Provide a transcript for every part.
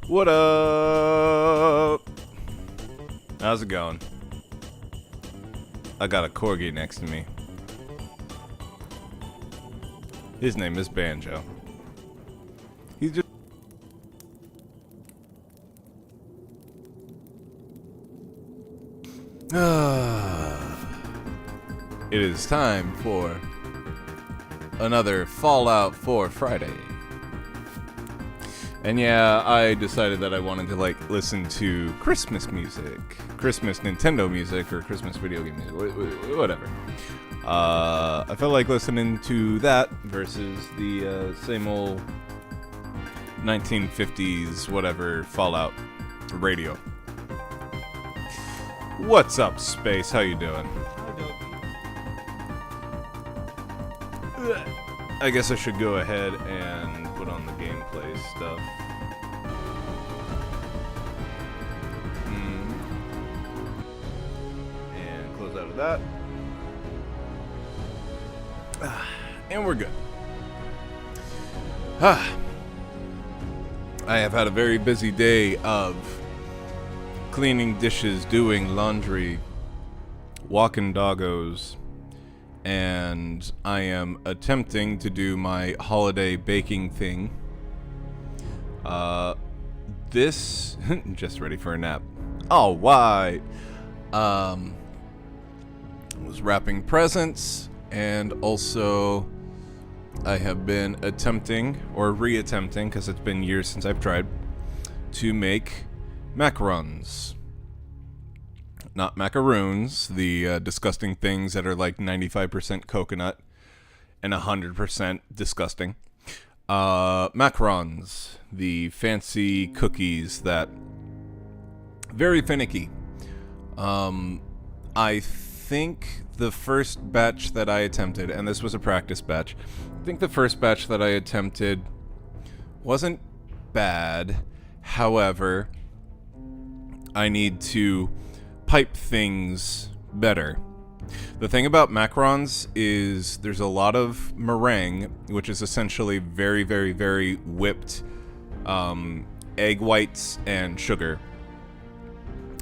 What up? How's it going? I got a corgi next to me. His name is Banjo. He's just... It is time for another Fallout 4 Friday. And yeah, I decided that I wanted to listen to Christmas music, Christmas Nintendo music, or Christmas video game music, whatever. I felt like listening to that versus the same old 1950s whatever Fallout radio. What's up, Space? How you doing? I guess I should go ahead and put on the gameplay stuff. And close out of that. And we're good. I have had a very busy day of cleaning dishes, doing laundry, walking doggos, and I am attempting to do my holiday baking thing. This just ready for a nap. Oh, why? Was wrapping presents, and also I have been attempting, or reattempting, because it's been years since I've tried, to make macarons. Not macaroons, the disgusting things that are like 95% coconut and 100% disgusting. Macarons, the fancy cookies that... very finicky. I think the first batch that I attempted, and this was a practice batch, I think the first batch that I attempted wasn't bad. However, I need to pipe things better. The thing about macarons is there's a lot of meringue, which is essentially very, very, very whipped egg whites and sugar.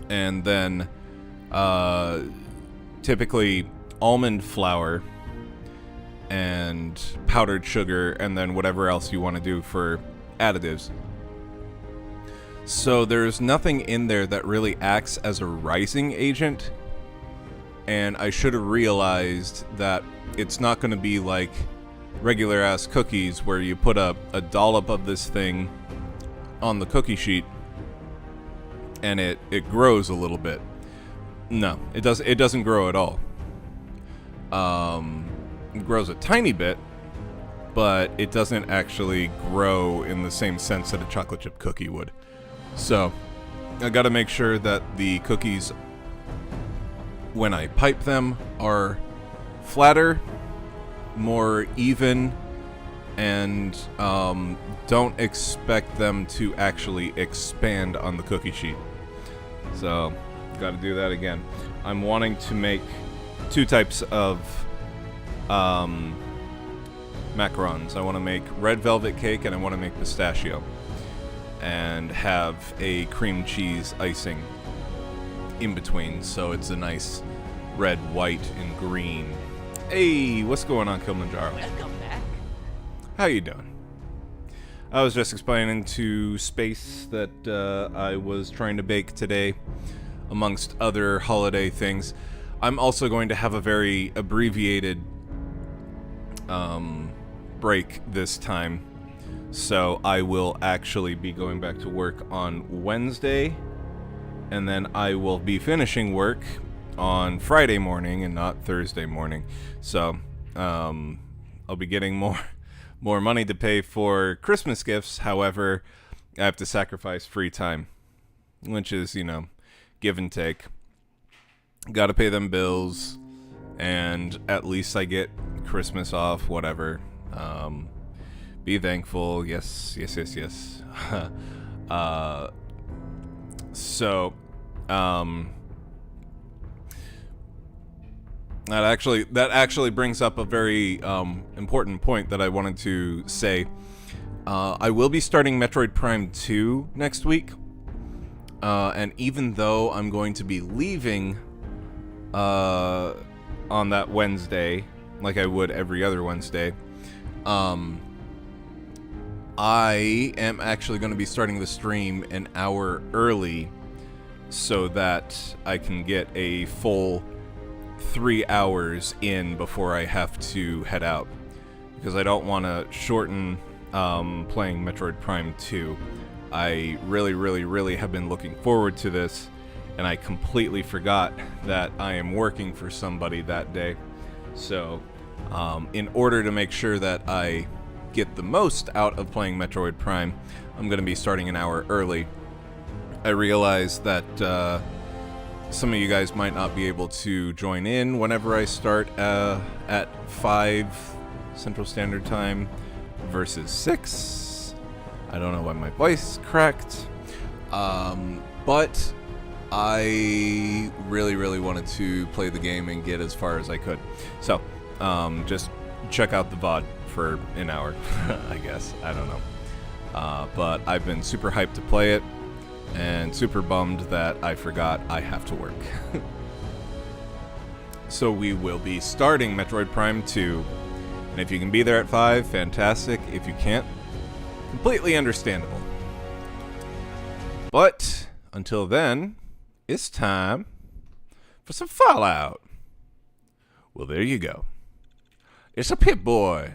And then typically almond flour and powdered sugar, and then whatever else you want to do for additives. So there's nothing in there that really acts as a rising agent, and I should have realized that it's not going to be like regular ass cookies where you put a dollop of this thing on the cookie sheet and it grows a little bit. No, it doesn't grow at all. It grows a tiny bit, but it doesn't actually grow in the same sense that a chocolate chip cookie would. So, I gotta make sure that the cookies, when I pipe them, are flatter, more even, and don't expect them to actually expand on the cookie sheet. So, gotta do that again. I'm wanting to make two types of macarons. I want to make red velvet cake, and I want to make pistachio, and have a cream cheese icing in between, so it's a nice red, white, and green. Hey, what's going on, Kilimanjaro? Welcome back. How you doing? I was just explaining to Space that I was trying to bake today, amongst other holiday things. I'm also going to have a very abbreviated break this time. So I will actually be going back to work on Wednesday, and then I will be finishing work on Friday morning and not Thursday morning. So I'll be getting more money to pay for Christmas gifts. However, I have to sacrifice free time, which is, give and take. Got to pay them bills, and at least I get Christmas off, whatever. Be thankful. Yes. So, that actually brings up a very important point that I wanted to say. I will be starting Metroid Prime 2 next week. And even though I'm going to be leaving on that Wednesday, like I would every other Wednesday, I am actually going to be starting the stream an hour early so that I can get a full 3 hours in before I have to head out. Because I don't want to shorten playing Metroid Prime 2. I really have been looking forward to this, and I completely forgot that I am working for somebody that day. So, in order to make sure that I get the most out of playing Metroid Prime, I'm going to be starting an hour early. I realize that some of you guys might not be able to join in whenever I start at 5 Central Standard Time versus 6. I don't know why my voice cracked. But I really wanted to play the game and get as far as I could. So, just check out the VOD for an hour, I guess. I don't know. But I've been super hyped to play it, and super bummed that I forgot I have to work. So we will be starting Metroid Prime 2. And if you can be there at 5, fantastic. If you can't, completely understandable. But until then, it's time for some Fallout. Well, there you go. It's a Pip-boy.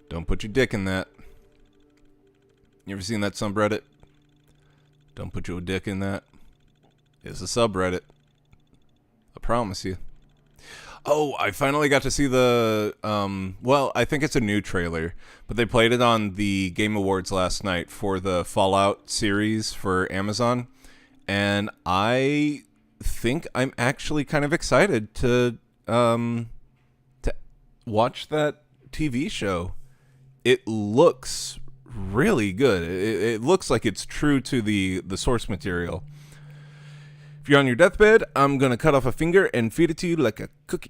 Don't put your dick in that. You ever seen that subreddit? Don't put your dick in that. It's a subreddit. I promise you. Oh, I finally got to see the, well, I think it's a new trailer, but they played it on the Game Awards last night for the Fallout series for Amazon, and I think I'm actually kind of excited to watch that TV show. It looks really good. It looks like it's true to the source material. If you're on your deathbed, I'm going to cut off a finger and feed it to you like a cookie.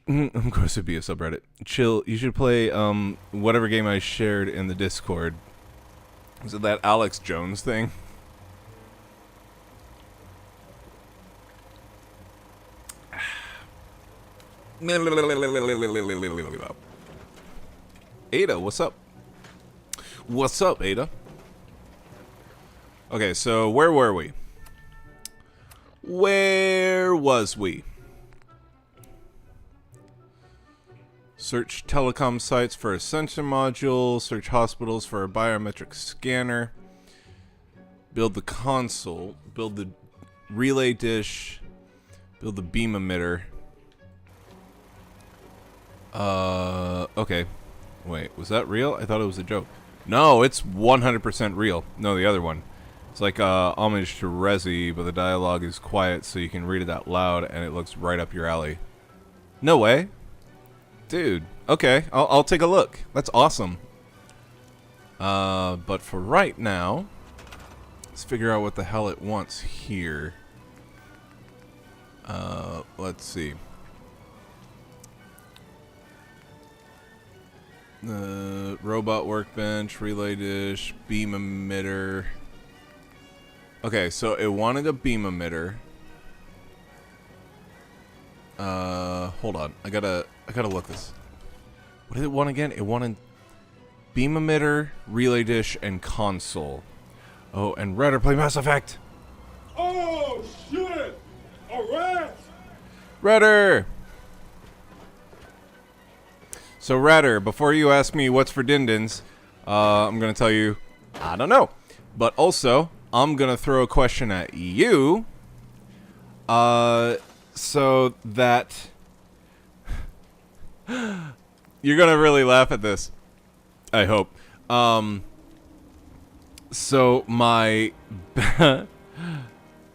Of course, it'd be a subreddit. Chill, you should play whatever game I shared in the Discord. Was it that Alex Jones thing? Ada, what's up? What's up, Ada? Okay, so where were we? Where was we? Search telecom sites for a sensor module. Search hospitals for a biometric scanner. Build the console. Build the relay dish. Build the beam emitter. Okay. Wait, was that real? I thought it was a joke. No, it's 100% real. No, the other one. It's like homage to Resi, but the dialogue is quiet so you can read it out loud and it looks right up your alley. No way. Dude, okay, I'll take a look. That's awesome. But for right now, let's figure out what the hell it wants here. Let's see. Robot workbench, relay dish, beam emitter. Okay, so it wanted a beam emitter. Hold on. I gotta look this. What did it want again? It wanted beam emitter, relay dish, and console. Oh, and Redder play Mass Effect. Oh shit! A rat! Redder. So Redder, before you ask me what's for Dindins, I'm gonna tell you I don't know. But also, I'm gonna throw a question at you. So that you're gonna really laugh at this, I hope. So my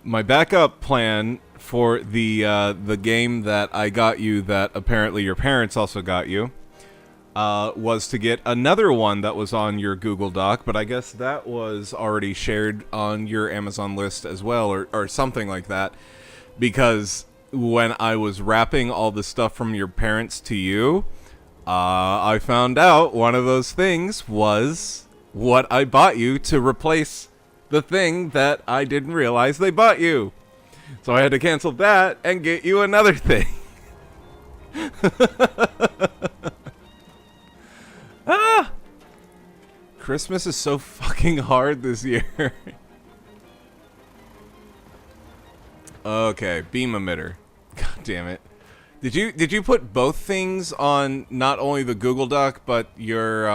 my backup plan for the game that I got you, that apparently your parents also got you, was to get another one that was on your Google Doc, but I guess that was already shared on your Amazon list as well, or something like that, because when I was wrapping all the stuff from your parents to you, I found out one of those things was what I bought you to replace the thing that I didn't realize they bought you. So I had to cancel that and get you another thing. Ah! Christmas is so fucking hard this year. Okay, beam emitter. God damn it. Did you put both things on not only the Google Doc but your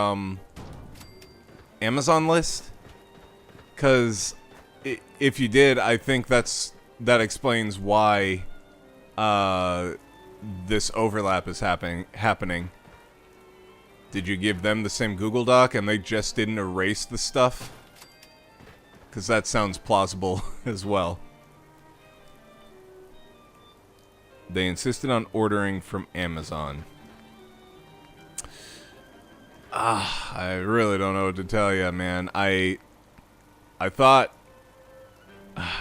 Amazon list? Cuz if you did, I think that explains why this overlap is happening. Did you give them the same Google Doc and they just didn't erase the stuff? Cuz that sounds plausible as well. They insisted on ordering from Amazon. I really don't know what to tell you, man. I thought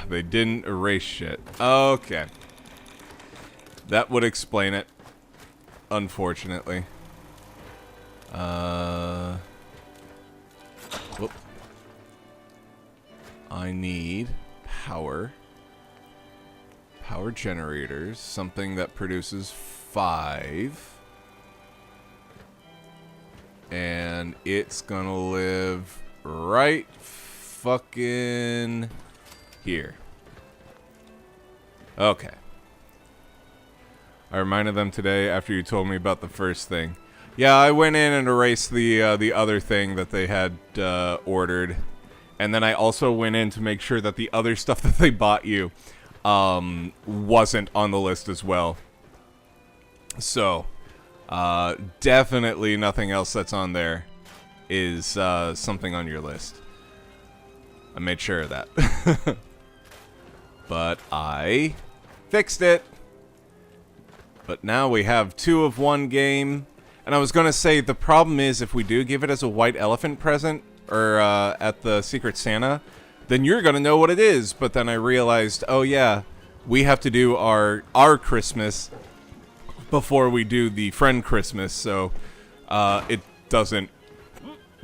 they didn't erase shit. Okay. That would explain it. Unfortunately. Whoop. I need power. Power generators. Something that produces 5. And it's gonna live right fucking here. Okay. I reminded them today after you told me about the first thing. Yeah, I went in and erased the other thing that they had ordered. And then I also went in to make sure that the other stuff that they bought you wasn't on the list as well. So, definitely nothing else that's on there is something on your list. I made sure of that. But I fixed it. But now we have 2 of 1 game. And I was going to say, the problem is if we do give it as a white elephant present, or at the Secret Santa, then you're going to know what it is. But then I realized, oh yeah, we have to do our Christmas before we do the friend Christmas, so it doesn't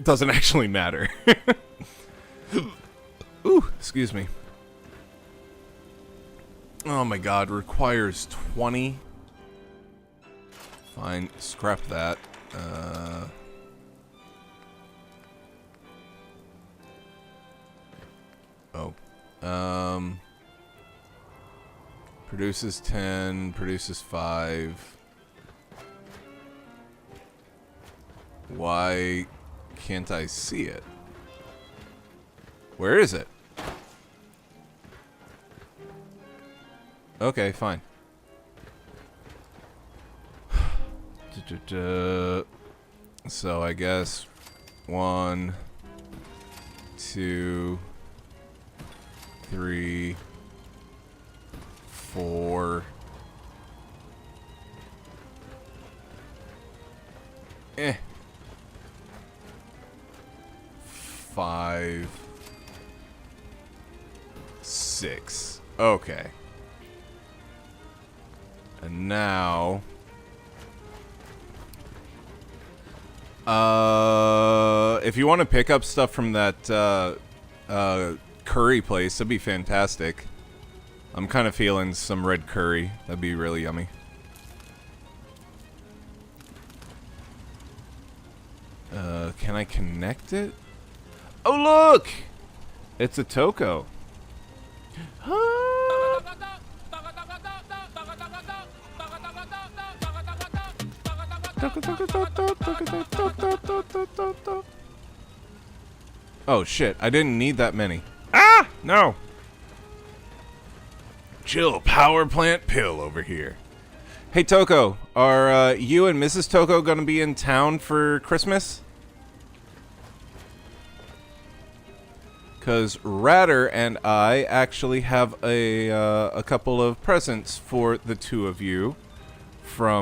actually matter. Ooh, excuse me. Oh my god, requires 20. Fine, scrap that. Produces 10, produces 5. Why can't I see it? Where is it? Okay, fine. So I guess 1, 2, 3, 4. 5, 6. Okay. And now if you want to pick up stuff from that curry place, that'd be fantastic. I'm kind of feeling some red curry. That'd be really yummy. Can I connect it? Oh, look! It's a Toko. Oh, shit. I didn't need that many. Ah! No! Chill power plant pill over here. Hey, Toko. Are you and Mrs. Toko gonna be in town for Christmas? Because Ratter and I actually have a couple of presents for the 2 of you from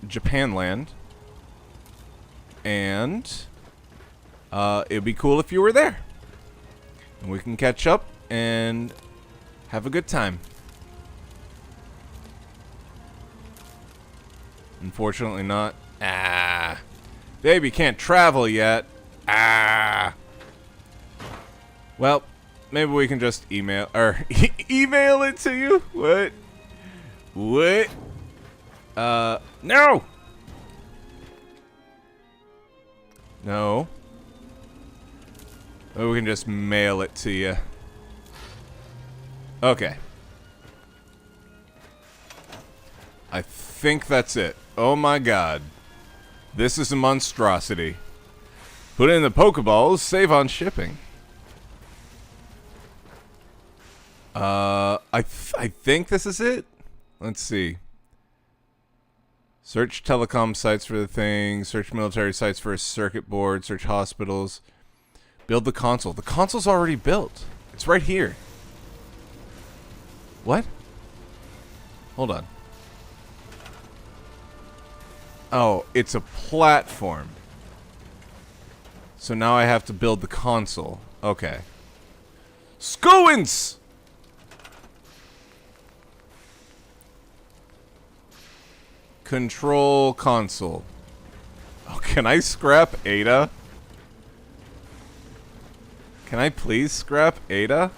Japanland. And it'd be cool if you were there. And we can catch up and have a good time. Unfortunately not. Ah. Baby can't travel yet. Ah. Well, maybe we can just email or email it to you. What? What? No. No. Or we can just mail it to you. Okay. I think that's it. Oh my god. This is a monstrosity. Put in the Pokeballs, save on shipping. I think this is it. Let's see. Search telecom sites for the thing. Search military sites for a circuit board. Search hospitals. Build the console. The console's already built. It's right here. What? Hold on. Oh, it's a platform. So now I have to build the console. Okay. Scoins! Control console. Oh, can I scrap Ada? Can I please scrap Ada?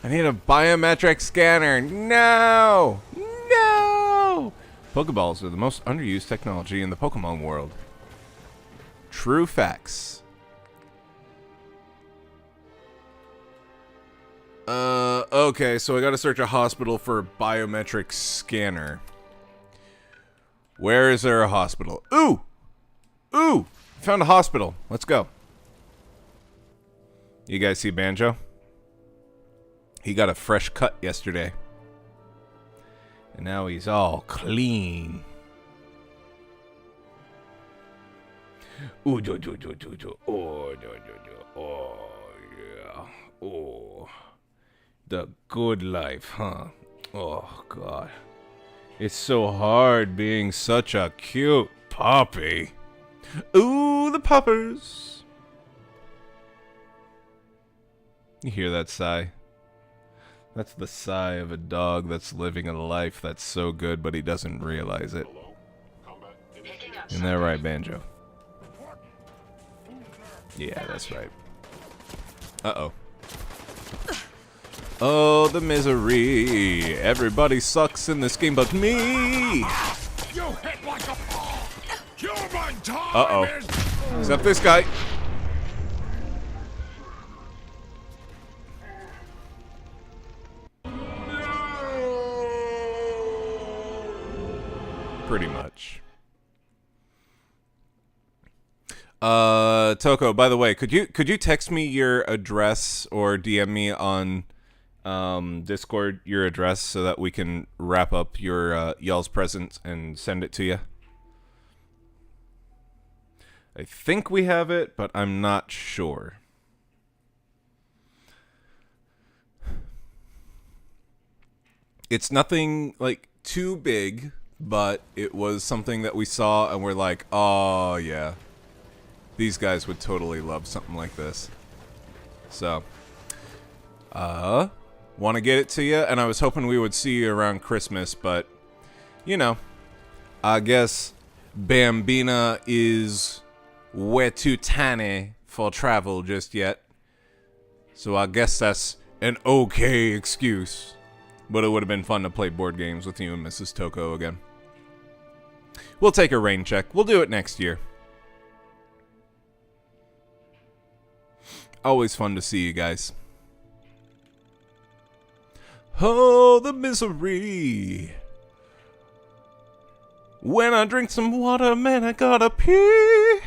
I need a biometric scanner. No! No! Pokeballs are the most underused technology in the Pokemon world. True facts. Okay, so I gotta search a hospital for a biometric scanner. Where is there a hospital? Ooh! Ooh! Found a hospital. Let's go. You guys see Banjo? He got a fresh cut yesterday. And now he's all clean. Ooh, oh, yeah. Oh. The good life, huh? Oh, God. It's so hard being such a cute puppy. Ooh, the puppers. You hear that sigh? That's the sigh of a dog that's living a life that's so good, but he doesn't realize it. Isn't that right, Banjo? Yeah, that's right. Uh-oh. Oh, the misery. Everybody sucks in this game but me. Uh-oh. Except this guy. Pretty much. Toko, by the way, could you text me your address or DM me on Discord your address so that we can wrap up your y'all's presents and send it to you? I think we have it, but I'm not sure. It's nothing like too big, but it was something that we saw and we're like, oh yeah, these guys would totally love something like this. So, want to get it to you, and I was hoping we would see you around Christmas, but, you know, I guess Bambina is way too tiny for travel just yet. So I guess that's an okay excuse. But it would have been fun to play board games with you and Mrs. Toko again. We'll take a rain check. We'll do it next year. Always fun to see you guys. Oh, the misery. When I drink some water, man, I gotta pee.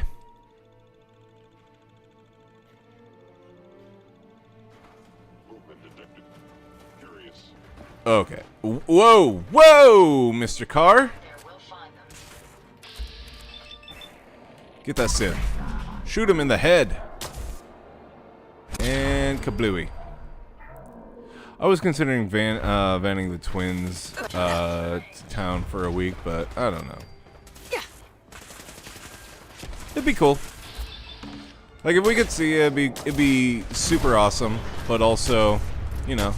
Okay. Whoa, whoa, Mr. Carr. Get that Sith. Shoot him in the head. And kablooey. I was considering vanning the twins to town for a week, but I don't know. It'd be cool. Like if we could see it, it'd be super awesome. But also, you know,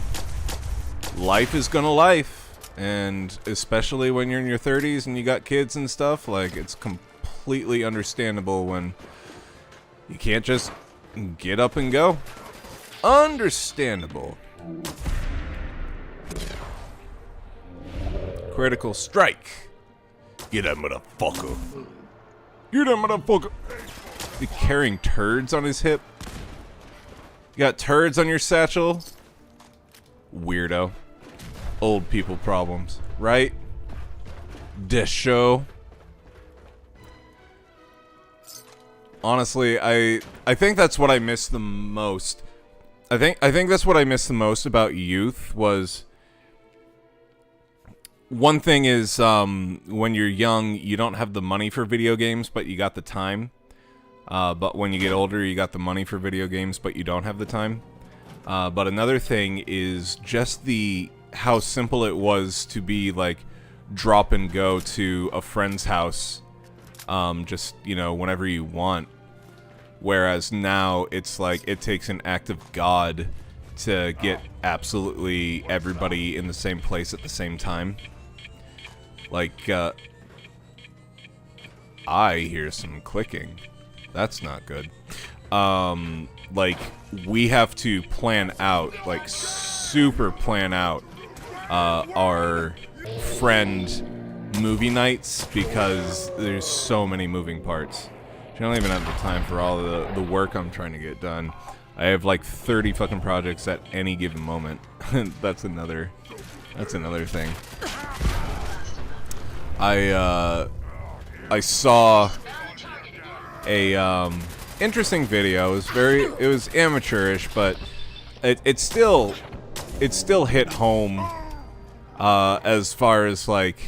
life is gonna life. and especially when you're in your 30s and you got kids and stuff, like, it's completely understandable when you can't just get up and go. Understandable. Critical strike. Get that motherfucker. Get that motherfucker. You carrying turds on his hip? You got turds on your satchel? Weirdo. Old people problems, right? This show. Honestly, I think that's what I miss the most. I think that's what I miss the most about youth was, one thing is, when you're young, you don't have the money for video games, but you got the time. But when you get older, you got the money for video games, but you don't have the time. But another thing is just how simple it was to be like drop and go to a friend's house, just, you know, whenever you want. Whereas now it's like it takes an act of God to get absolutely everybody in the same place at the same time. Like, I hear some clicking. That's not good. Like, we have to plan out, like, super plan out, our friend movie nights, because there's so many moving parts. I don't even have the time for all the work I'm trying to get done. I have like 30 fucking projects at any given moment. That's another thing. I saw a interesting video. It was amateurish, but it still hit home as far as like,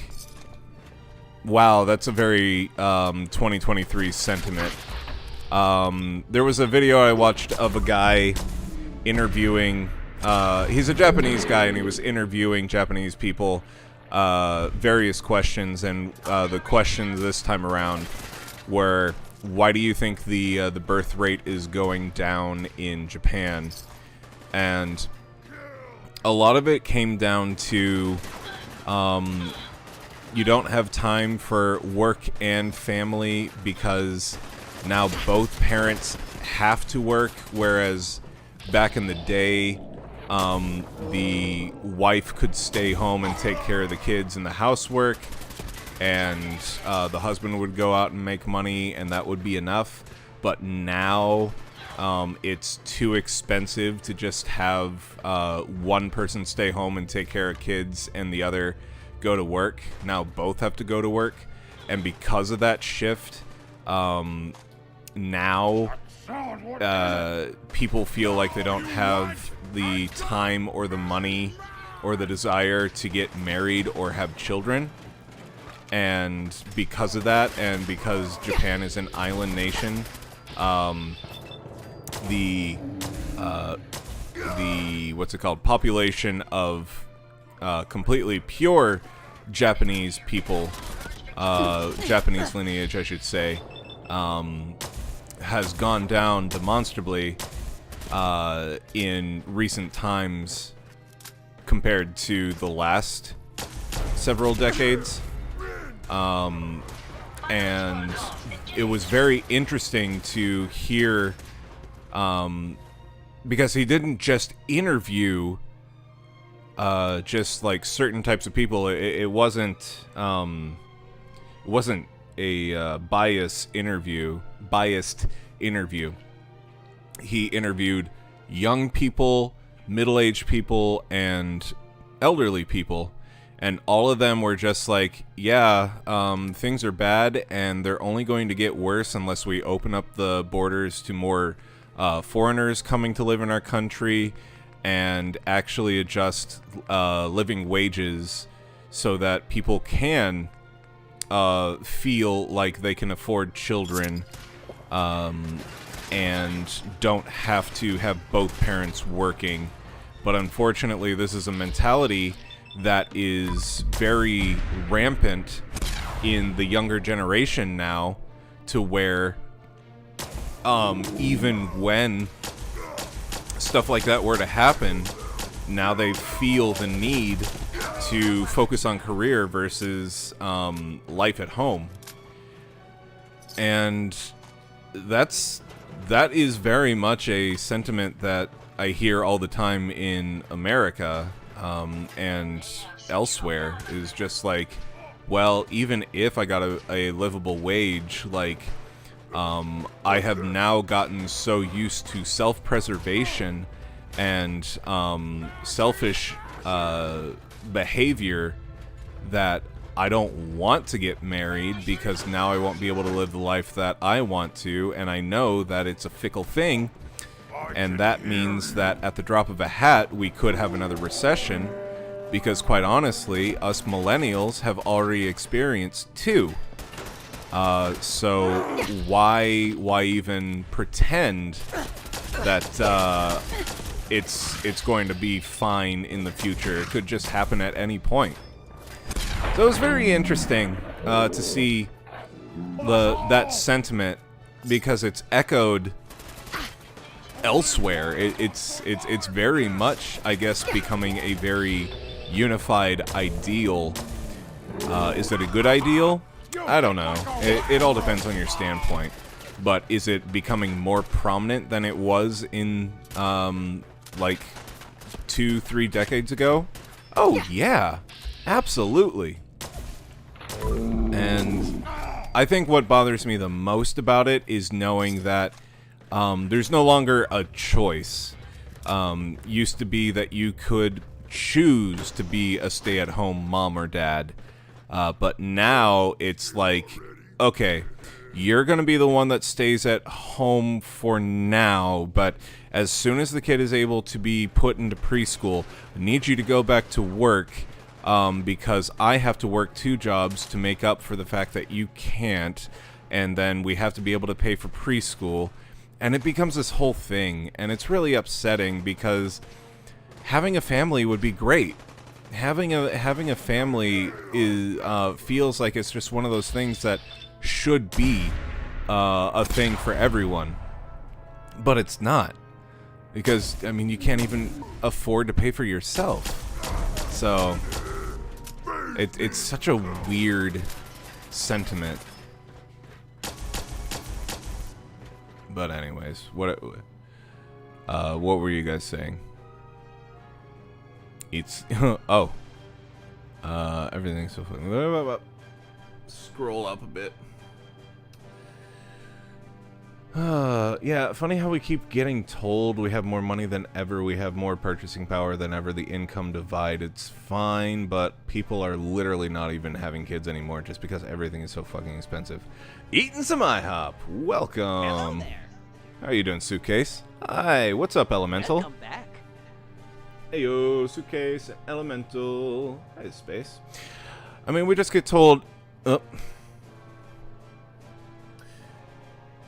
wow, that's a very 2023 sentiment. There was a video I watched of a guy interviewing, he's a Japanese guy, and he was interviewing Japanese people, various questions, and the questions this time around were, why do you think the birth rate is going down in Japan? And a lot of it came down to, you don't have time for work and family because now both parents have to work, whereas back in the day, the wife could stay home and take care of the kids and the housework, and the husband would go out and make money, and that would be enough. But now it's too expensive to just have one person stay home and take care of kids and the other go to work. Now both have to go to work, and because of that shift, now people feel like they don't have the time or the money or the desire to get married or have children. And because of that, and because Japan is an island nation, the population of completely pure Japanese people, Japanese lineage, I should say, has gone down demonstrably in recent times compared to the last several decades. And it was very interesting to hear, because he didn't just interview just like certain types of people. It wasn't a biased interview. He interviewed young people, middle-aged people, and elderly people, and all of them were just like, yeah, things are bad, and they're only going to get worse unless we open up the borders to more foreigners coming to live in our country, and actually adjust living wages so that people can feel like they can afford children, and don't have to have both parents working. But unfortunately, this is a mentality that is very rampant in the younger generation now, to where even when stuff like that were to happen, now they feel the need to focus on career versus life at home. And that is very much a sentiment that I hear all the time in America and elsewhere, is just like, well, even if I got a livable wage, like, I have now gotten so used to self-preservation and selfish behavior that I don't want to get married, because now I won't be able to live the life that I want to, and I know that it's a fickle thing, and that means that at the drop of a hat we could have another recession, because quite honestly, us millennials have already experienced two. So why even pretend that it's going to be fine in the future? It could just happen at any point. So it was very interesting to see that sentiment, because it's echoed elsewhere. It's very much, I guess, becoming a very unified ideal. Is it a good ideal? I don't know. It all depends on your standpoint. But is it becoming more prominent than it was in like 2-3 decades ago? Oh yeah, absolutely. And I think what bothers me the most about it is knowing that there's no longer a choice. Used to be that you could choose to be a stay-at-home mom or dad, but now it's like, okay, you're gonna be the one that stays at home for now, but as soon as the kid is able to be put into preschool, I need you to go back to work, because I have to work 2 jobs to make up for the fact that you can't, and then we have to be able to pay for preschool, and it becomes this whole thing, and it's really upsetting, because having a family would be great. Having a family is feels like it's just one of those things that should be a thing for everyone, but it's not, because I mean, you can't even afford to pay for yourself. So it's such a weird sentiment. But anyways, what were you guys saying? It's oh, everything's so funny. Scroll up a bit. Yeah, funny how we keep getting told we have more money than ever, we have more purchasing power than ever, the income divide, it's fine, but people are literally not even having kids anymore just because everything is so fucking expensive. Eating some IHOP, welcome. Hello there. How are you doing, Suitcase? Hi, what's up, Elemental? Welcome back. Heyo, Suitcase, Elemental. Hi, Space. I mean, we just get told,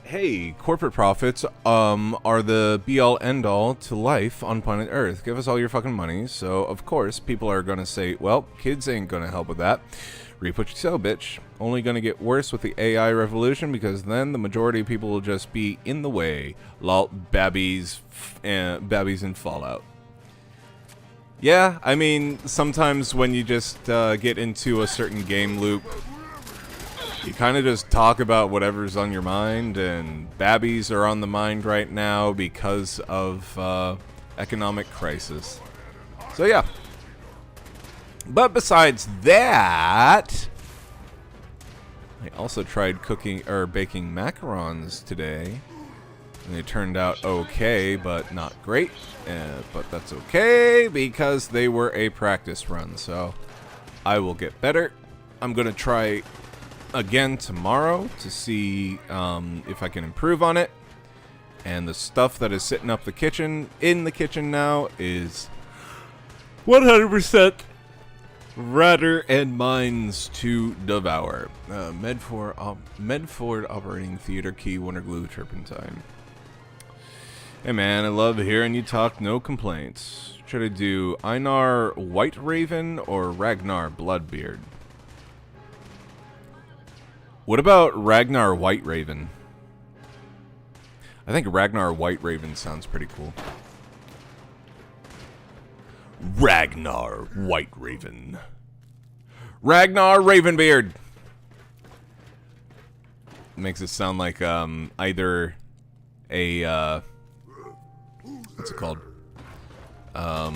hey, corporate profits are the be-all, end-all to life on planet Earth. Give us all your fucking money. So, of course, people are gonna say, well, kids ain't gonna help with that. Reap what you sow, bitch. Only gonna get worse with the AI revolution, because then the majority of people will just be in the way. Lol, babbies in Fallout. Yeah, I mean, sometimes when you just get into a certain game loop, you kind of just talk about whatever's on your mind, and babbies are on the mind right now because of economic crisis. So yeah. But besides that, I also tried cooking or baking macarons today, and they turned out okay, but not great. But that's okay, because they were a practice run, so I will get better. I'm gonna try again tomorrow to see if I can improve on it. And the stuff that is sitting up in the kitchen now is 100% Radar and Mines to devour. Medford Operating Theater Key Wonder Glue Turpentine. Hey man, I love hearing you talk, no complaints. Should I do Einar White Raven or Ragnar Bloodbeard? What about Ragnar White Raven? I think Ragnar White Raven sounds pretty cool. Ragnar White Raven. Ragnar Ravenbeard. Makes it sound like either a what's it called? Not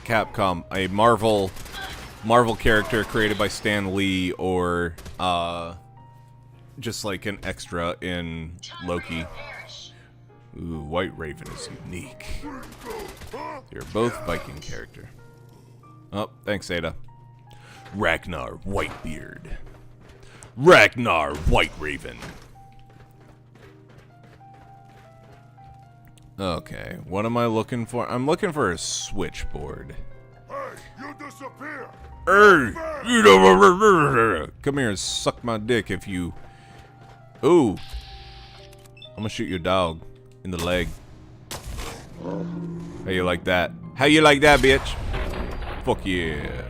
Capcom, a Marvel character created by Stan Lee, or just like an extra in Loki. Ooh, White Raven is unique. You're both Viking character. Oh, thanks, Ada. Ragnar Whitebeard. Ragnar White Raven. Okay, what am I looking for? I'm looking for a switchboard. Hey, you disappear! Hey, you don't. Come here and suck my dick if you. Ooh, I'm gonna shoot your dog in the leg. How you like that? How you like that, bitch? Fuck yeah.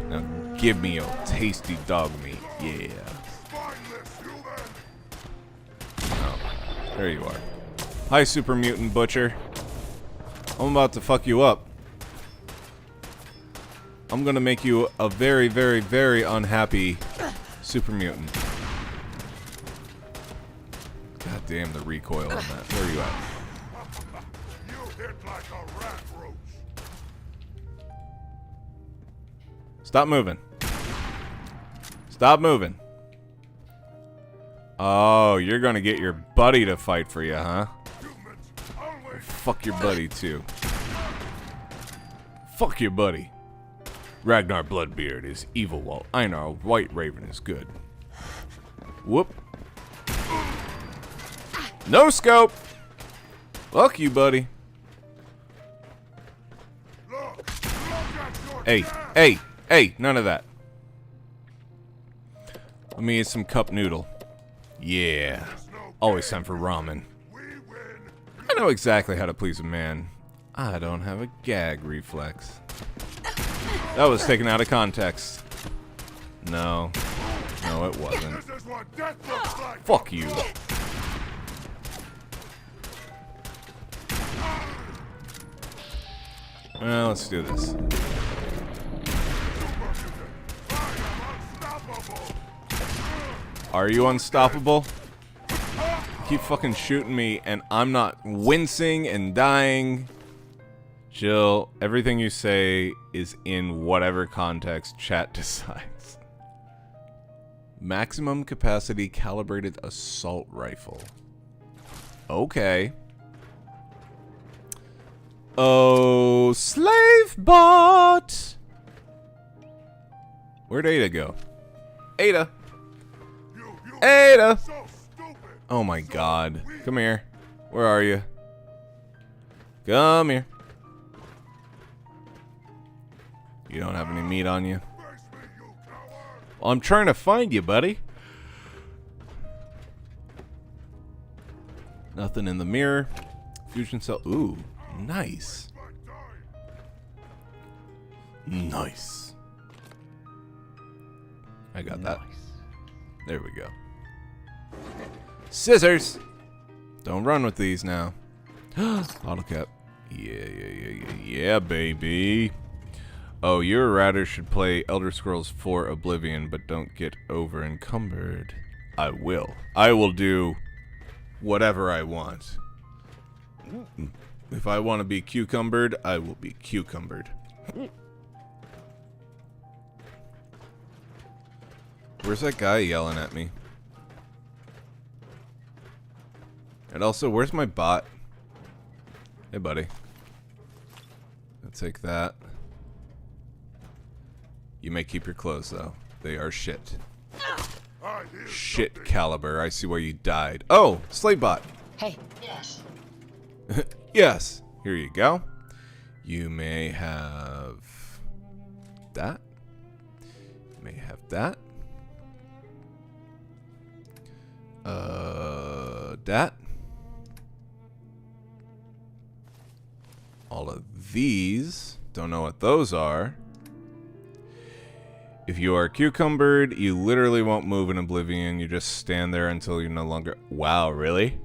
Now give me your tasty dog meat. Yeah. Oh, there you are. Hi, Super Mutant Butcher. I'm about to fuck you up. I'm gonna make you a very, very, very unhappy Super Mutant. God damn the recoil on that. Where are you at? You hit like a rat roach. Stop moving. Stop moving. Oh, you're gonna get your buddy to fight for you, huh? Well, fuck your buddy, too. Fuck your buddy. Ragnar Bloodbeard is evil while Einar White Raven is good. Whoop. No scope! Fuck you, buddy. Hey, hey, hey, none of that. Let me eat some cup noodle. Yeah. Always time for ramen. I know exactly how to please a man. I don't have a gag reflex. That was taken out of context. No. No, it wasn't. Fuck you. Well, let's do this. Are you unstoppable? Keep fucking shooting me and I'm not wincing and dying. Jill, everything you say is in whatever context chat decides. Maximum capacity calibrated assault rifle. Okay. Oh, slave bot! Where'd Ada go? Ada! Ada! Oh my god. Come here. Where are you? Come here. You don't have any meat on you? Well, I'm trying to find you, buddy. Nothing in the mirror. Fusion cell. Ooh, nice. Nice. I got that. There we go. Scissors! Don't run with these now. Bottle cap. Yeah, baby. Oh, your Ratter should play Elder Scrolls 4 Oblivion, but don't get over encumbered. I will. I will do whatever I want. If I want to be cucumbered, I will be cucumbered. Where's that guy yelling at me? And also, where's my bot? Hey, buddy. I'll take that. You may keep your clothes, though. They are shit. Shit caliber. I see where you died. Oh, slave bot. Hey. Yes. Yes. Here you go. You may have that. You may have that. That. All of these. Don't know what those are. If you are cucumbered, you literally won't move in Oblivion. You just stand there until you no longer... Wow, really?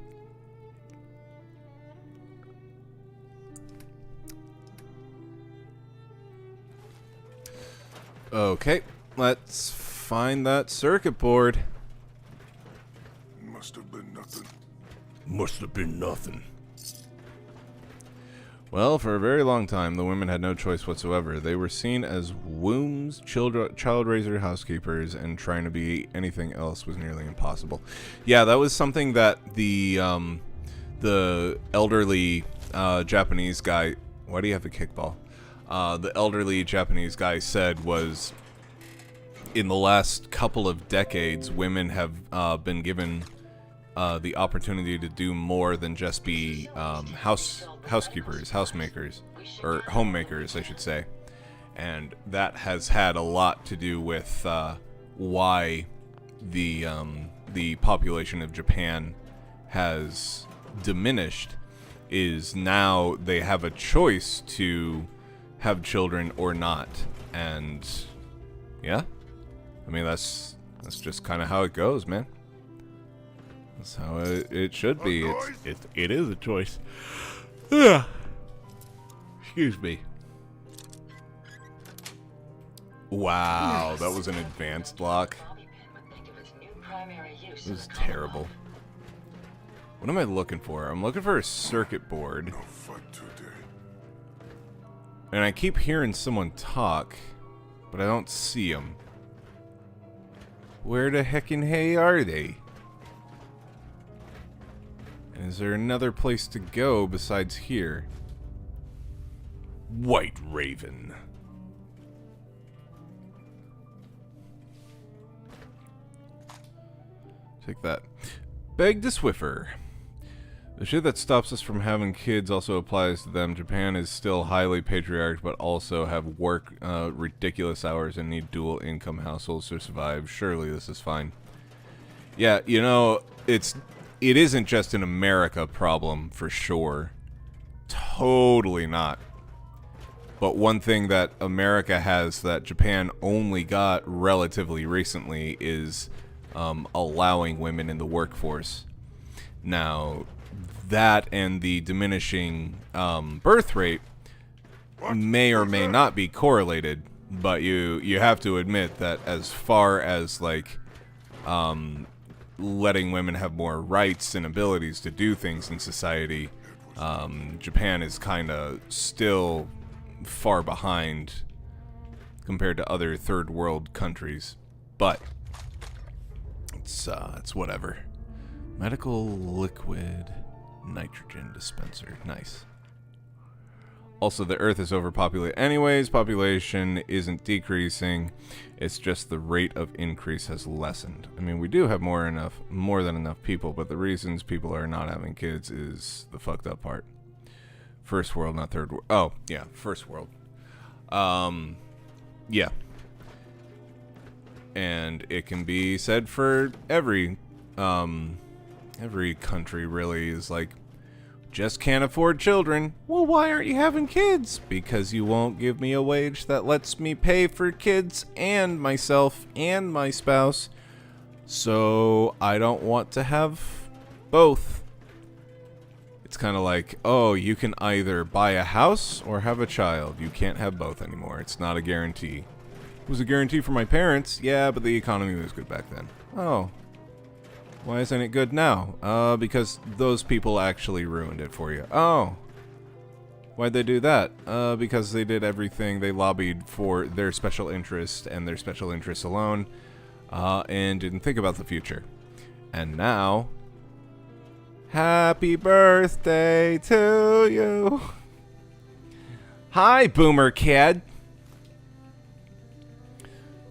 Okay, let's find that circuit board. Must have been nothing. Must have been nothing. Well, for a very long time, the women had no choice whatsoever. They were seen as wombs, child raiser, housekeepers, and trying to be anything else was nearly impossible. Yeah, that was something that the elderly Japanese guy... Why do you have a kickball? The elderly Japanese guy said was, in the last couple of decades, women have been given the opportunity to do more than just be housekeepers, housemakers, or homemakers, I should say. And that has had a lot to do with why the population of Japan has diminished. Is now they have a choice to have children or not, and yeah, I mean that's just kind of how it goes, man. That's how it should be. It is a choice. Ugh. Excuse me. Wow, that was an advanced lock. This is terrible. What am I looking for? I'm looking for a circuit board. No fight today. And I keep hearing someone talk, but I don't see them. Where the heckin' hey are they? And is there another place to go besides here? White Raven. Take that. Beg to Swiffer. The shit that stops us from having kids also applies to them. Japan is still highly patriarchal, but also have work ridiculous hours and need dual income households to survive. Surely this is fine. Yeah, you know, it isn't just an America problem for sure. Totally not. But one thing that America has that Japan only got relatively recently is allowing women in the workforce. Now, that and the diminishing birth rate may or may not be correlated, but you have to admit that as far as like letting women have more rights and abilities to do things in society, Japan is kind of still far behind compared to other third world countries, but it's whatever. Medical liquid nitrogen dispenser. Nice. Also, the Earth is overpopulated anyways. Population isn't decreasing. It's just the rate of increase has lessened. I mean, we do have more than enough people, but the reasons people are not having kids is the fucked up part. First world, not third world. Oh, yeah, first world. Yeah. And it can be said for every country really is like, just can't afford children. Well, why aren't you having kids? Because you won't give me a wage that lets me pay for kids and myself and my spouse. So I don't want to have both. It's kind of like, oh, you can either buy a house or have a child. You can't have both anymore. It's not a guarantee. It was a guarantee for my parents. Yeah, but the economy was good back then. Oh. Why isn't it good now? Because those people actually ruined it for you. Oh. Why'd they do that? Because they did everything. They lobbied for their special interest and their special interests alone, and didn't think about the future. And now, happy birthday to you. Hi, Boomer Kid.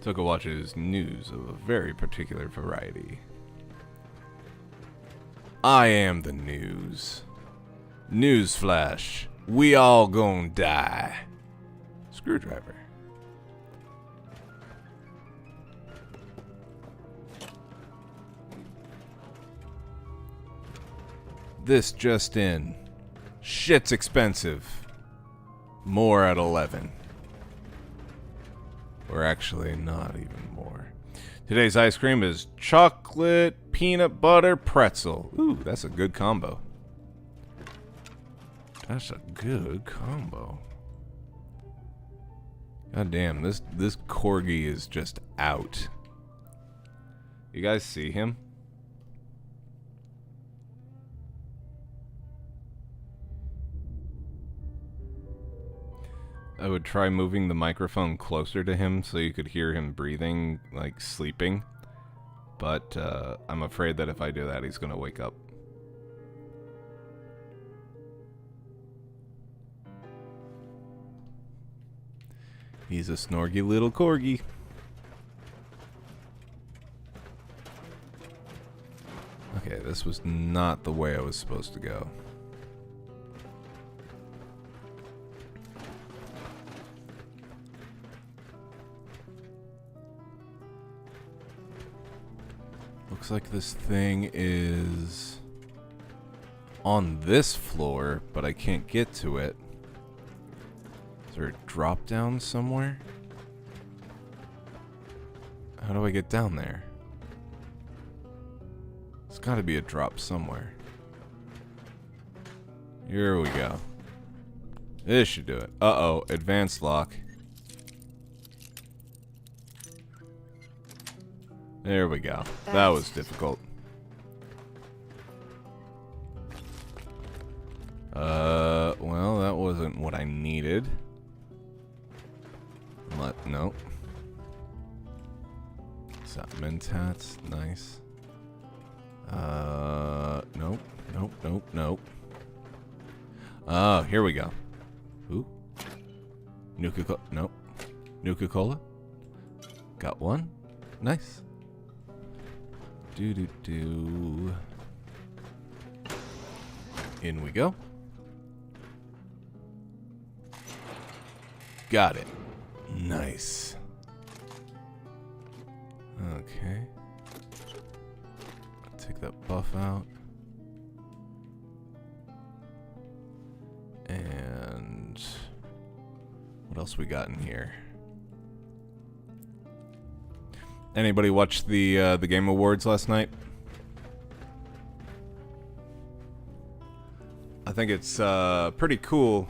Toka watches news of a very particular variety. I am the news. Newsflash. We all gonna die. Screwdriver. This just in. Shit's expensive. More at 11. Or actually, not even more. Today's ice cream is chocolate, peanut butter, pretzel. Ooh, that's a good combo. That's a good combo. God damn, this corgi is just out. You guys see him? I would try moving the microphone closer to him so you could hear him breathing, like sleeping. But I'm afraid that if I do that, he's gonna wake up. He's a snorgy little corgi. Okay, this was not the way I was supposed to go. Looks like this thing is on this floor, but I can't get to it. Is there a drop down somewhere? How do I get down there? There's gotta be a drop somewhere. Here we go. This should do it. Uh-oh, advanced lock. There we go. That was difficult. Well, that wasn't what I needed. Nope. Is that mentats? Nice. Nope. Oh, here we go. Ooh. Nuka-cola. Nope. Nuka-cola. Got one. Nice. Do. In we go. Got it. Nice. Okay. Take that buff out. And what else we got in here? Anybody watch the Game Awards last night? I think it's pretty cool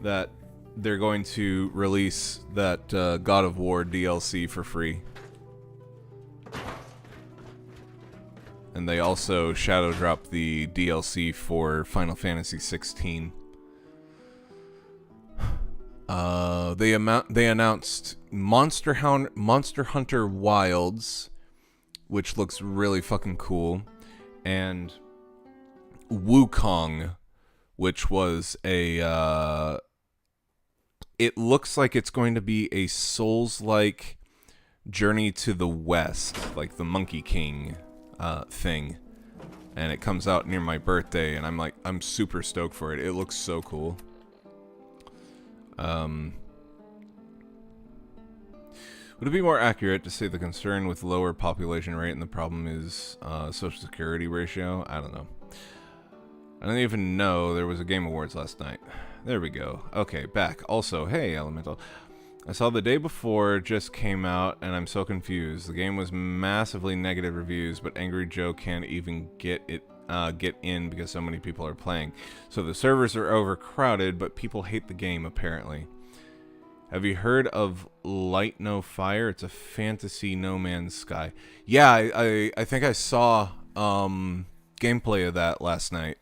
that they're going to release that God of War DLC for free. And they also shadow dropped the DLC for Final Fantasy 16. They announced Monster Hunter Wilds, which looks really fucking cool, and Wukong, which was a it looks like it's going to be a Souls-like Journey to the West, like the Monkey King thing. And it comes out near my birthday, and I'm super stoked for it. It looks so cool. Would it be more accurate to say the concern with lower population rate and the problem is social security ratio? I don't know. I don't even know there was a Game Awards last night. There we go. Okay, back. Also, hey, Elemental. I saw the day before just came out, and I'm so confused. The game was massively negative reviews, but Angry Joe can't even get in because so many people are playing. So the servers are overcrowded, but people hate the game, apparently. Have you heard of Light No Fire? It's a fantasy No Man's Sky. Yeah, I think I saw gameplay of that last night.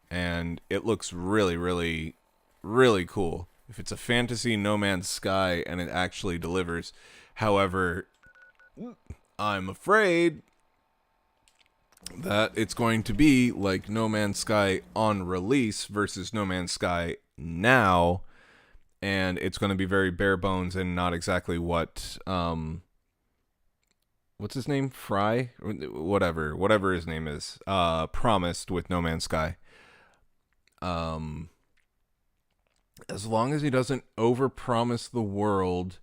And it looks really, really, really cool. If it's a fantasy No Man's Sky and it actually delivers. However, I'm afraid that it's going to be like No Man's Sky on release versus No Man's Sky now. And it's going to be very bare bones and not exactly what, what's his name? Fry? Whatever his name is, promised with No Man's Sky. As long as he doesn't overpromise the world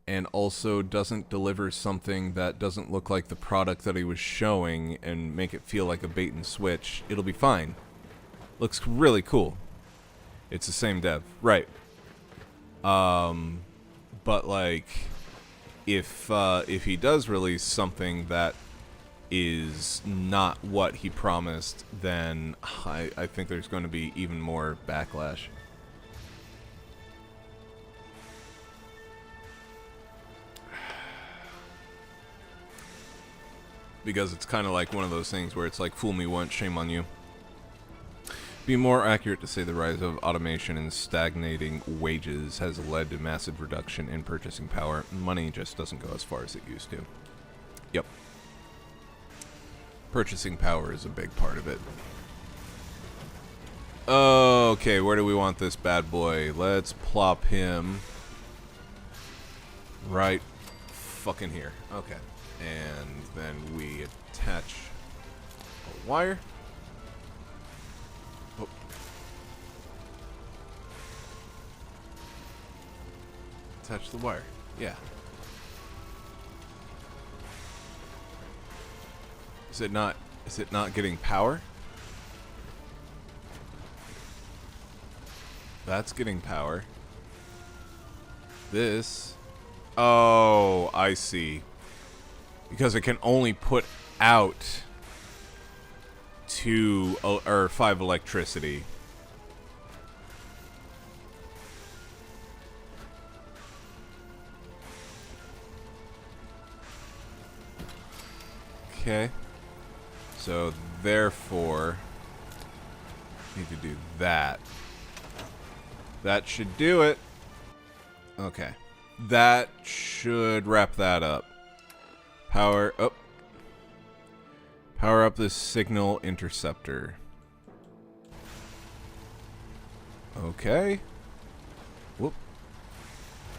and also doesn't deliver something that doesn't look like the product that he was showing and make it feel like a bait and switch, it'll be fine. Looks really cool. It's the same dev, right? But like, if he does release something that is not what he promised, then I think there's going to be even more backlash. because it's kind of like one of those things where it's like, fool me once, shame on you. Be more accurate to say the rise of automation and stagnating wages has led to massive reduction in purchasing power. Money just doesn't go as far as it used to. Yep. Purchasing power is a big part of it. Okay, where do we want this bad boy? Let's plop him right fucking here. Okay. And then we attach a wire. Oh. Attach the wire. Yeah. Is it not getting power? That's getting power. This. Oh, I see. Because it can only put out 2 or 5 electricity. Okay. So therefore, need to do that. That should do it. Okay. That should wrap that up. Power up. Power up this signal interceptor. Okay. Whoop.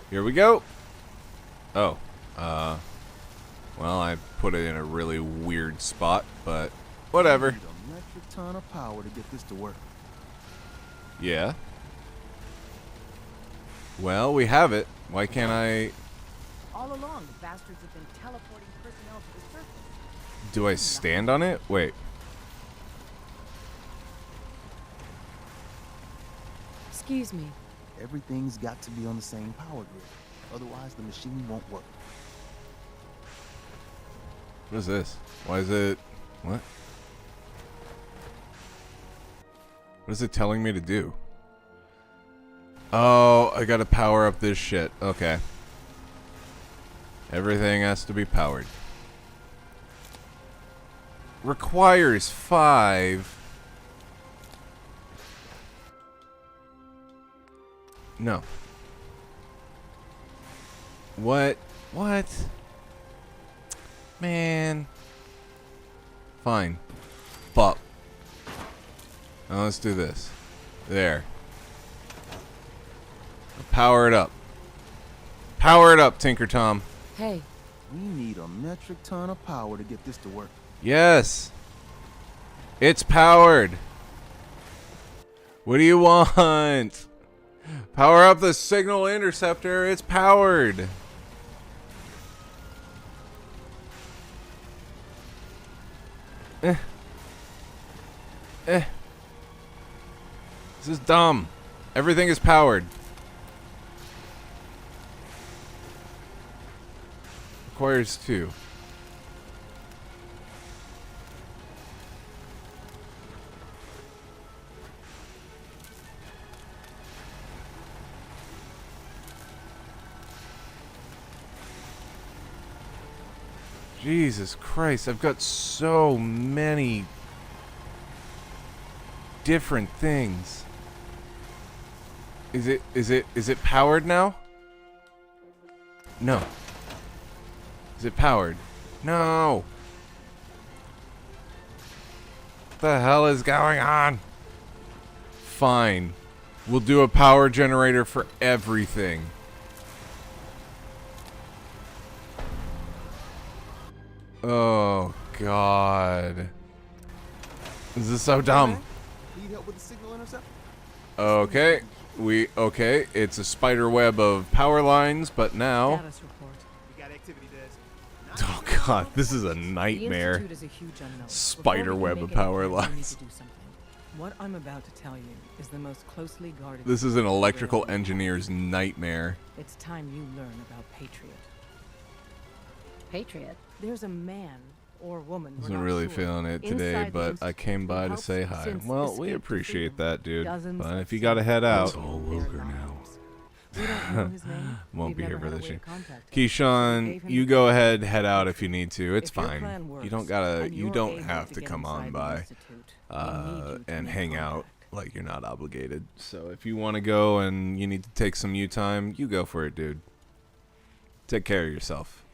Here we go. Oh. Well, I put it in a really weird spot, but whatever. You need a metric ton of power to get this to work. Yeah. Well, we have it. Why can't I... All along, the bastards have been teleporting personnel to the surface. Do I stand on it? Wait. Excuse me. Everything's got to be on the same power grid. Otherwise, the machine won't work. What is this? Why is it... What? What is it telling me to do? Oh, I gotta power up this shit. Okay. Everything has to be powered. Requires 5. No. What? What? Man. Fine. Bop. Now let's do this. There. Power it up. Power it up, Tinker Tom. Hey. We need a metric ton of power to get this to work. Yes. It's powered. What do you want? Power up the signal interceptor. It's powered. This is dumb. Everything is powered. Requires 2. Jesus Christ, I've got so many different things. Is it powered now? No. Is it powered? No. What the hell is going on? Fine. We'll do a power generator for everything. Oh, God. This is so dumb. Need help with the signal interceptor? Okay. Okay. It's a spider web of power lines, but now... Status report. We got activity days. Oh, God. This is a The nightmare. Institute is a huge unknown. Spider Before we web can of make any power plans, we need lines. to do something. What I'm about to tell you is the most closely guarded. This is an electrical engineer's nightmare. It's time you learn about Patriot. Patriot. There's a man or woman. we're Wasn't not really sure, feeling it today, inside the but I Institute came who by to helps say hi. since Well, we escape to appreciate freedom. that, dude. Dozens But of if you gotta head out... citizens It's all their Wilker now. lives. We don't know his name. Won't We've be here never for had a this way year. to contact him. Keyshawn, Gave him you the go phone. ahead, head out if you need to. It's If your fine. plan You don't works, gotta. and You you're don't able have to to get come on inside the by Institute, we need you to and make hang out. contact. Like you're not obligated. So if you want to go and you need to take some you time, you go for it, dude. Take care of yourself.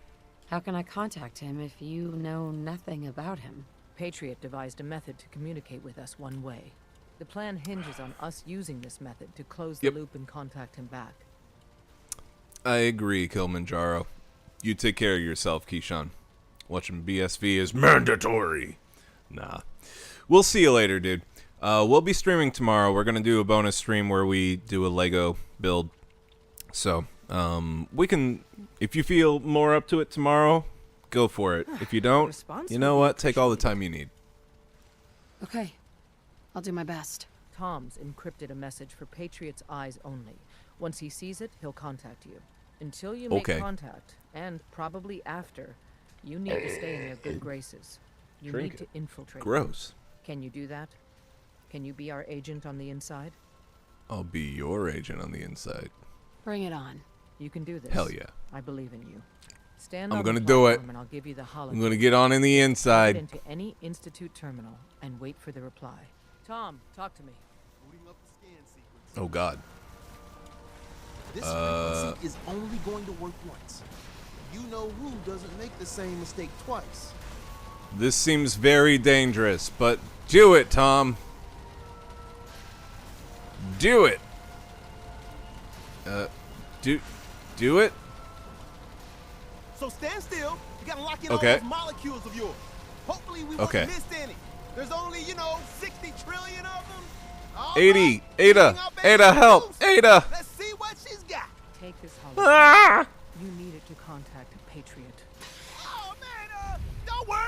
How can I contact him if you know nothing about him? Patriot devised a method to communicate with us one way. The plan hinges on us using this method to close the Yep. loop and contact him back. I agree, Kilimanjaro. You take care of yourself, Keyshawn. Watching BSV is mandatory. Nah. We'll see you later, dude. We'll be streaming tomorrow. We're going to do a bonus stream where we do a Lego build. So, we can, if you feel more up to it tomorrow, go for it. If you don't, Response you know would be what? Take all the time you need. Okay, I'll do my best. Tom's encrypted a message for Patriot's eyes only. Once he sees it, he'll contact you. Until you make Okay. contact, and probably after, you need to stay in their good graces. You Drink need to infiltrate them. Gross. Can you do that? Can you be our agent on the inside? I'll be your agent on the inside. Bring it on. You can do this. Hell yeah. I believe in you. Stand I'm on the gonna do it. platform and I'll give you the hologram. I'm going to get on in the Plug it inside. into any Institute terminal and wait for the reply. Tom, talk to me. Booting up the scan sequence. Oh, God. This frequency is only going to work once. You know who doesn't make the same mistake twice. This seems very dangerous, but do it, Tom. Do it. Do it? So stand still. You gotta lock in Okay. all those molecules of yours. Hopefully we Okay. won't miss any. There's only, 60 trillion of them. All 80. right, Ada. bring our baby Ada, help. loose. Ada. Let's see what she's got. Take this hologram. Ah! You need it to contact Patriot. Oh man, don't worry.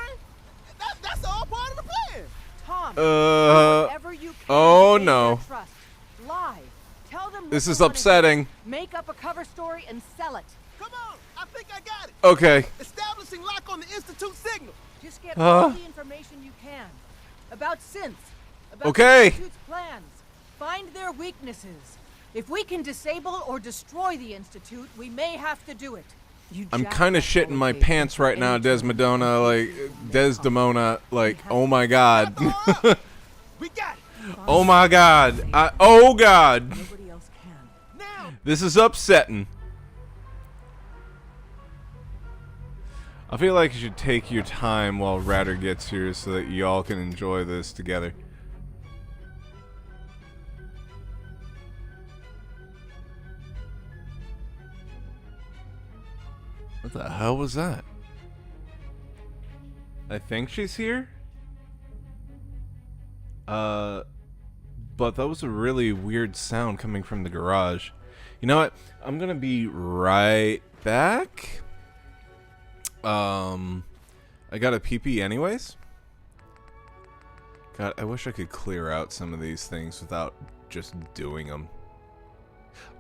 That's all part of the plan. Tom, whatever you can oh, to gain no. their trust. Lie. Tell them what This you is wanna do. upsetting. Make up a cover story and sell it. Come on, I think I got it. Okay. Establishing lock on the Institute signal. Just get all the information you can about synths, about Okay. the Institute's plans. Find their weaknesses. If we can disable or destroy the Institute, we may have to do it. You I'm jack kind of up shitting my holidays pants into right now, any terminal Desmodona. Like, and Desdemona. Like, oh my God. Throw her up. We got it. Oh my God. Oh God. Nobody else can. Now. This is upsetting. I feel like you should take your time while Ratter gets here so that y'all can enjoy this together. What the hell was that? I think she's here? But that was a really weird sound coming from the garage. You know what? I'm gonna be right back. I got a PP anyways. God, I wish I could clear out some of these things without just doing them.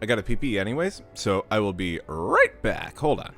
I got a PP anyways, so I will be right back. Hold on.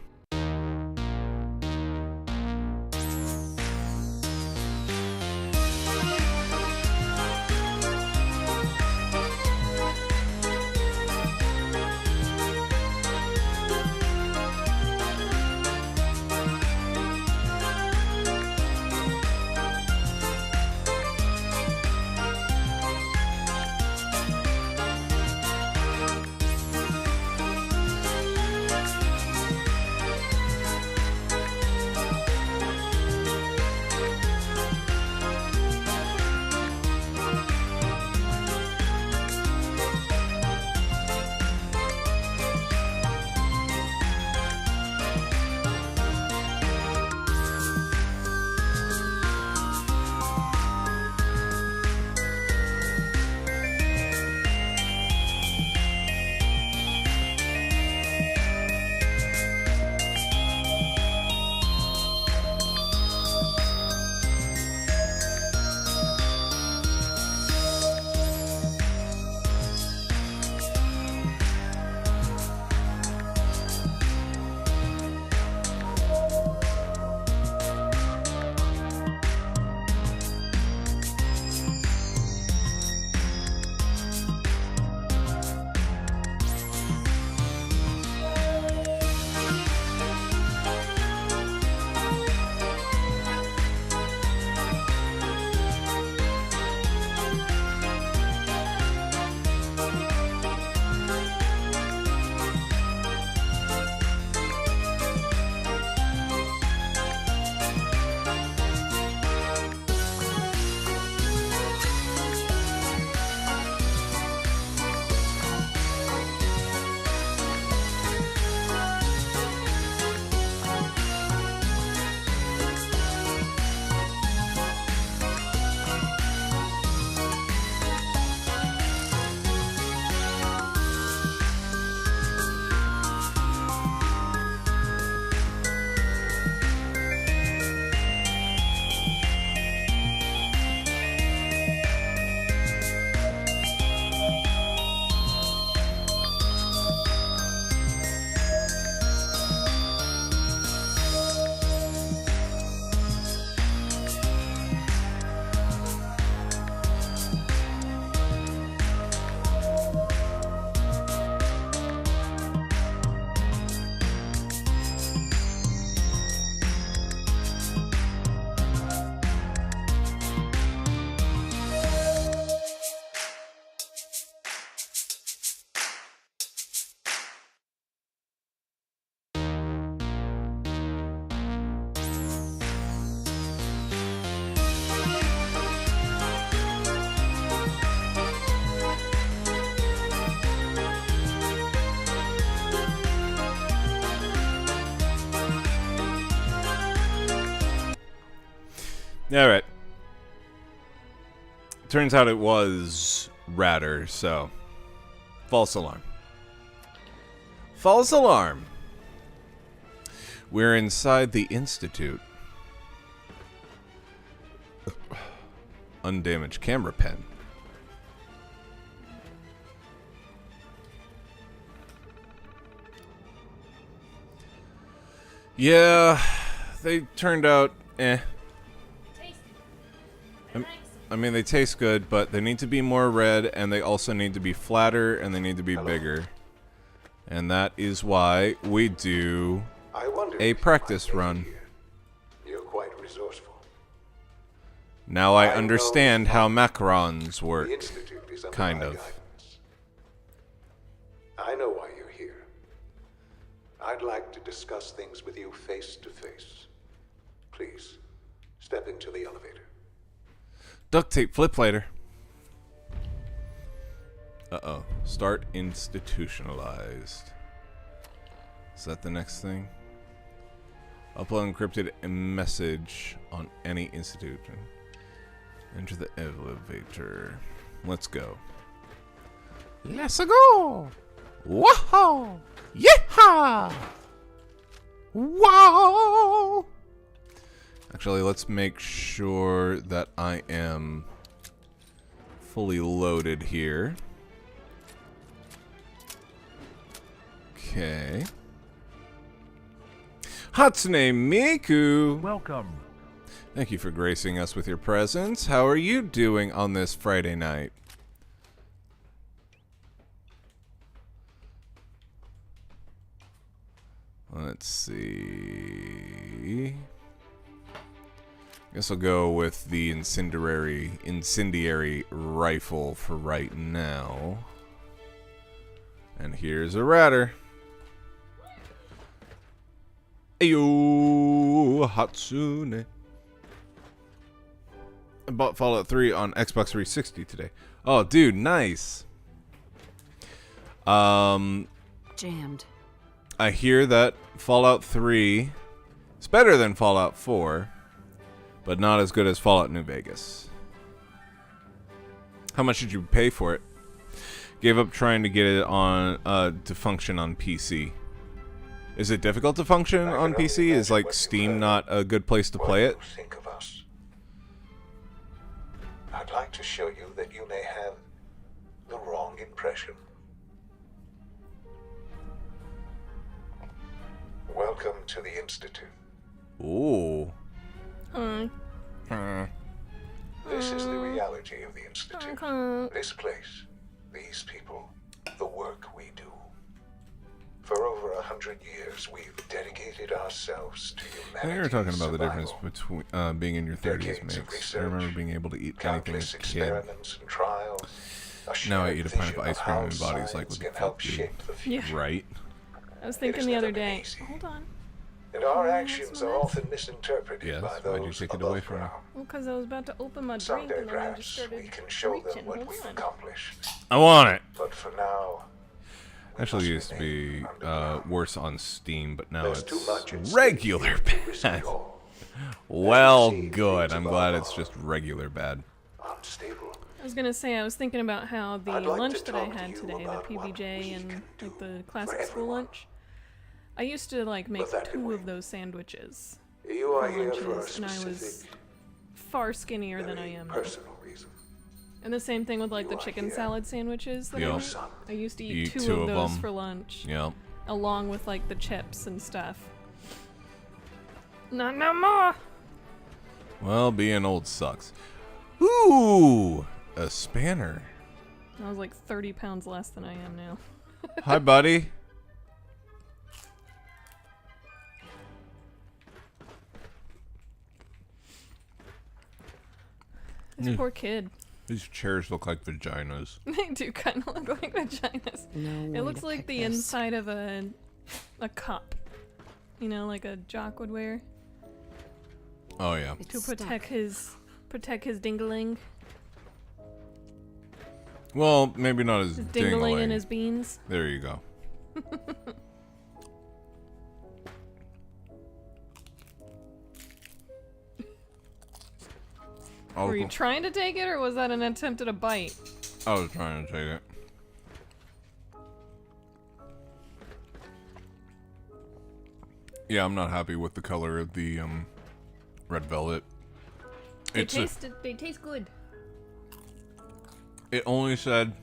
Alright. Turns out it was Ratter, so... False alarm. False alarm! We're inside the Institute. Undamaged camera pen. Yeah, they turned out I mean, they taste good, but they need to be more red, and they also need to be flatter, and they need to be bigger. And that is why we do a practice run. You're quite resourceful. Now I understand how macrons work. The Institute is under Kind my of. guidance. I know why you're here. I'd like to discuss things with you face to face. Please, step into the elevator. Duct tape flip later. Uh-oh. Start institutionalized. Is that the next thing? Upload encrypted message on any institution. Enter the elevator. Let's go. Let's go! Wow! Yeehaw! Wow! Actually, let's make sure that I am fully loaded here. Okay. Hatsune Miku! Welcome. Thank you for gracing us with your presence. How are you doing on this Friday night? Let's see. Guess I'll go with the incendiary rifle for right now. And here's a Ratter. Ayo, Hatsune. I bought Fallout 3 on Xbox 360 today. Oh, dude, nice. Jammed. I hear that Fallout 3 is better than Fallout 4, but not as good as Fallout New Vegas. How much did you pay for it? Gave up trying to get it on to function on PC. Is it difficult to function on PC? Is like Steam not a good place to play it? What do you think of us? I'd like to show you that you may have the wrong impression. Welcome to the Institute. Ooh. This is the reality of the Institute. This place, these people, the work we do. For over 100 years, we've dedicated ourselves to I humanity. think you were talking about the difference between being in your 30s Decades of makes. I research, remember being able to eat anything countless as a kid. experiments and trials. A Now I shared eat a pint of vision ice cream how and body's like, science what the can fuck, help dude? shape the future. Right? I was thinking the other day. Hold on. And our actions are often misinterpreted Yes, by why'd you those take it above away from me? ground. Well, because I was about to open my drink Someday, and then I just perhaps, we started can show them reaching. what Hold we've on. accomplished. I want it. But for now, we Actually, it must used to remain be underground. worse on Steam, but now There's too it's much at stake regular to risk bad. it all. Well, See, good. things I'm above glad it's all just regular bad. unstable. I was gonna say I was thinking about how the I'd like to lunch that I talk to had you today, the about what PBJ we and can like do the for classic school everyone. lunch. I used to like make that 2 way. of those sandwiches You are for here for a lunches, and I was specific, far skinnier than I very am now. personal reason. And the same thing with like the You are chicken here. salad sandwiches that Yeah. I Your made. son. I used to You eat eat 2 two of of those them. for lunch, Yeah. along with like the chips and stuff. Not no more. Well, being old sucks. Ooh, a spanner. I was like 30 pounds less than I am now. Hi, buddy. This poor kid. These chairs look like vaginas. They do kind of look like vaginas. No It way looks to like pick the this. inside of a cup. You know, like a jock would wear Oh yeah. It's to stuck. protect his dingling, Well, maybe not as his dingling dingling. and his beans. There you go. Were you trying to take it, or was that an attempt at a bite? I was trying to take it. Yeah, I'm not happy with the color of the red velvet. They taste good. It only said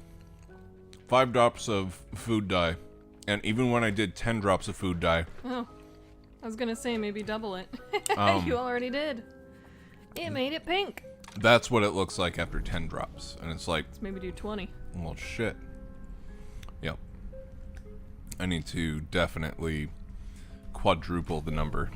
5 drops of food dye, and even when I did 10 drops of food dye. Oh, I was gonna say maybe double it. You already did. It made it pink. That's what it looks like after 10 drops, and it's like, Let's maybe do 20. well, shit. Yep. I need to definitely quadruple the number.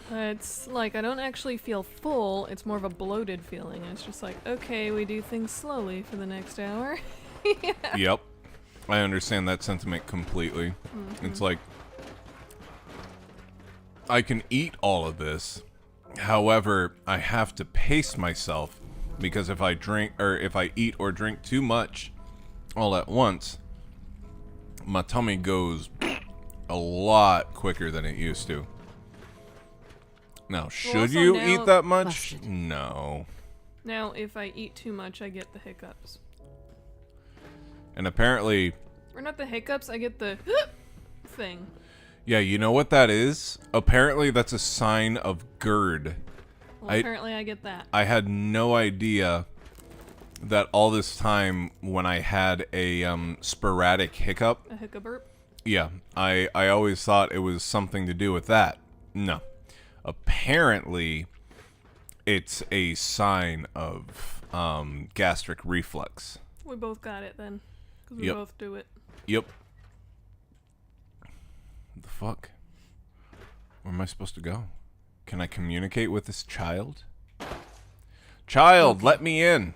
It's like I don't actually feel full. It's more of a bloated feeling. It's just like, okay, we do things slowly for the next hour. Yep. I understand that sentiment completely. It's like, I can eat all of this. However, I have to pace myself because if I drink or if I eat or drink too much all at once, my tummy goes a lot quicker than it used to. Now, should also you now- eat that much? Busted. No. Now, if I eat too much, I get the hiccups. And apparently, Or not the hiccups, I get the thing. yeah, you know what that is? Apparently, that's a sign of GERD. Well, apparently I get that. I had no idea that all this time when I had a sporadic hiccup, A hiccup burp. yeah, I always thought it was something to do with that. No. Apparently, it's a sign of gastric reflux. We both got it then. Because we Yep. both do it. Yep. What the fuck? Where am I supposed to go? Can I communicate with this child? Child, let me in.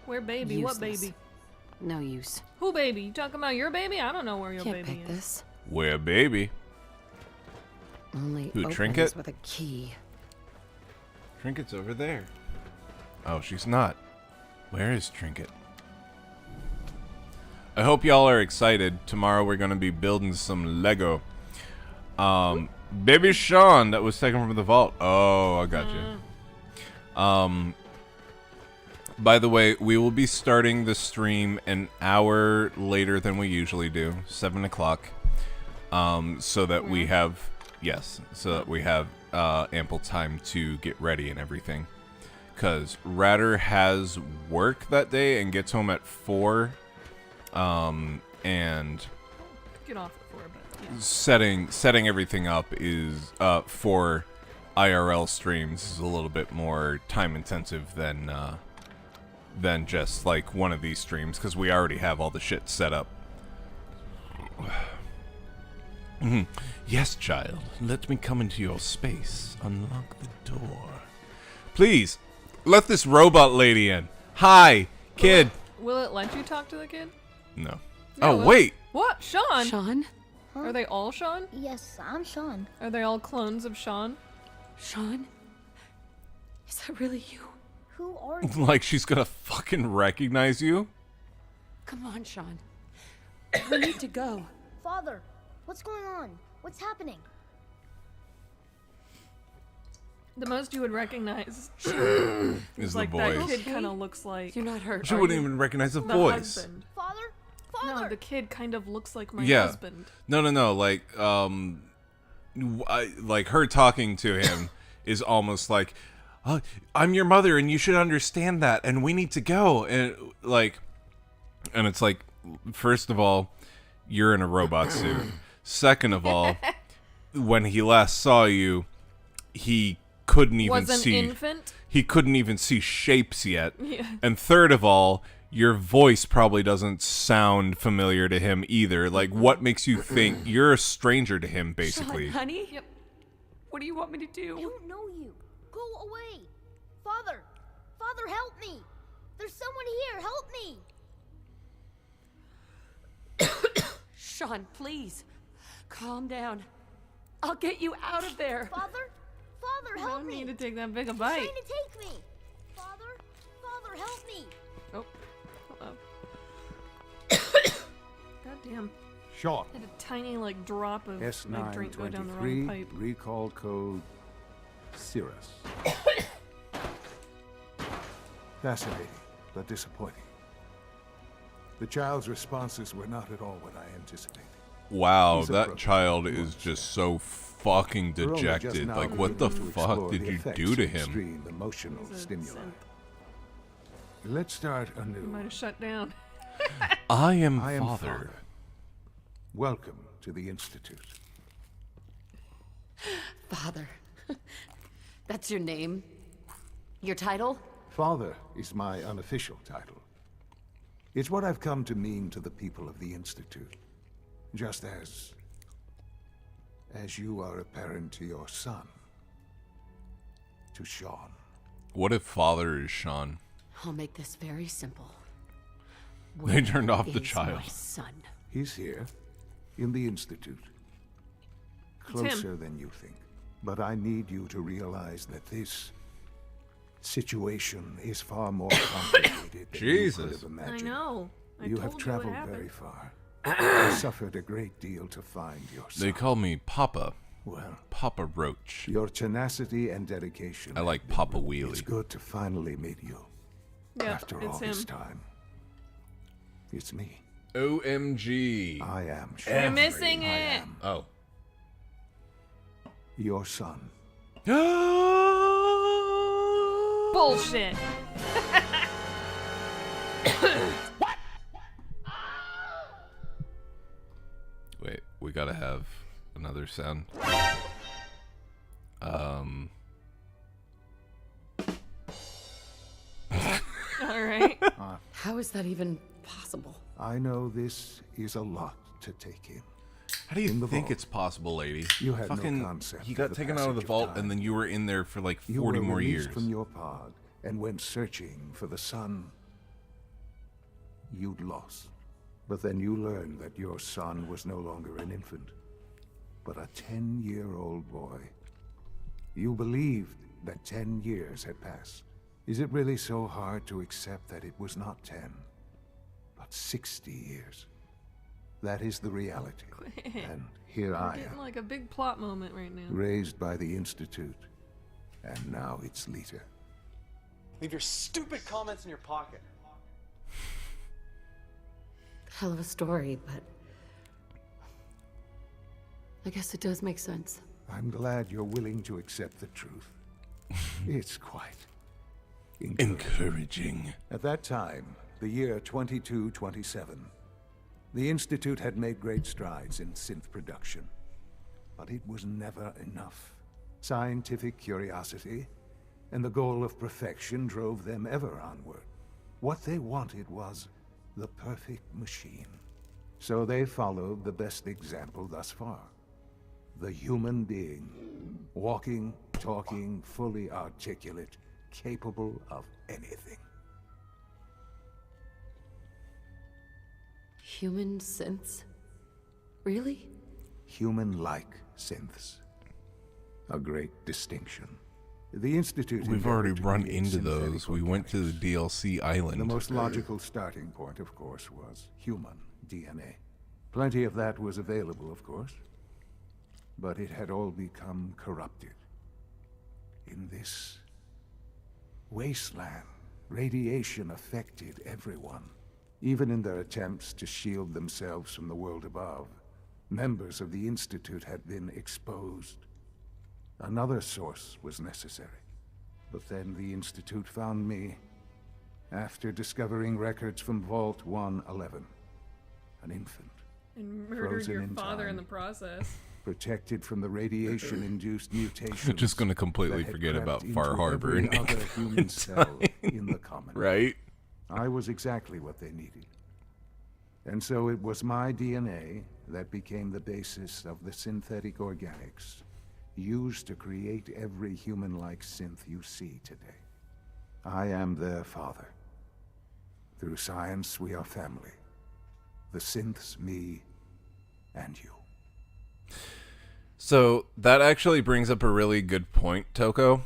Where baby? What Useless. baby? No use. Who baby? You talking about your baby? I don't know where your Can't baby pick is. this. Where, baby? Only Who, opens Trinket? with a key. Trinket's over there. Oh, she's not. Where is Trinket? I hope y'all are excited. Tomorrow we're gonna be building some Lego. Baby Sean that was taken from the vault. Oh, I got you. By the way, we will be starting the stream an hour later than we usually do, 7 o'clock. So that we have, so that we have ample time to get ready and everything. Because Ratter has work that day and gets home at 4. And Get off it for a bit. Yeah. setting everything up is for IRL streams is a little bit more time intensive than just like one of these streams because we already have all the shit set up. Yes, child. Let me come into your space. Unlock the door. Please, let this robot lady in. Hi, kid. Will it let you talk to the kid? No. Yeah, Oh, well- wait. What? Sean? Sean? Are they all Sean? Yes, I'm Sean. Are they all clones of Sean? Sean? Is that really you? Who are you? Like she's gonna fucking recognize you? Come on, Sean. We need to go. Father, what's going on? What's happening? The most you would recognize Is is the like that voice. kid kind of looks like You're not hurt. She are wouldn't you? even recognize the the voice. husband. Father? No, Father! the kid kind of looks like my Yeah. husband. No. Like, like her talking to him is almost like, I'm your mother, and you should understand that, and we need to go, and it's like, first of all, you're in a robot suit. Second of all, when he last saw you, he couldn't even Was an see. infant? He couldn't even see shapes yet. Yeah. And third of all, your voice probably doesn't sound familiar to him either. Like, what makes you think you're a stranger to him, basically? Sean, honey? Yep. What do you want me to I do? don't know you. Go away. Father! Father, help me! There's someone here. Help me! Sean, please. Calm down. I'll get you out of there. Father? Father, I help don't me! need to take that big a He's bite. trying to take me! Father? Father, help me! Oh. Hello. Goddamn. Sean, Had a tiny like drop of like drink go down the wrong S923, pipe. recall code Cirrus. Fascinating, but disappointing. The child's responses were not at all what I anticipated. Wow, He's that approaching. child is just so fucking We're only just dejected. now Like, what the beginning to fuck explore did the you effects do to of him? extreme emotional He's a stimuli. synth. Let's start Might anew. have shut down. I am I am father. Welcome to the Institute. Father. That's your name? Your title? Father is my unofficial title. It's what I've come to mean to the people of the Institute. Just as you are a parent to your son. To Sean. What if father is Sean? I'll make this very simple. They turned off the Is child. my son. He's here, in the Institute. It's him. Closer than you think. But I need you to realize that this situation is far more complicated than you Jesus. could have I imagined. know. I You told have what traveled happened. very far. You suffered a great deal to find your son. They call me Papa. Well, Papa Roach. your tenacity and dedication. I like have been Papa rewarded. Wheelie. It's good to finally meet you. Yep, After all it's this him. time. It's me. OMG. I am You're Sean. missing I it. am Oh. your son. Bullshit. Wait, we gotta have another sound. All right. How is that even possible? I know this is a lot to take in. How do you In the think vault. it's possible, lady? You had no Fucking, concept he of got the taken out of the passage of vault, time. and then you were in there for like 40 You were more released years. from your pod and went searching for the son you'd lost. But then you learned that your son was no longer an infant, but a 10-year-old boy. You believed that 10 years had passed. Is it really so hard to accept that it was not 10, but 60 years? That is the reality. And here I Getting am, like a big plot moment right now. raised by the Institute, and now its leader. Leave your stupid comments in your pocket. Hell of a story, but I guess it does make sense. I'm glad you're willing to accept the truth. It's quite encouraging. Encouraging. At that time, the year 2227, the Institute had made great strides in synth production. But it was never enough. Scientific curiosity and the goal of perfection drove them ever onward. What they wanted was the perfect machine. So they followed the best example thus far. The human being. Walking, talking, fully articulate, capable of anything. Human synths? Really? Human-like synths. A great distinction. The Institute We've already endeavored to run create into synthetic those. We went to the organics. DLC island. The most logical starting point, of course, was human DNA. Plenty of that was available, of course. But it had all become corrupted. In this wasteland, radiation affected everyone. Even in their attempts to shield themselves from the world above, members of the Institute had been exposed. Another source was necessary. But then the Institute found me after discovering records from Vault 111. An infant, And murdered Frozen your in father in time. the process. protected from the radiation-induced mutations. Just gonna completely that had forget crept about into Far Harbor every and other human cell in the common. right? I was exactly what they needed. And so it was my DNA that became the basis of the synthetic organics used to create every human-like synth you see today. I am their father. Through science, we are family. The synths, me, and you. So that actually brings up a really good point, Toko.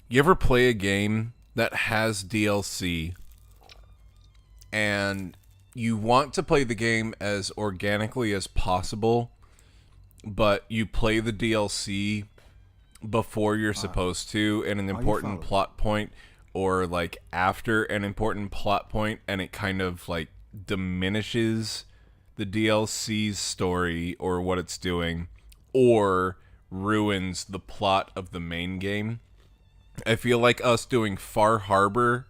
You ever play a game that has DLC and you want to play the game as organically as possible, but you play the DLC before you're supposed to in an important plot point, or like after an important plot point, and it kind of like diminishes the DLC's story or what it's doing, or ruins the plot of the main game. I feel like us doing Far Harbor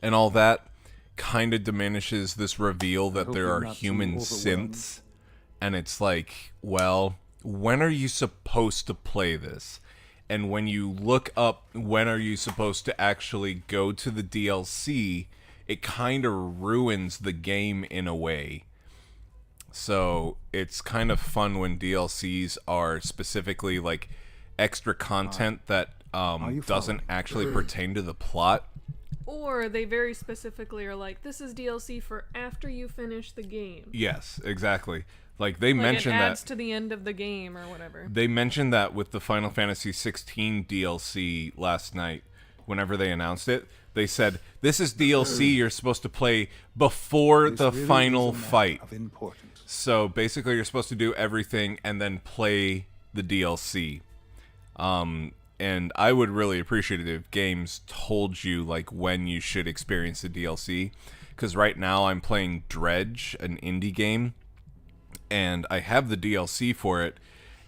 and all that kind of diminishes this reveal that there are human synths, and it's like, well, when are you supposed to play this? And when you look up when are you supposed to actually go to the DLC, it kind of ruins the game in a way. So it's kind of fun when DLCs are specifically like extra content that doesn't actually pertain to the plot. Or they very specifically are like, this is DLC for after you finish the game. Yes, exactly. Like they Like mentioned it adds that to the end of the game or whatever. they mentioned that with the Final Fantasy 16 DLC last night. Whenever they announced it, they said this is DLC you're supposed to play before the final fight. So basically, you're supposed to do everything and then play the DLC. And I would really appreciate it if games told you like when you should experience the DLC. Because right now I'm playing Dredge, an indie game, and I have the DLC for it,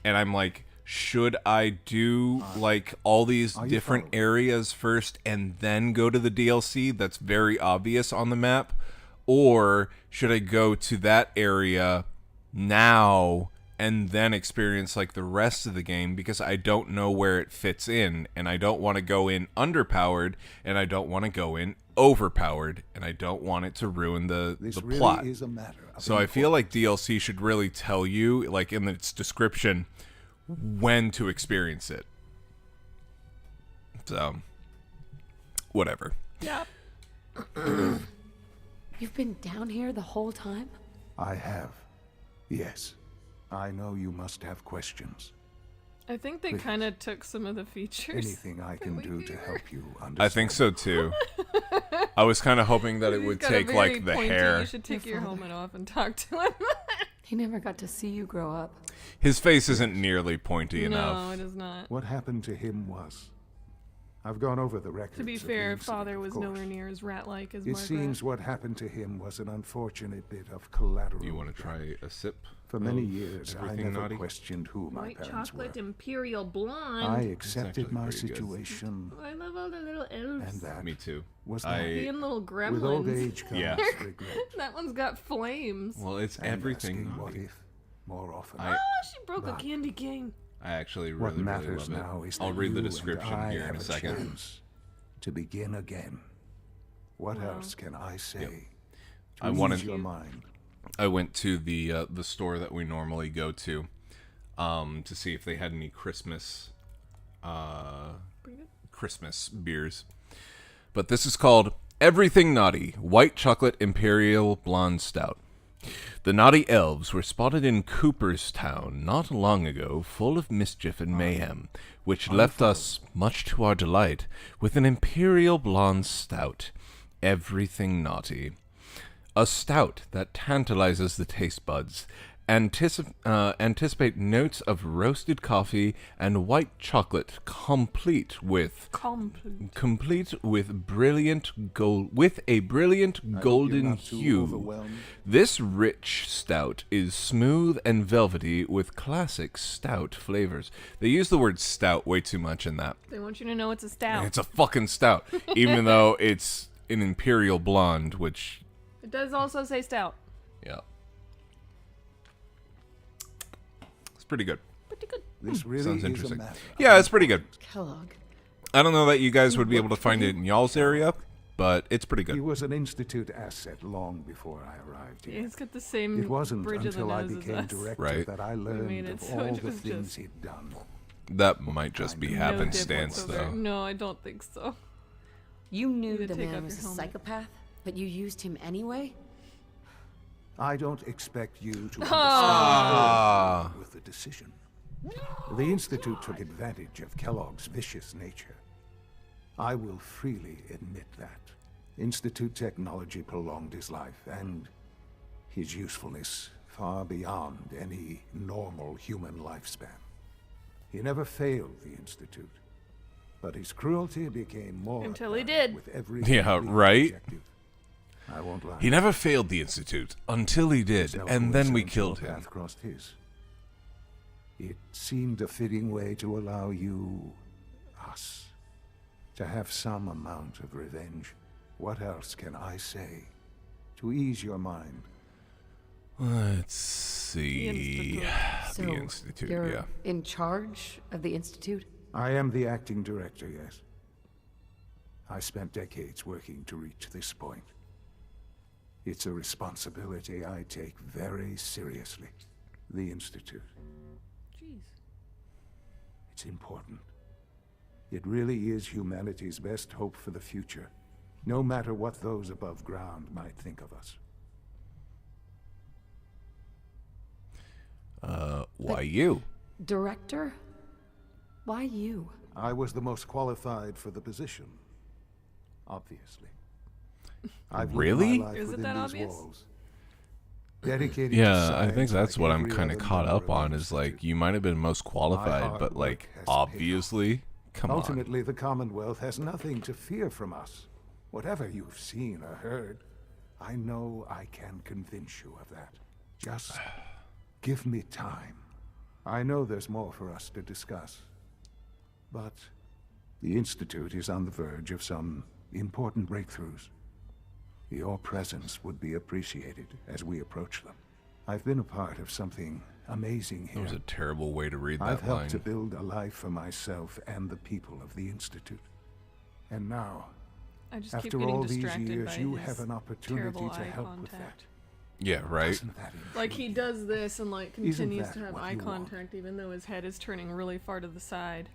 and I'm like, should I do like all these different areas first and then go to the DLC that's very obvious on the map? Or should I go to that area now and then experience like the rest of the game, because I don't know where it fits in, and I don't want to go in underpowered, and I don't want to go in overpowered, and I don't want it to ruin the plot. So I feel like DLC should really tell you, like in its description, when to experience it. So, whatever. Yeah. You've been down here the whole time? I have. Yes. I know you must have questions. I think they kind of took some of the features. Anything I can do to help you understand. I think so too. I was kind of hoping that it would take like the hair. You should take your helmet off and talk to him. He never got to see you grow up. His face isn't nearly pointy enough. No, it is not. What happened to him was... I've gone over the records. To be fair, father was nowhere near as rat-like as It Margaret. seems what happened to him was an unfortunate bit of collateral. You want to try a sip? For many years, I Everything never naughty? questioned who my White parents chocolate were. imperial blonde. I accepted actually my pretty good. situation, I love all the little elves. and that Me too. was I- that. Being little gremlins. With old age comes Yeah. regret. That one's got flames. Well, it's And everything. asking what naughty. if more often. I- Oh, she broke a candy cane. I actually What really, really matters love now it. is I'll that read the you and description I here in have a second. chance to begin again. What else can I say? Yep. To I ease wanted- your mind. I went to the store that we normally go to see if they had any Christmas beers. But this is called Everything Naughty White Chocolate Imperial Blonde Stout. The naughty elves were spotted in Cooperstown not long ago, full of mischief and mayhem, which left us, much to our delight, with an imperial blonde stout. Everything naughty. A stout that tantalizes the taste buds. Anticipate notes of roasted coffee and white chocolate, complete with brilliant gold, with a brilliant golden hue. This rich stout is smooth and velvety with classic stout flavors. They use the word stout way too much in that. They want you to know it's a stout. It's a fucking stout, even though it's an imperial blonde, which... It does also say stout. Yeah. It's pretty good. Pretty good. This really Sounds is a interesting. matter. Yeah, it's pretty good. Kellogg. I don't know that you guys would be able to find it in y'all's area, but it's pretty He good. was an Institute asset long before I arrived Yeah, here. it's got the same It wasn't bridge of the until I nose as became us. director Right. that I made learned it of so all it the was things just- he'd done. That might just be No happenstance, No dip whatsoever. though. No, I don't think so. You knew Need to the take man off was a your helmet. psychopath, but you used him anyway? I don't expect you to Ah. understand with the decision. The Institute took advantage of Kellogg's vicious nature. I will freely admit that. Institute technology prolonged his life and his usefulness far beyond any normal human lifespan. He never failed the Institute, but his cruelty became more Until he apparent did. with every Yeah, complete right? objective. I won't lie. He never failed the Institute until he did, There's no and then we coincidence killed your him. path crossed his. It seemed a fitting way to allow you, us, to have some amount of revenge. What else can I say to ease your mind? Let's see. So, The Institute, you're yeah. in charge of the Institute? I am the acting director, yes. I spent decades working to reach this point. It's a responsibility I take very seriously. The Institute. Jeez. It's important. It really is humanity's best hope for the future, no matter what those above ground might think of us. Why you? Director? Why you? I was the most qualified for the position, obviously. I've lived Really? my life Is it within that these obvious? walls, dedicated to Yeah, I think science that's like what I'm every kind of other caught member up of on the is like, Institute. you might have been most qualified, hard but work like, has paid off. obviously? Come on. Ultimately, the Commonwealth has nothing to fear from us. Whatever you've seen or heard, I know I can convince you of that. Just give me time. I know there's more for us to discuss. But the Institute is on the verge of some important breakthroughs. Your presence would be appreciated as we approach them. I've been a part of something amazing That here. was a terrible way to read I've that helped line. to build a life for myself and the people of the Institute. And now, I just keep after getting all these distracted years, by you his have an opportunity terrible to eye help with that. contact. Yeah, right? Isn't that Like he intriguing? does this and like Isn't continues that to have what eye you want? contact even though his head is turning really far to the side.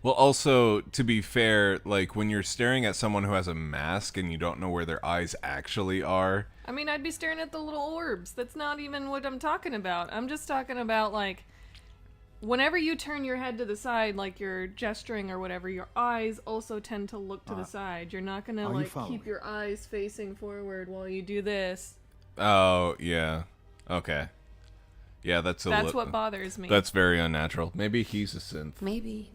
Well, also, to be fair, like, when you're staring at someone who has a mask and you don't know where their eyes actually are, I mean, I'd be staring at the little orbs. That's not even what I'm talking about. I'm just talking about, like, whenever you turn your head to the side, like you're gesturing or whatever, your eyes also tend to look to the side. You're not gonna, are you like, following? keep your eyes facing forward while you do this. oh, yeah. Okay. Yeah, that's That's what bothers me. That's very unnatural. Maybe he's a synth. Maybe.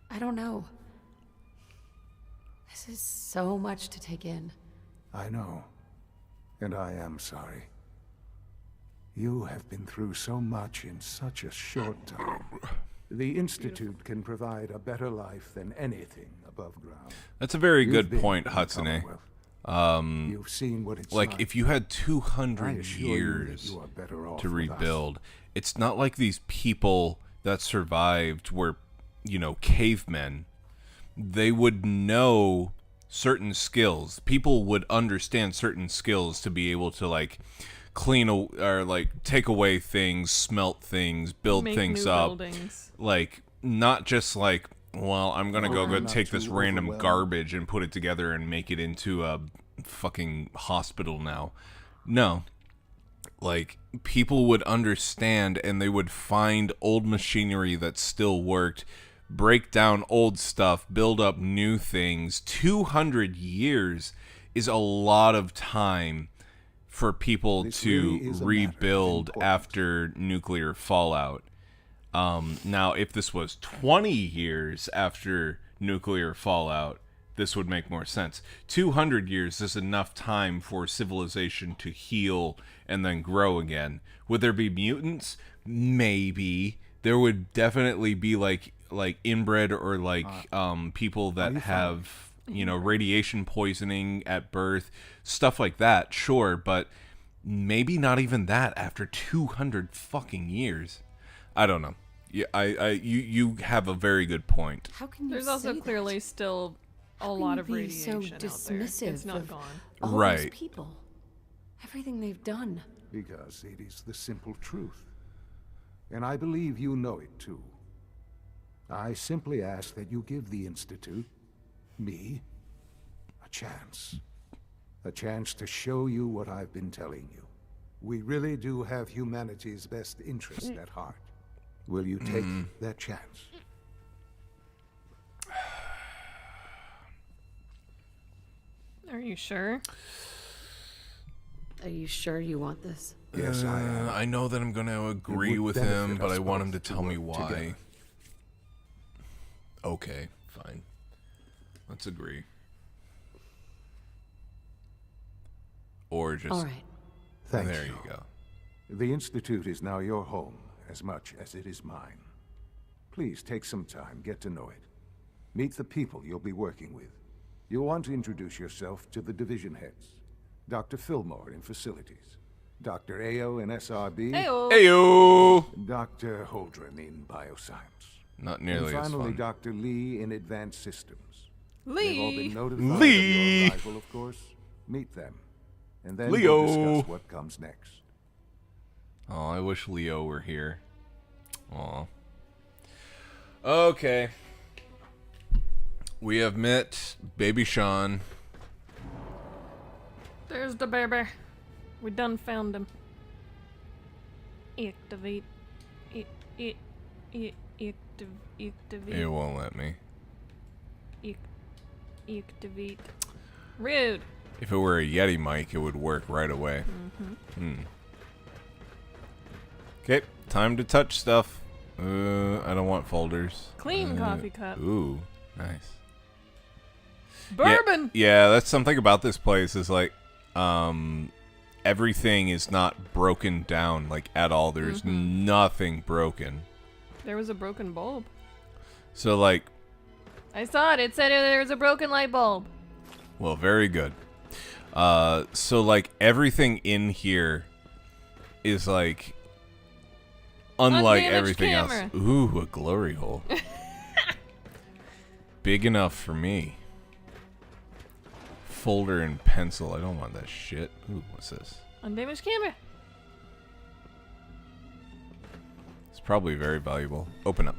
I don't know. This is so much to take in. I know. And I am sorry. You have been through so much in such a short time. The Institute can provide a better life than anything above ground. That's a very You've good been point, in the Hatsune. Commonwealth. You've seen what it's Like, if you had I 200 assure you that years you are better off to with us. rebuild, it's not like these people that survived were, you know, cavemen. They would know certain skills. People would understand certain skills to be able to, like, or like take away things, smelt things, build Make things new up. buildings. Like, not just like, well, I'm gonna go I'm not take this too random overwhelmed. garbage and put it together and make it into a fucking hospital now. No. Like, people would understand and they would find old machinery that still worked, break down old stuff, build up new things. 200 years is a lot of time for people This to really is a matter of rebuild importance. after nuclear fallout. Now, if this was 20 years after nuclear fallout, this would make more sense. 200 years is enough time for civilization to heal and then grow again. Would there be mutants? Maybe. There would definitely be like inbred or like people that you have, you know, radiation poisoning at birth, stuff like that. Sure, but maybe not even that after 200 fucking years. I don't know. Yeah, you have a very good point. How can you There's also say clearly that? still a How can lot you of be radiation so out there. dismissive It's not of gone. all those Right. people. Everything they've done. Because it is the simple truth. And I believe you know it too. I simply ask that you give the Institute, me, a chance. A chance to show you what I've been telling you. We really do have humanity's best interest at heart. Will you take that chance? Are you sure? Are you sure you want this? Yes, I am. I know that I'm going to agree would with him, benefit but us I want him both to to tell me work why. together. Okay, fine. Let's agree. Or just... All right. Thank there you. you go. The Institute is now your home as much as it is mine. Please take some time, get to know it. Meet the people you'll be working with. You'll want to introduce yourself to the division heads. Dr. Fillmore in facilities. Dr. Ayo in SRB. Heyo. Ayo! Dr. Holdren in bioscience. Not And nearly as finally, fun. Dr. Lee in advanced systems. They've all Lee. been notified Lee. of your arrival, of course. Meet them. And then Leo. we'll discuss what comes next. Oh, I wish Leo were here. Aw. Okay. We have met Baby Sean. There's the baby. We done found him. Activate. Activate. It won't let me. Activate. Rude. If it were a Yeti mic, it would work right away. Okay, time to touch stuff. I don't want folders. Clean coffee cup. Ooh, nice. Bourbon. Yeah, that's something about this place is like, everything is not broken down like at all. There's nothing broken. There was a broken bulb. So like, I saw it. It said there was a broken light bulb. well, very good. So like everything in here is like unlike Undamaged everything camera. else. Ooh, a glory hole. Big enough for me. Folder and pencil. I don't want that shit. Ooh, what's this? Undamaged camera. It's probably very valuable. Open up.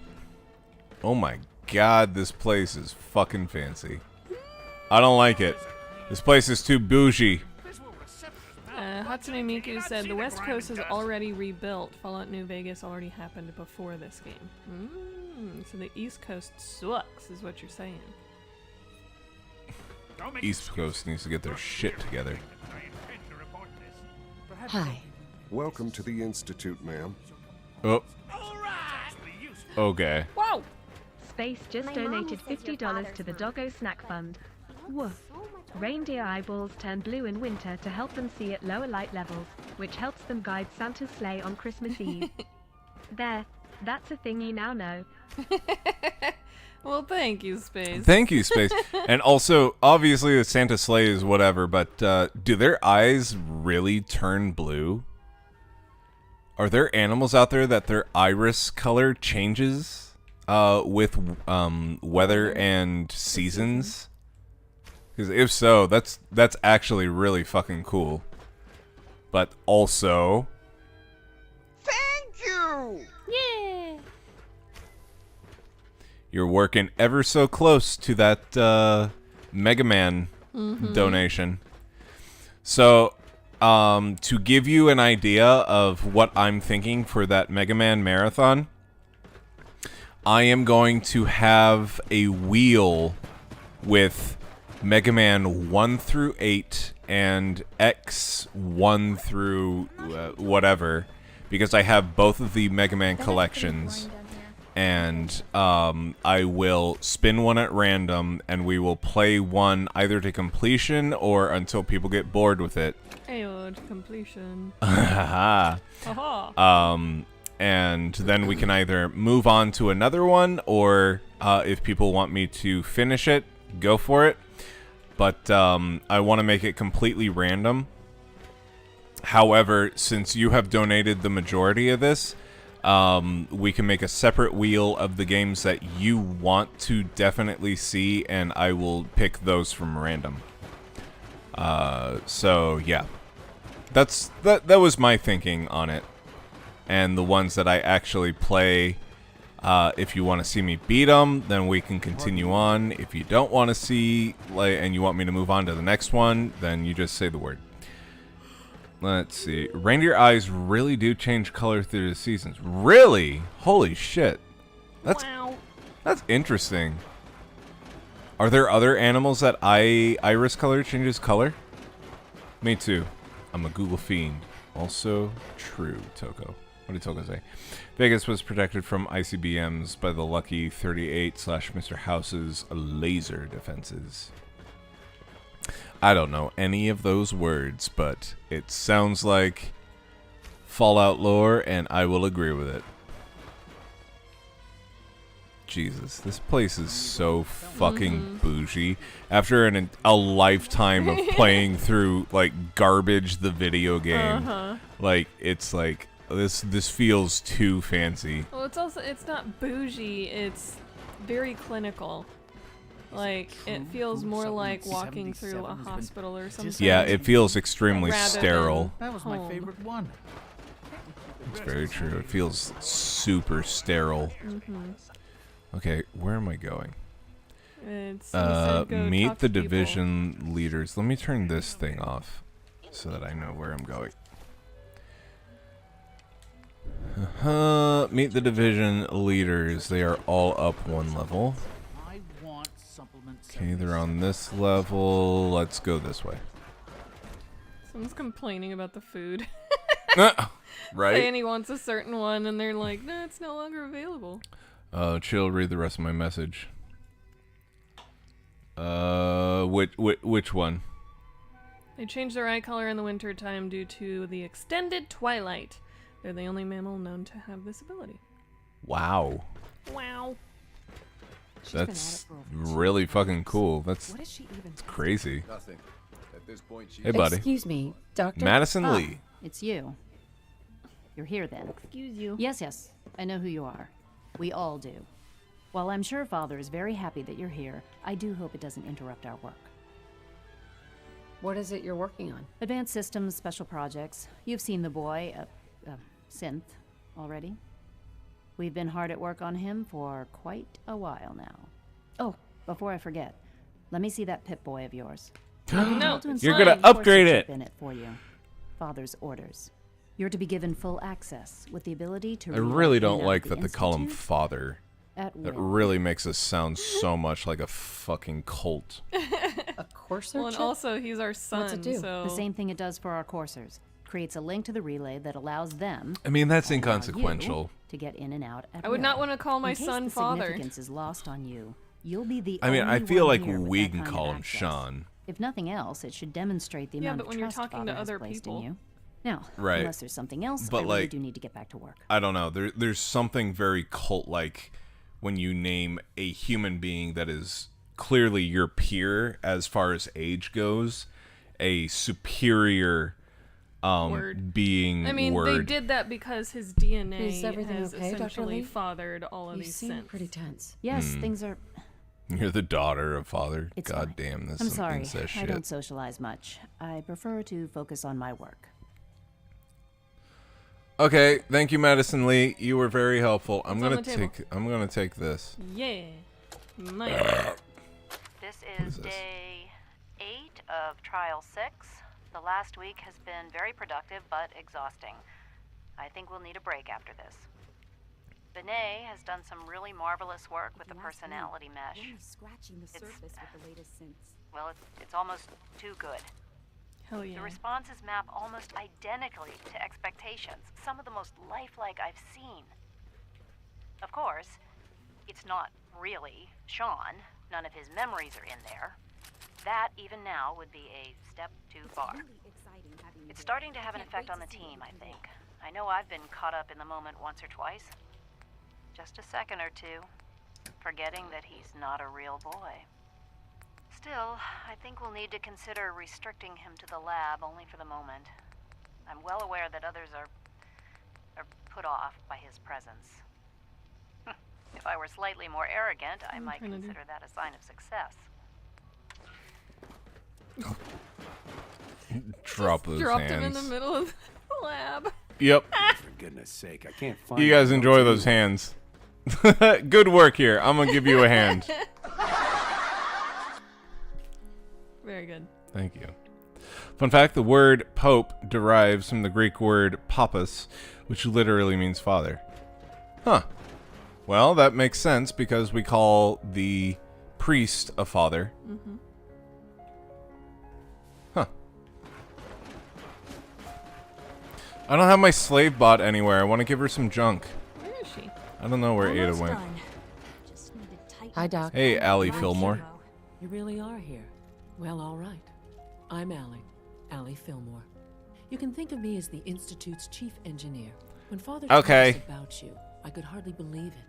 Oh my god, this place is fucking fancy. I don't like it. This place is too bougie. Hatsune Miku said the West Coast is already rebuilt. Fallout New Vegas already happened before this game. So the East Coast sucks, is what you're saying. East Coast needs to get their shit together. Hi. Welcome to the Institute, ma'am. Oh. Okay. Wow! Space just donated $50 to the Doggo Snack Fund. Woof. Reindeer eyeballs turn blue in winter to help them see at lower light levels, which helps them guide Santa's sleigh on Christmas Eve. There. That's a thing you now know. Well, thank you, Space. Thank you, Space. And also, obviously, the Santa sleigh is whatever, but do their eyes really turn blue? Are there animals out there that their iris color changes with weather and seasons? Because if so, that's actually really fucking cool. But also... Thank you! Yeah! You're working ever so close to that Mega Man donation. So, to give you an idea of what I'm thinking for that Mega Man marathon, I am going to have a wheel with Mega Man 1 through 8 and X 1 through whatever, because I have both of the Mega Man collections. And I will spin one at random, and we will play one either to completion or until people get bored with it. Ayo, completion. Haha. Haha. And then we can either move on to another one, or if people want me to finish it, go for it. But I want to make it completely random. However, since you have donated the majority of this, we can make a separate wheel of the games that you want to definitely see, and I will pick those from random. So yeah, that was my thinking on it. And the ones that I actually play, if you want to see me beat them, then we can continue on. If you don't want to see, and you want me to move on to the next one, then you just say the word. Let's see. Reindeer eyes really do change color through the seasons. Really? Holy shit. That's interesting. Are there other animals that iris color changes color? Me too. I'm a Google fiend. Also true, Toko. What did Toko say? Vegas was protected from ICBMs by the Lucky 38/Mr. House's laser defenses. I don't know any of those words, but it sounds like Fallout lore, and I will agree with it. Jesus, this place is so fucking bougie. After a lifetime of playing through like garbage, the video game, like it's like this feels too fancy. Well, it's not bougie. It's very clinical. Like it feels more like walking through a hospital or something. Yeah, it feels extremely sterile. That was my favorite one. It's very true. It feels super sterile. Okay, where am I going? Meet the division leaders. Let me turn this thing off so that I know where I'm going. Meet the division leaders. They are all up one level. Okay, they're on this level. Let's go this way. Someone's complaining about the food. Right? Saying he wants a certain one, and they're like, "No, it's no longer available." Chill, read the rest of my message. Which one? They change their eye color in the winter time due to the extended twilight. They're the only mammal known to have this ability. Wow. Wow. That's really fucking cool. That's crazy. Nothing. At this point, Hey, buddy. Excuse me, Doctor. Madison Lee. It's you. You're here then. Excuse you. Yes. I know who you are. We all do. While I'm sure Father is very happy that you're here, I do hope it doesn't interrupt our work. What is it you're working on? Advanced systems, special projects. You've seen the boy, Synth, already. We've been hard at work on him for quite a while now. Oh, before I forget, let me see that Pip-boy of yours. No, you're gonna upgrade it. In it for you. Father's orders. You're to be given full access with the ability to. I really don't like that they call him Father. That really makes us sound so much like a fucking cult. A courser? Well, and also he's our son. What's it do? So the same thing it does for our coursers. Creates a link to the relay that allows them. I mean, that's inconsequential. To get in and out. I would not want to call my in case son the Father. Significance is lost on you. You'll be the. I mean, only I feel one like here with we that can kind call of him access. Sean. If nothing else, it should demonstrate the amount but of when you're trust talking to Father has other placed people. in you. Now, Right. unless there's something else, But I really like, do need to get back to work. I don't know. There's something very cult-like when you name a human being that is clearly your peer as far as age goes, a superior being. I mean, they did that because his DNA Is everything has okay, Dr. essentially Lee? fathered all of You these seem synths. pretty tense. Yes, things are. You're the daughter of Father. It's God fine. damn, this I'm is some sorry. incest I shit. don't socialize much. I prefer to focus on my work. Okay, thank you, Madison Lee. You were very helpful. I'm What's on gonna the table? take. I'm gonna take this. Yeah. This is is day 8 of Trial 6. The last week has been very productive but exhausting. I think we'll need a break after this. Benet has done some really marvelous work with the personality mesh. Scratching the surface with the latest synths. Well, it's almost too good. Hell yeah. The responses map almost identically to expectations, some of the most lifelike I've seen. Of course, it's not really Sean. None of his memories are in there. That, even now, would be a step too far. It's starting to have an effect on the team, I think. I know I've been caught up in the moment once or twice. Just a second or two, forgetting that he's not a real boy. Still, I think we'll need to consider restricting him to the lab only for the moment. I'm well aware that others are put off by his presence. If I were slightly more arrogant, I might consider that a sign of success. Drop those Dropped hands. him in the middle of the lab. Yep. For goodness sake, I can't find. You guys enjoy those hands. Good work here. I'm gonna give you a hand. Very good. Thank you. Fun fact, the word pope derives from the Greek word papas, which literally means father. Huh. Well, that makes sense because we call the priest a father. Mm-hmm. Huh. I don't have my slave bot anywhere. I want to give her some junk. Where is she? I don't know where Ada went. Hi, Doc. Hey, Allie Fillmore. You really are here. Well, all right. I'm Allie Fillmore. You can think of me as the Institute's chief engineer. When Father told us about you, I could hardly believe it.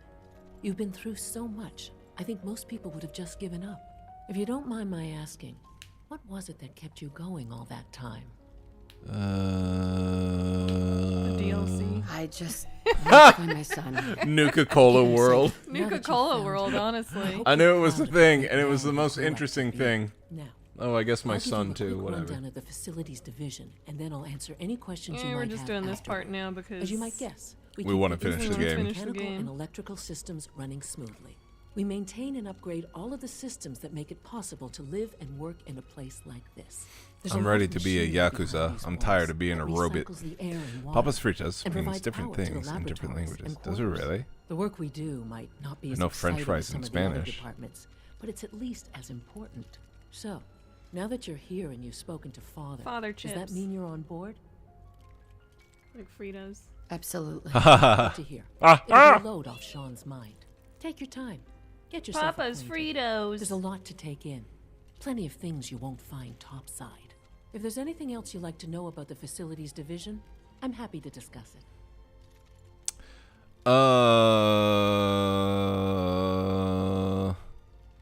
You've been through so much, I think most people would have just given up. If you don't mind my asking, what was it that kept you going all that time? The DLC. I just left my son. Nuka-cola world. Nuka-cola world, honestly. I knew it was the thing, and it was the most interesting thing. Now, oh, I guess my son I'll give you a too. quick Whatever. rundown of the facilities division, and then I'll answer any questions you Yeah, might we're have just doing this part afterward. now because As you might guess, We keep wanna the finish the business game. mechanical and electrical systems running smoothly. We maintain and upgrade all of the systems that make it possible to live and work in a place like this. There's I'm lot ready of to be a machinery behind Yakuza. these I'm walls tired of being that a robot. recycles the air and water Papa's Fritas and means provides different power to the things in different laboratories languages. and Does it quarters. really? The work we do might not be I as know French exciting fries as some in of the other Spanish. departments, but it's at least as important. So, now that you're here and you've spoken to Father, does that chips. mean you're on board? Like Fritos. Absolutely. Good to hear. It'll be a load off Sean's mind. Take your time. Get yourself Papa's acquainted. Fritos. There's a lot to take in. Plenty of things you won't find topside. If there's anything else you'd like to know about the facilities division, I'm happy to discuss it.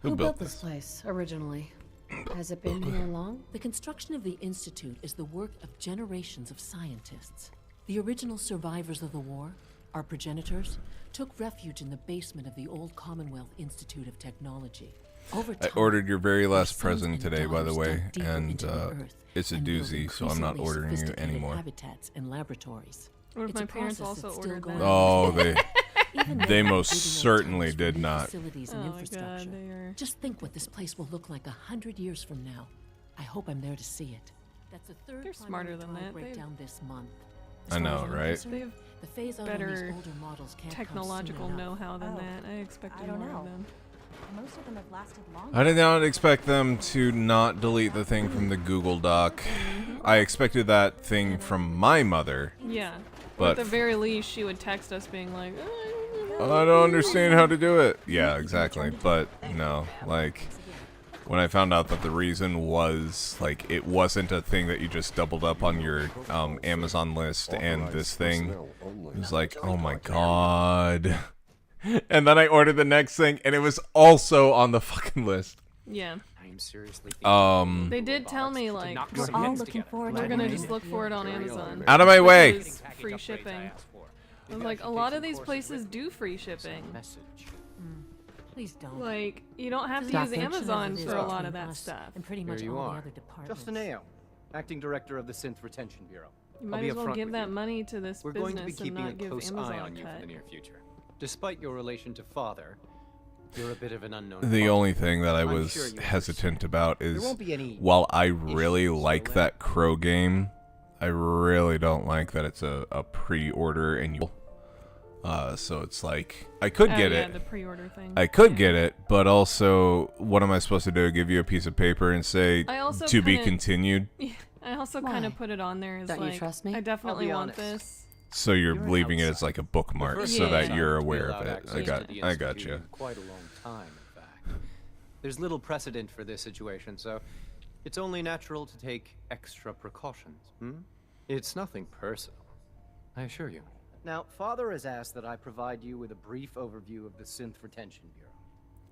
Who built this place originally? Has it been here long? The construction of the Institute is the work of generations of scientists. The original survivors of the war, our progenitors, took refuge in the basement of the old Commonwealth Institute of Technology. Over I time, ordered your very their last sons present and today, by the daughters way, dug deeper and into the earth it's a and built doozy, so I'm not increasingly ordering you sophisticated anymore. habitats and laboratories. What if It's my a parents process also that's still ordered going that? Oh, on. Even they now, most building out certainly tunnels for did new not. facilities and Oh my God, infrastructure. they are- Just think what this place will look like 100 years from now. I hope I'm there to see it. That's the third They're smarter than that. They've- breakdown this month. As I far know, as I'm right? concerned, They have the phase out on these better older models can't come technological soon enough. know-how than Oh, that. I expected I don't more know. of them. Most of them have lasted long. I did not expect them to not delete the thing from the Google Doc. I expected that thing from my mother. Yeah. But at the very least, she would text us being like, I don't understand how to do it. Yeah, exactly. But no, like when I found out that the reason was like it wasn't a thing that you just doubled up on your Amazon list and this thing, it was like, oh my god. And then I ordered the next thing and it was also on the fucking list. yeah. I am seriously They did tell me, like, We're all looking forward to we're gonna learning. just look for it on Amazon. Out of my way! Because free shipping. I was like, a lot of these places do free shipping. Please don't. Like, you don't have to Doc, use mention Amazon as it for is a lot of between that us stuff. And pretty Here much you all are. the other departments. Justin Ao, acting director of the Synth Retention Bureau. You I'll might be as well upfront give with that you. money to this We're going to be business and keeping a not give close Amazon eye on you cut. for the near future. Despite your relation to father, you're a bit of an unknown. The quantity. only thing that I I'm was sure you hesitant about There is won't be any while I really issues, like will that Crow game, I really don't like that it's a pre-order and you so it's like I could get yeah, it. the pre-order thing. I could get it, but also what am I supposed to do? Give you a piece of paper and say I also to be kinda- continued? Yeah, I also kind Why? of put it on there as Don't you like, trust me? I definitely I'll be want honest. this. So you're You're an leaving it as outsider. like a bookmark The so first that outsider you're to be aware allowed of it. access I to got the I got Institute you. in quite a long time, in fact. There's little precedent for this situation, so it's only natural to take extra precautions. It's nothing personal, I assure you. Now, Father has asked that I provide you with a brief overview of the Synth Retention Bureau.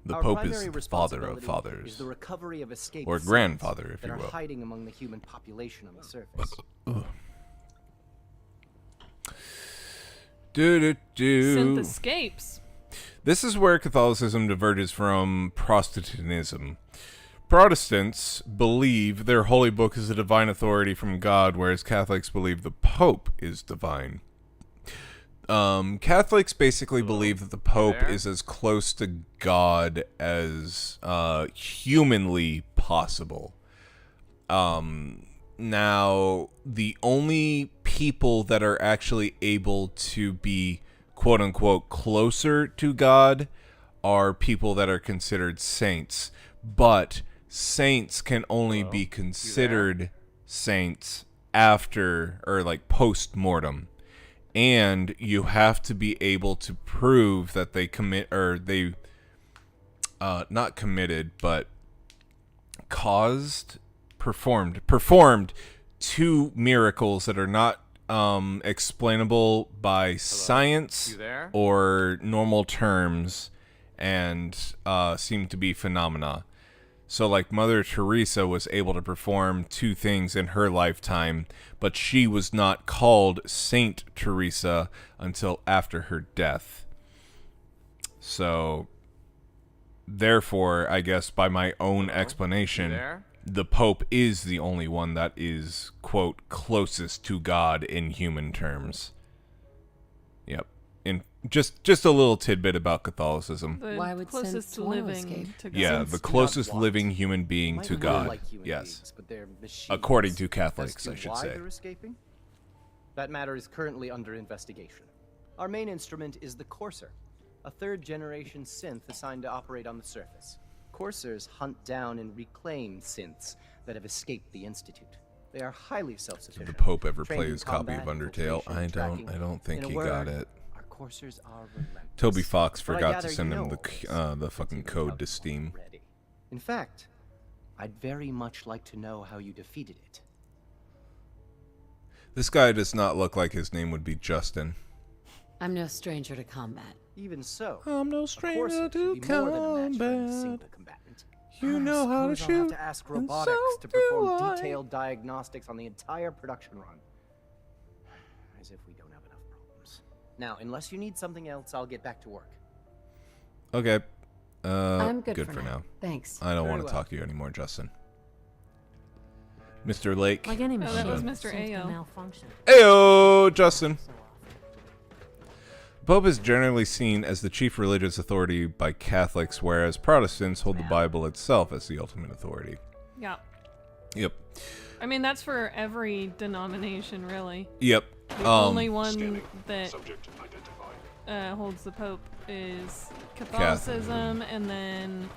The Our Pope primary is the father of responsibility fathers. is the recovery of escaped Or synths grandfather, if that you are will. hiding among the human population on the surface. Do. Synth escapes. This is where Catholicism diverges from Protestantism. Protestants believe their holy book is a divine authority from God, whereas Catholics believe the Pope is divine. Catholics basically believe that the Pope is as close to God as humanly possible. Now, the only people that are actually able to be quote-unquote closer to God are people that are considered saints. But saints can only be considered saints after or like post-mortem. And you have to be able to prove that they not committed, but performed 2 miracles that are not explainable by science or normal terms, and seem to be phenomena. So like Mother Teresa was able to perform 2 things in her lifetime, but she was not called Saint Teresa until after her death. So therefore, I guess by my own explanation, the Pope is the only one that is, quote, closest to God in human terms. Yep. And just a little tidbit about Catholicism. Why would closest Saint living to God? Yeah, the closest living human being to God. Yes. According to Catholics, I should say. They're escaping? That matter is currently under investigation. Our main instrument is the Courser, a 3rd-generation synth assigned to operate on the surface. Coursers hunt down and reclaim synths that have escaped the Institute. They are highly self-sufficient. Did the Pope ever trained play in his copy of combat, Undertale? infiltration, I don't think In a he word, got it. Our coursers are relentless. Toby Fox But I forgot to gather send you him know the fucking code to Steam. already. In fact, I'd very much like to know how you defeated it. This guy does not look like his name would be Justin. I'm no stranger to combat. Even so, I'm no a stranger courser to should be more than a match for a single combat. combatant. You know how to Suppose I'll have shoot, to ask and robotics so to do perform I. detailed diagnostics on the entire production run. As if we don't have enough problems. Now, unless you need something else, I'll get back to work. Okay. I'm good for for now. now. Thanks. I don't Very want to well. talk to you anymore, Justin. Mr. Lake. Like any Oh, that was machine, Mr. seems to Ayo. malfunction. Ayo, Justin. Pope is generally seen as the chief religious authority by Catholics, whereas Protestants hold the Bible itself as the ultimate authority. Yeah. Yep. I mean, that's for every denomination, really. Yep. The only one that holds the Pope is Catholicism, and then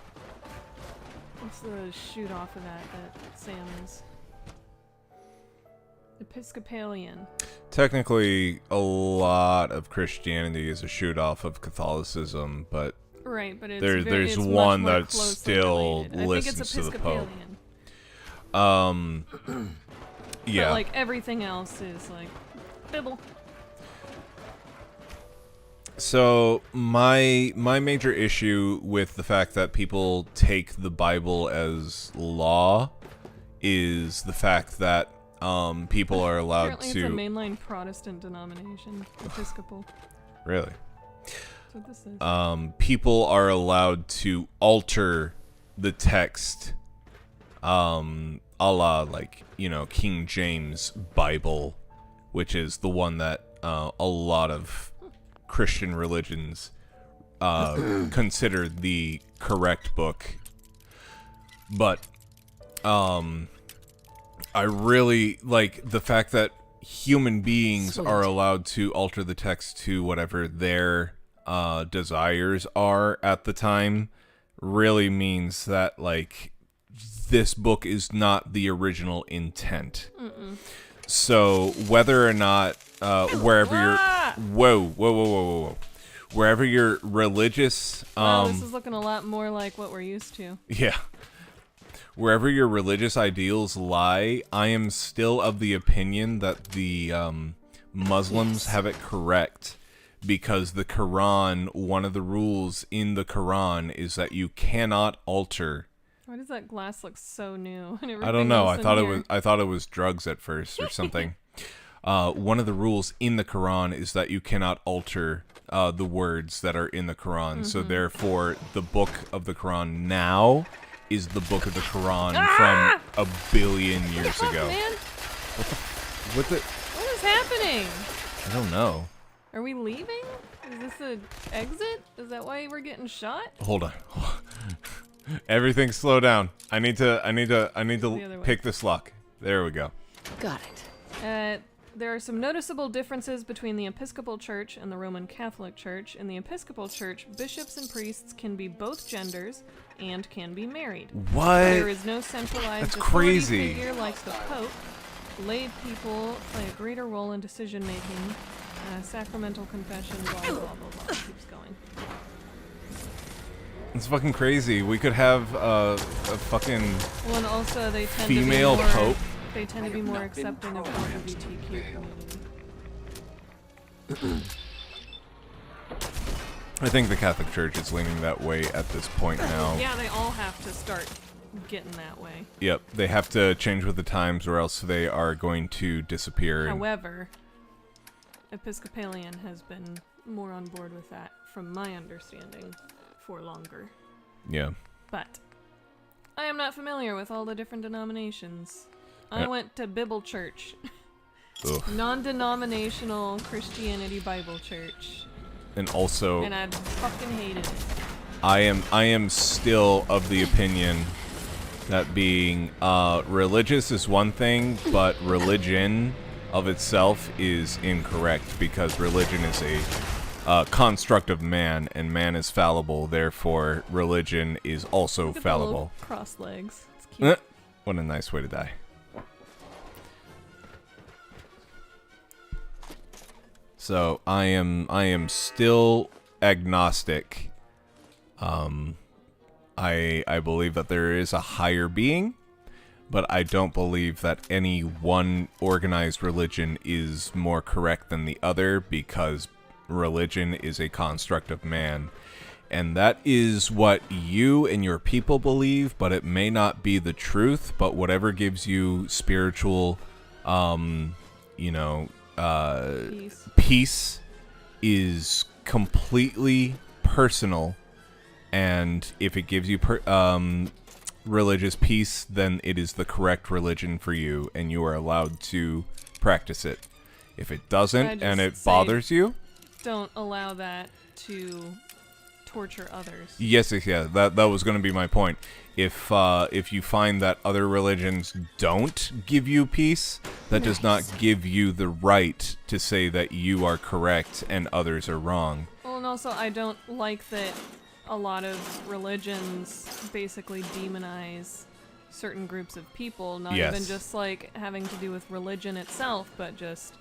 what's the shoot off of that Sam is? Episcopalian. Technically, a lot of Christianity is a shoot off of Catholicism, but right, but it's there's it's one much more that closely still related. listens to the Pope. Episcopalian. Yeah. But like everything else is like Bible. So my major issue with the fact that people take the Bible as law is the fact that people are allowed Apparently to. it's a mainline Protestant denomination, Episcopal. Really? That's what this is. People are allowed to alter the text, a la, like, you know, King James Bible, which is the one that a lot of Christian religions consider the correct book. But I really like the fact that human beings are allowed to alter the text to whatever their desires are at the time. Really means that, like, this book is not the original intent. So whether or not wherever you're whoa wherever your religious This is looking a lot more like what we're used to. yeah, wherever your religious ideals lie, I am still of the opinion that the Muslims have it correct, because the Quran, one of the rules in the Quran is that you cannot alter. Why does that glass look so new? And I don't know. else in I thought it was drugs at first or something. One of the rules in the Quran is that you cannot alter the words that are in the Quran. So therefore, the book of the Quran now is the book of the Quran from a billion years ago. Man? What the? What is happening? I don't know. Are we leaving? Is this an exit? Is that why we're getting shot? Hold on. Everything slow down. I need to way. pick this lock. There we go. Got it. There are some noticeable differences between the Episcopal Church and the Roman Catholic Church. In the Episcopal Church, bishops and priests can be both genders and can be married. What? There is no centralized That's authority crazy. figure like the Pope. lay people play a greater role in decision making. Sacramental confession, blah blah blah blah. Keeps going. It's fucking crazy. We could have a fucking Well, and also they tend female to be more, pope. They tend to be more accepting of LGBTQ community. I think the Catholic Church is leaning that way at this point now. Yeah, they all have to start getting that way. Yep, they have to change with the times or else they are going to disappear. However, Episcopalian has been more on board with that, from my understanding, for longer. Yeah. But I am not familiar with all the different denominations. I Yep. went to Bible Church. Ugh. Non-denominational Christianity Bible Church. And also, And I fucking hated it. I am still of the opinion that being religious is one thing, but religion of itself is incorrect, because religion is a construct of man, and man is fallible. Therefore, religion is also Look at the fallible. little cross legs. It's cute. What a nice way to die. So I am still agnostic. I believe that there is a higher being, but I don't believe that any one organized religion is more correct than the other, because religion is a construct of man. And that is what you and your people believe, but it may not be the truth. But whatever gives you spiritual, peace is completely personal. And if it gives you religious peace, then it is the correct religion for you, and you are allowed to practice it. If it doesn't, and it bothers you, don't allow that to torture others. Yes, that was going to be my point. If you find that other religions don't give you peace, that does not give you the right to say that you are correct and others are wrong. Well, and also I don't like that a lot of religions basically demonize certain groups of people, not even just like having to do with religion itself, but just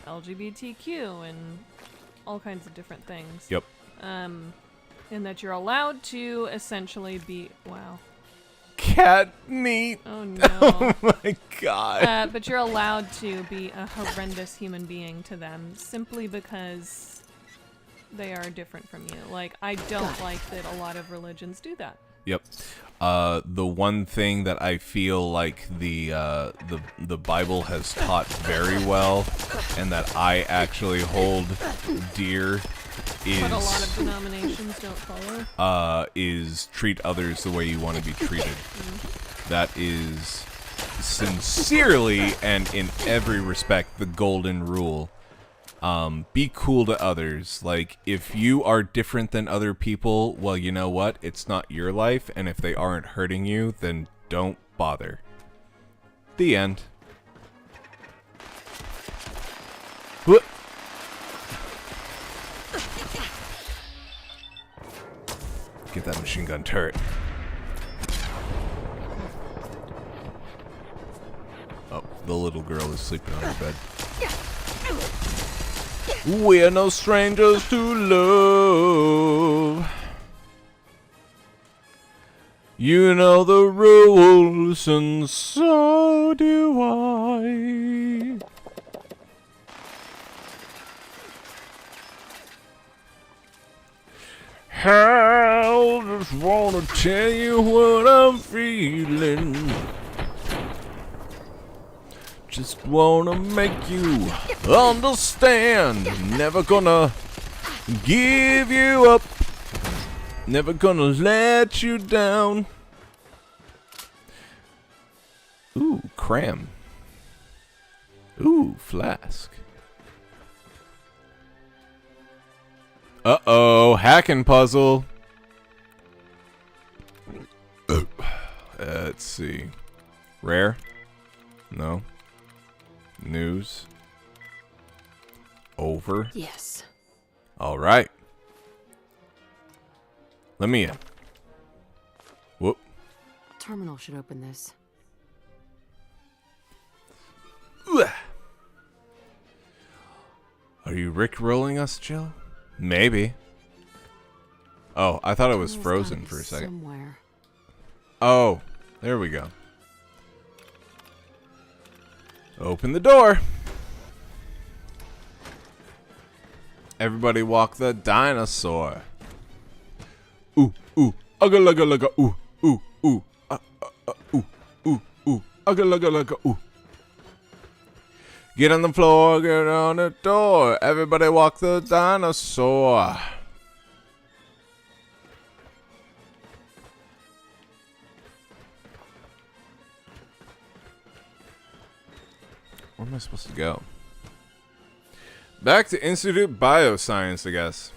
LGBTQ and all kinds of different things. Yep. And that you're allowed to essentially be, wow. Cat meat. Oh no. Oh my god. But you're allowed to be a horrendous human being to them simply because they are different from you. Like, I don't like that a lot of religions do that. Yep. The one thing that I feel like the Bible has taught very well, and that I actually hold dear, is But a lot of denominations don't follow. Is treat others the way you want to be treated. That is sincerely and in every respect the golden rule. Be cool to others. Like, if you are different than other people, well, you know what? It's not your life, and if they aren't hurting you, then don't bother. The end. Whoop. Get that machine gun turret. Oh, the little girl is sleeping on her bed. We're no strangers to love. You know the rules, and so do I. I just wanna tell you what I'm feeling. Just wanna make you understand. Never gonna give you up. Never gonna let you down. Ooh, cram. Ooh, flask. Uh-oh, hacking puzzle. Let's see. Rare? No. News. Over. Yes. All right. Let me in. Whoop. Terminal should open this. Ugh. Are you Rick-rolling us, Jill? Maybe. Oh, I thought it was frozen for a second. Somewhere. Oh, there we go. Open the door. Everybody walk the dinosaur. Ooh, ooh, ugga lugga lugga, ooh, ooh, ooh, ooh, ooh, ooh, ugga lugga lugga, ooh. Get on the floor, get on the door. Everybody walk the dinosaur. Where am I supposed to go? Back to Institute Bioscience, I guess.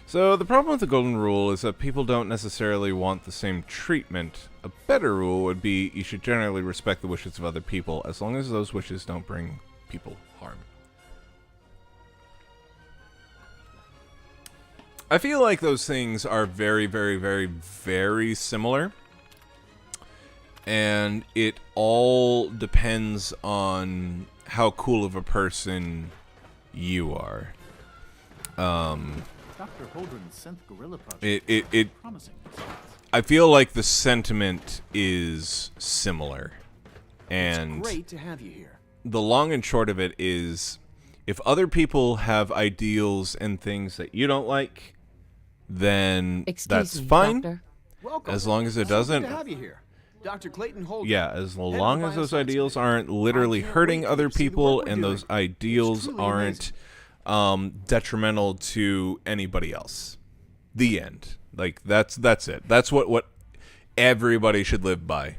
So, the problem with the golden rule is that people don't necessarily want the same treatment. A better rule would be you should generally respect the wishes of other people, as long as those wishes don't bring people harm. I feel like those things are very, very, very, very similar. And it all depends on how cool of a person you are. Dr. Holdren's synth gorilla project promising. I feel like the sentiment is similar. And it's great to have you here. The long and short of it is, if other people have ideals and things that you don't like, then that's fine. Doctor. Welcome. As long as it doesn't. Good to have you here. Dr. Clayton Holdren. Yeah, as long as those ideals aren't literally hurting other people and those ideals aren't detrimental to anybody else. The end. Like, that's it. That's what everybody should live by.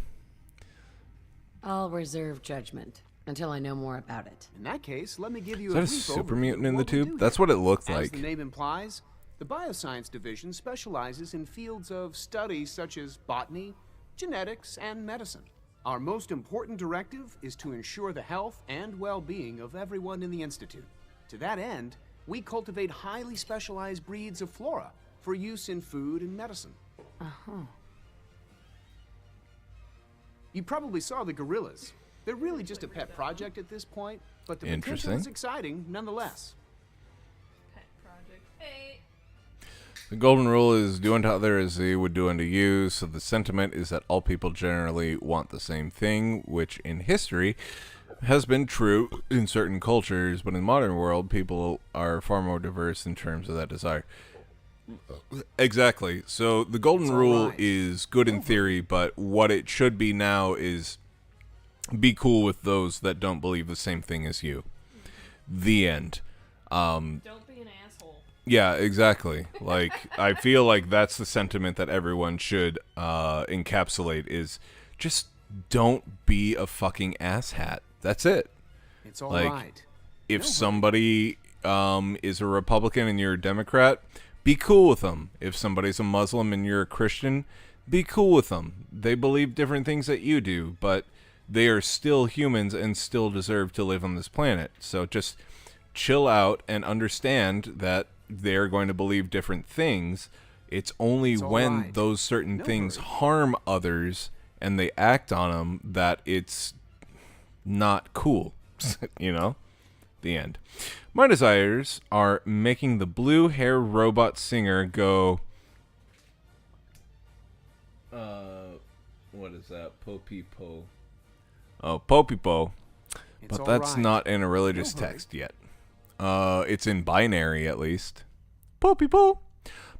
I'll reserve judgment until I know more about it. In that case, let me give you Is that a brief super overview mutant of in the what we tube? do That's here. what it looked As like. the name implies, the Bioscience Division specializes in fields of study such as botany, genetics, and medicine. Our most important directive is to ensure the health and well-being of everyone in the Institute. To that end, we cultivate highly specialized breeds of flora for use in food and medicine. You probably saw the gorillas. They're really just a pet project at this point, but the potential is exciting nonetheless. The golden rule is do unto others as they would do unto you, so the sentiment is that all people generally want the same thing, which in history has been true in certain cultures, but in the modern world, people are far more diverse in terms of that desire. Exactly. So the golden rule is good in theory, but what it should be now is be cool with those that don't believe the same thing as you. The end. Don't be an asshole. Yeah, exactly. Like, I feel like that's the sentiment that everyone should encapsulate is just don't be a fucking asshat. That's it. It's all like, right. If somebody is a Republican and you're a Democrat, be cool with them. If somebody's a Muslim and you're a Christian, be cool with them. They believe different things that you do, but they are still humans and still deserve to live on this planet. So just chill out and understand that they're going to believe different things. It's only when those certain things harm others and they act on them that it's not cool. You know? The end. My desires are making the blue hair robot singer go what is that? Po-pe-po. Oh, po-pe-po. But that's not in a religious text yet. It's in binary at least. Po-pe-po.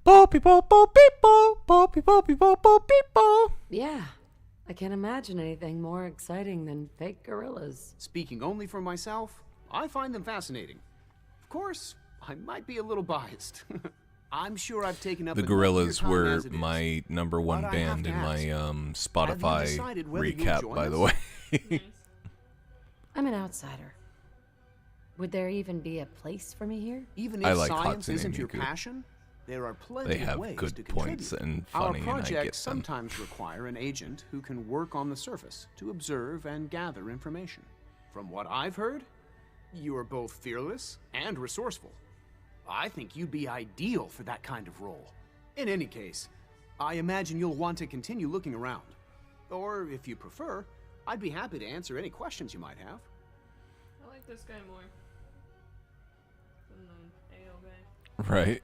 Po-pe-po, po-pe-po, po-pe-po, po-pe-po, po-pe-po. Yeah, I can't imagine anything more exciting than fake gorillas. Speaking only for myself, I find them fascinating. Of course, I might be a little biased. I'm sure I've taken up the Gorillas were my number one band in my Spotify recap, by the way. I'm an outsider. Would there even be a place for me here? Even if I like science Hatsune isn't your Miku. passion, there are plenty They have of ways good to points contribute. and funny, and Our I get projects them. sometimes require an agent who can work on the surface to observe and gather information. From what I've heard, you are both fearless and resourceful. I think you'd be ideal for that kind of role. In any case, I imagine you'll want to continue looking around. Or, if you prefer, I'd be happy to answer any questions you might have. I like this guy more than the AO guy. Right.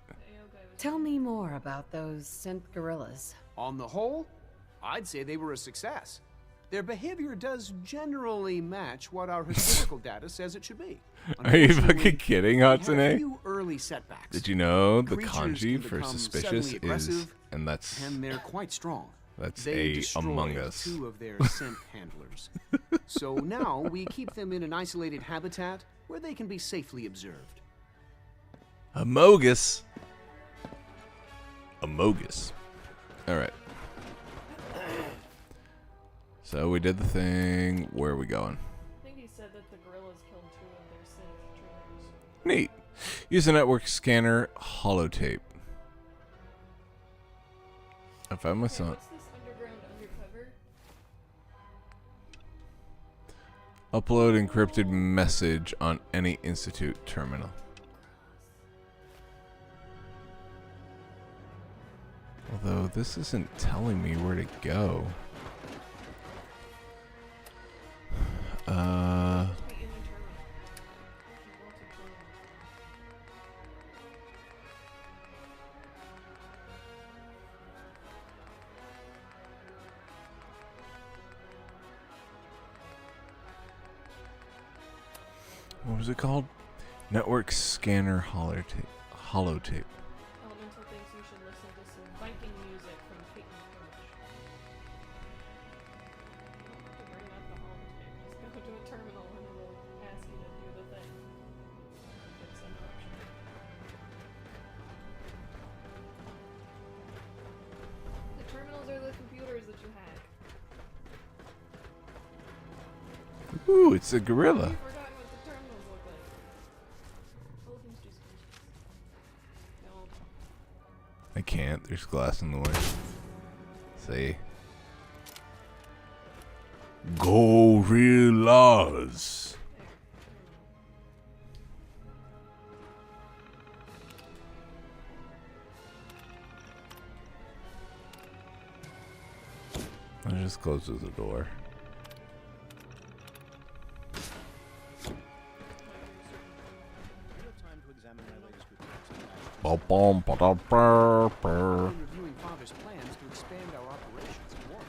Tell me more about those synth gorillas. On the whole, I'd say they were a success. Their behavior does generally match what our historical data says it should be. Are you fucking kidding, we had a Hatsune? few early setbacks. Did you know the Creatures kanji can for become suspicious suddenly is, aggressive, and that's and they're quite strong. That's They a Among destroyed Us. 2 of their synth handlers. So now we keep them in an isolated habitat where they can be safely observed. Amogus. Amogus. All right. So we did the thing. Where are we going? I think he said that the gorillas killed 2 of their synth trainers. Neat. Use a network scanner holotape. I found my son. What's this underground undercover? Upload encrypted message on any institute terminal. Although this isn't telling me where to go. What was it called? Network scanner holotape. Holotape. Elemental thinks you should listen to some Viking music from Peyton Coach. To bring up the holotape, just go to a terminal and it'll ask you to do the thing. It's an option. The terminals are the computers that you hack. Ooh, it's a gorilla. I've forgotten what the terminals look like. Elephants do speeches. No. I can't. There's glass in the way. See? Gorillas. I just closes the door. Reviewing Father's plans to expand our operations in Warwick.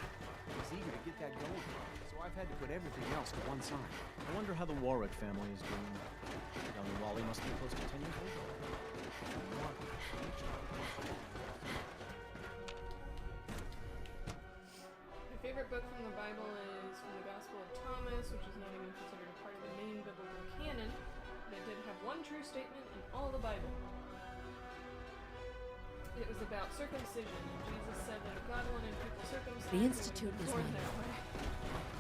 He's eager to get that going, so I've had to put everything else to one side. I wonder how the Warwick family is doing. Young Wally must be close to 10 years old. My favorite book from the Bible is from the Gospel of Thomas, which is not even considered a part of the main biblical canon. But it did have one true statement in all the Bible. It was about circumcision, and Jesus said that if God wanted people circumcised, The Institute is born mine. that way.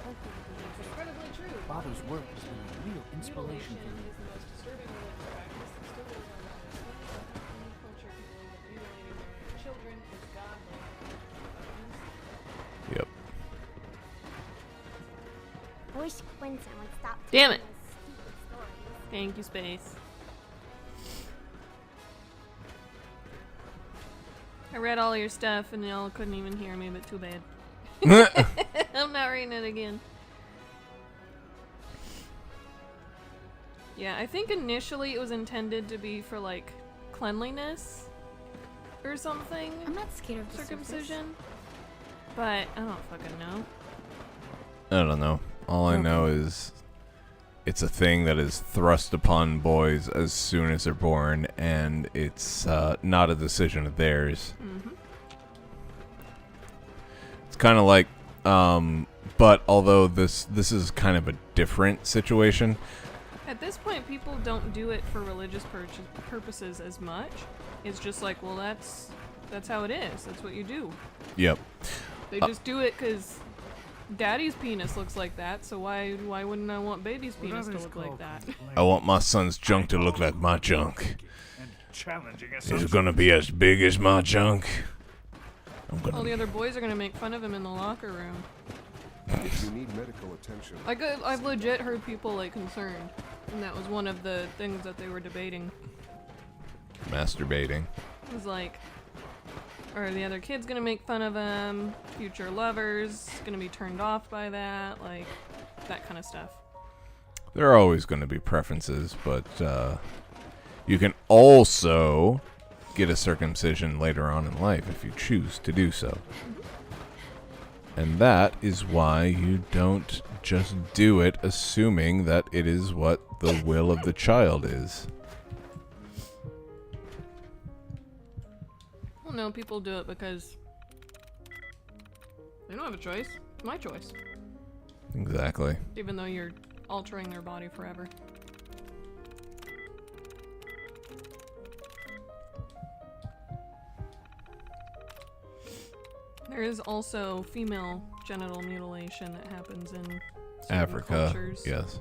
It's incredibly true. Father's work has been a real inspiration for Mutilation me. is the most disturbing religious practice that still goes on in any culture can believe that mutilating their children is godlike. Yep. I wish Quinton would stop Damn it. telling those stupid stories. Thank you, Space. I read all your stuff and y'all couldn't even hear me, but too bad. I'm not reading it again. Yeah, I think initially it was intended to be for like cleanliness or something. I'm not scared of the circumcision, but I don't fucking know. I don't know. All I know is it's a thing that is thrust upon boys as soon as they're born, and it's not a decision of theirs. Mm-hmm. It's kind of like, but although this is kind of a different situation. At this point, people don't do it for religious purposes as much. It's just like, well, that's how it is. That's what you do. Yep. They just do it because Daddy's penis looks like that, so why wouldn't I want baby's penis to look like that? I want my son's junk to look like my junk. Challenging It's gonna be as big as my junk. All the other boys are gonna make fun of him in the locker room. If you need medical attention, I've legit heard people like concerned, and that was one of the things that they were debating. Masturbating. It was like, Or the other kid's gonna make fun of him. Future lovers gonna be turned off by that. Like, that kind of stuff. There are always going to be preferences, but you can also get a circumcision later on in life if you choose to do so. And that is why you don't just do it assuming that it is what the will of the child is. Well, no, people do it because they don't have a choice. It's my choice. Exactly. Even though you're altering their body forever. There is also female genital mutilation that happens in Africa, cultures. yes.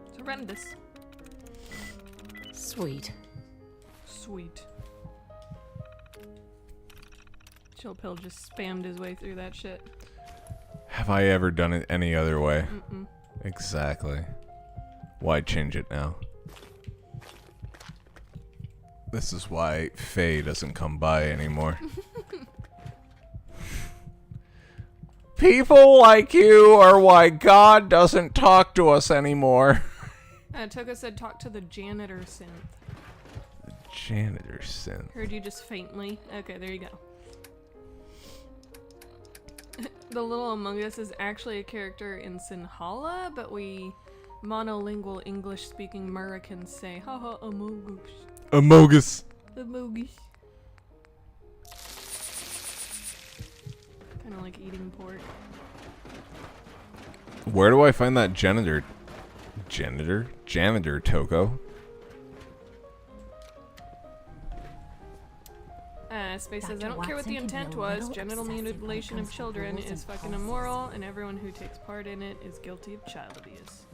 It's horrendous. Sweet. Sweet. Chill Pill just spammed his way through that shit. Have I ever done it any other way? Mm-mm. Exactly. Why change it now? This is why Faye doesn't come by anymore. People like you are why God doesn't talk to us anymore. Toka said talk to the janitor synth. The janitor synth. Heard you just faintly. Okay, there you go. The little Among Us is actually a character in Sinhala, but we monolingual English-speaking Americans say, haha, Among Us. Amogus. Among Us. Kind of like eating pork. Where do I find that janitor Toko? Space says, I don't care what the intent was. Genital mutilation of children is fucking immoral, and everyone who takes part in it is guilty of child abuse.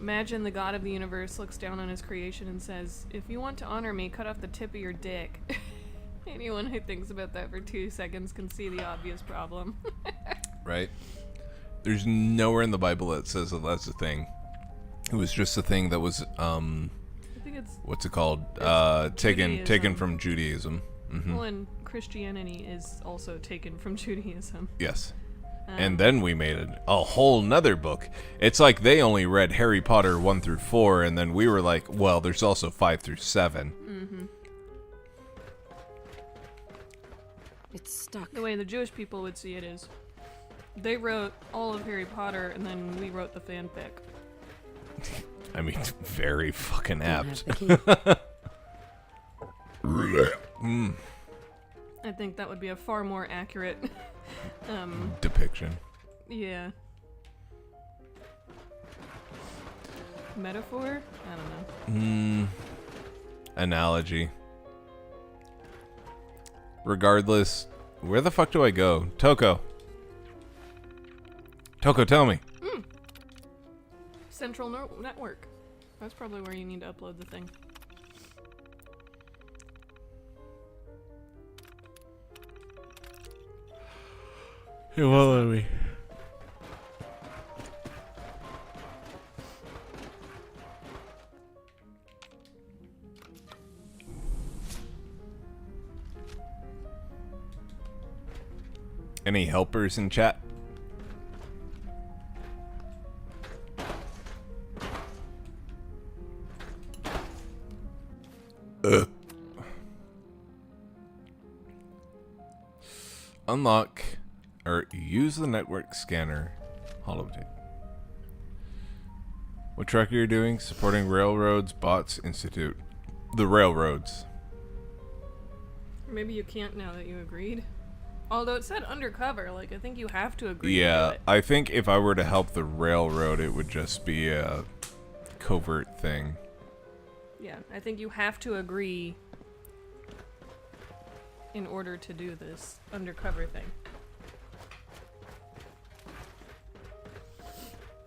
Imagine the God of the universe looks down on his creation and says, if you want to honor me, cut off the tip of your dick. Anyone who thinks about that for 2 seconds can see the obvious problem. Right? There's nowhere in the Bible that says that that's a thing. It was just a thing that was, I think it's... what's it called? Taken from Judaism. Mm-hmm. Well, and Christianity is also taken from Judaism. Yes. And then we made a whole nother book. It's like they only read Harry Potter 1 through 4, and then we were like, well, there's also 5 through 7. Mm-hmm. It's stuck. The way the Jewish people would see it is, they wrote all of Harry Potter, and then we wrote the fanfic. I mean, very fucking apt. I think that would be a far more accurate depiction. Yeah. Metaphor? I don't know. Analogy. Regardless, where the fuck do I go? Toko, tell me. Central Network. That's probably where you need to upload the thing. Hey, what are we? Any helpers in chat? Unlock or use the network scanner holotape. What track are you doing? Supporting Railroads Bots Institute. The railroads. Or maybe you can't now that you agreed. Although it said undercover, like I think you have to agree to do Yeah, it. I think if I were to help the railroad, it would just be a covert thing. Yeah, I think you have to agree in order to do this undercover thing.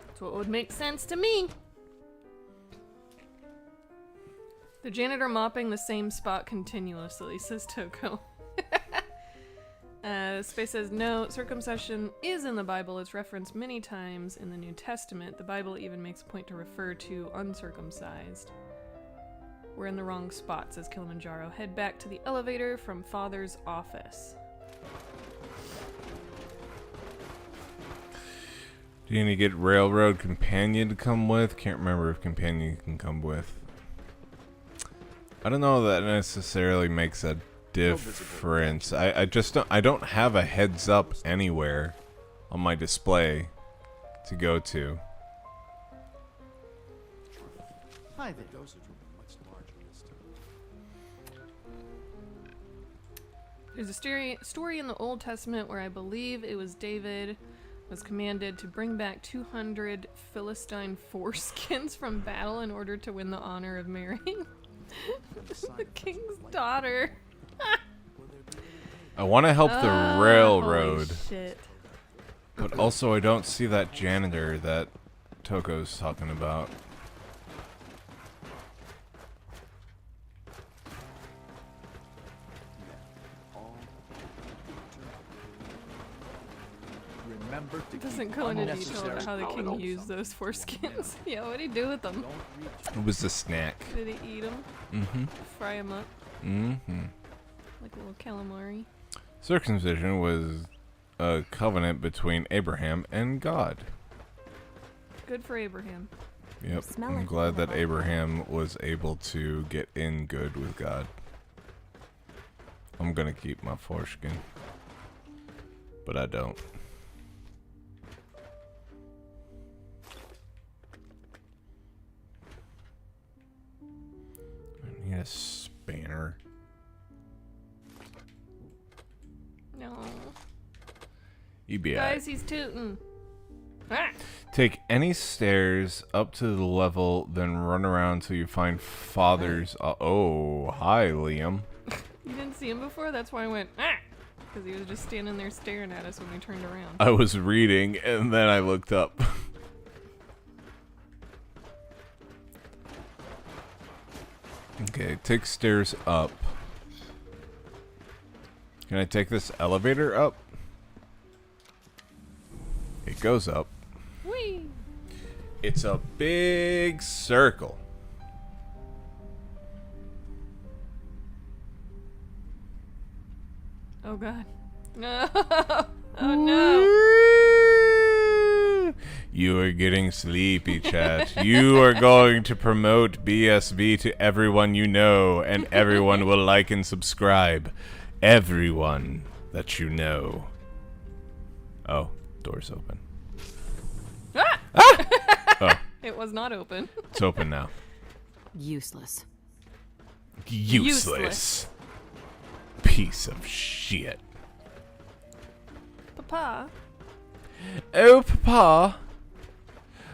That's what would make sense to me. The janitor mopping the same spot continuously, says Toko. Space says, no, circumcision is in the Bible. It's referenced many times in the New Testament. The Bible even makes a point to refer to uncircumcised. We're in the wrong spot, says Kilimanjaro. Head back to the elevator from Father's office. Do you need to get Railroad Companion to come with? Can't remember if Companion can come with. I don't know that necessarily makes a difference. I just don't have a heads up anywhere on my display to go to. Hi there. Dosage will be much larger this time. There's a story in the Old Testament where I believe it was David was commanded to bring back 200 Philistine foreskins from battle in order to win the honor of marrying the king's daughter. I want to help the railroad. Holy shit. But also I don't see that janitor that Toko's talking about. It doesn't go into detail about how the king used those foreskins. Yeah, what did he do with them? It was a snack. Did he eat them? Mm-hmm. Fry them up? Mm-hmm. Like a little calamari? Circumcision was a covenant between Abraham and God. Good for Abraham. Yep. I'm glad that Abraham was able to get in good with God. I'm gonna keep my foreskin. But I don't. I need a spanner. No. You be Guys, he's tooting. Ah! Take any stairs up to the level, then run around till you find Father's. Oh, hi, Liam. You didn't see him before? That's why I went, ah! Because he was just standing there staring at us when we turned around. I was reading, and then I looked up. Okay, take stairs up. Can I take this elevator up? It goes up. Whee! It's a big circle. Oh god. No! Oh no! You are getting sleepy, chat. You are going to promote BSV to everyone you know, and everyone will like and subscribe. Everyone that you know. Oh, door's open. Ah! Ah! Oh, It was not open. it's open now. Useless. Useless. Piece of shit. Papa. Oh, Papa.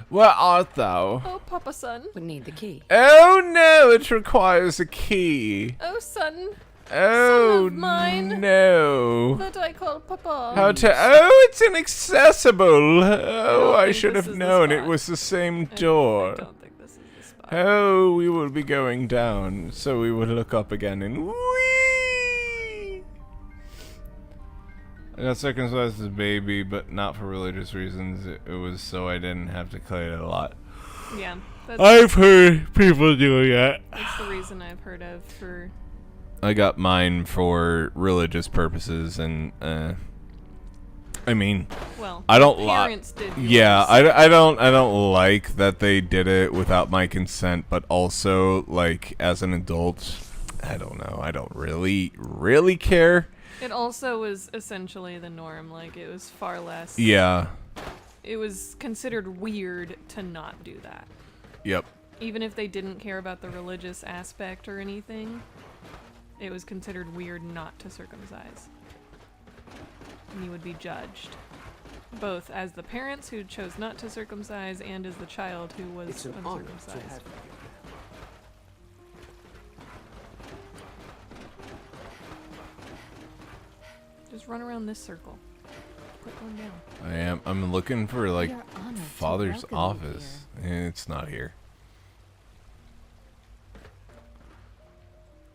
Where art thou? Oh, Papa son. Would need the key. Oh no, it requires a key. Oh, son. Oh, Son of mine. no. That I call Papa. How to... Oh, it's inaccessible. Oh, I think should this have is the known it spot. was the same door. I don't think this is the spot. Oh, we will be going down, so we would look up again and whee! I got circumcised as a baby, but not for religious reasons. It was so I didn't have to clean it a lot. Yeah. That's, I've heard people doing that. that's the reason I've heard of for... I got mine for religious purposes, and I mean, Well, I don't parents did yours. Yeah, I don't like that they did it without my consent, but also like as an adult, I don't know. I don't really care. It also was essentially the norm. Like, it was far less... Yeah. It was considered weird to not do that. Yep. Even if they didn't care about the religious aspect or anything, it was considered weird not to circumcise. And you would be judged. Both as the parents who chose not to circumcise and as the child who was It's an honor to uncircumcised. have you here. Just run around this circle. Quit going down. I'm looking for like We are honored to Father's welcome you office. It's not here.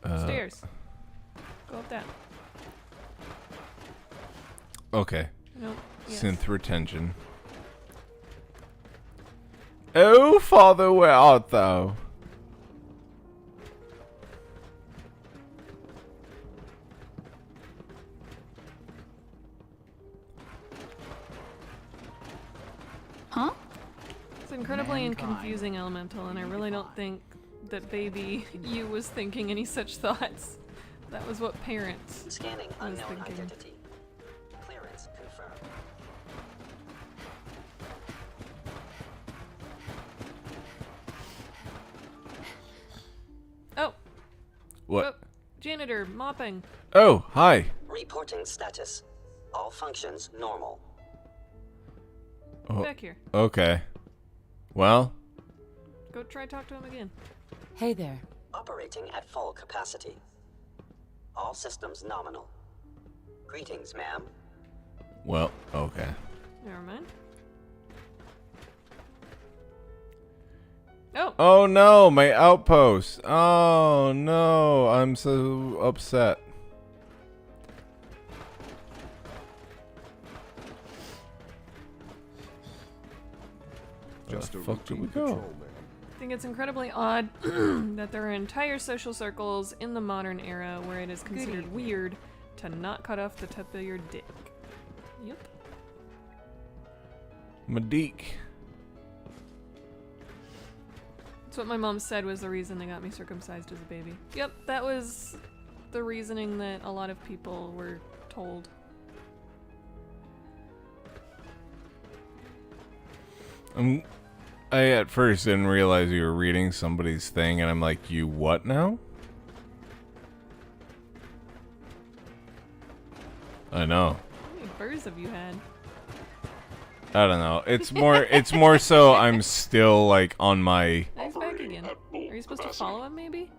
Stairs. Go up that. Okay. Nope. Yes. Synth retention. Oh, Father, where art thou? incredibly and confusing, Elemental, and I really don't think that baby you was thinking any such thoughts. That was what parents Scanning was unknown thinking. identity. Clearance confirmed. Oh. What? Oh, janitor, mopping. Oh, hi. Reporting status. All functions normal. Oh, Back here. okay. Well, Go try talk to him again. Hey there. Operating at full capacity. All systems nominal. Greetings, ma'am. well, okay. Never mind. Oh. Oh no, my outpost. Oh no, I'm so upset. Just Where a the fuck did we routine go? patrol, ma'am. I think it's incredibly odd that there are entire social circles in the modern era where it is considered weird to not cut off the tip of your dick. Yep. Madik. That's what my mom said was the reason they got me circumcised as a baby. Yep, that was the reasoning that a lot of people were told. I at first didn't realize you were reading somebody's thing, and I'm like, you what now? I know. How many birds have you had? I don't know. It's more so I'm still like on my Now he's back again. Are you supposed to follow him, maybe?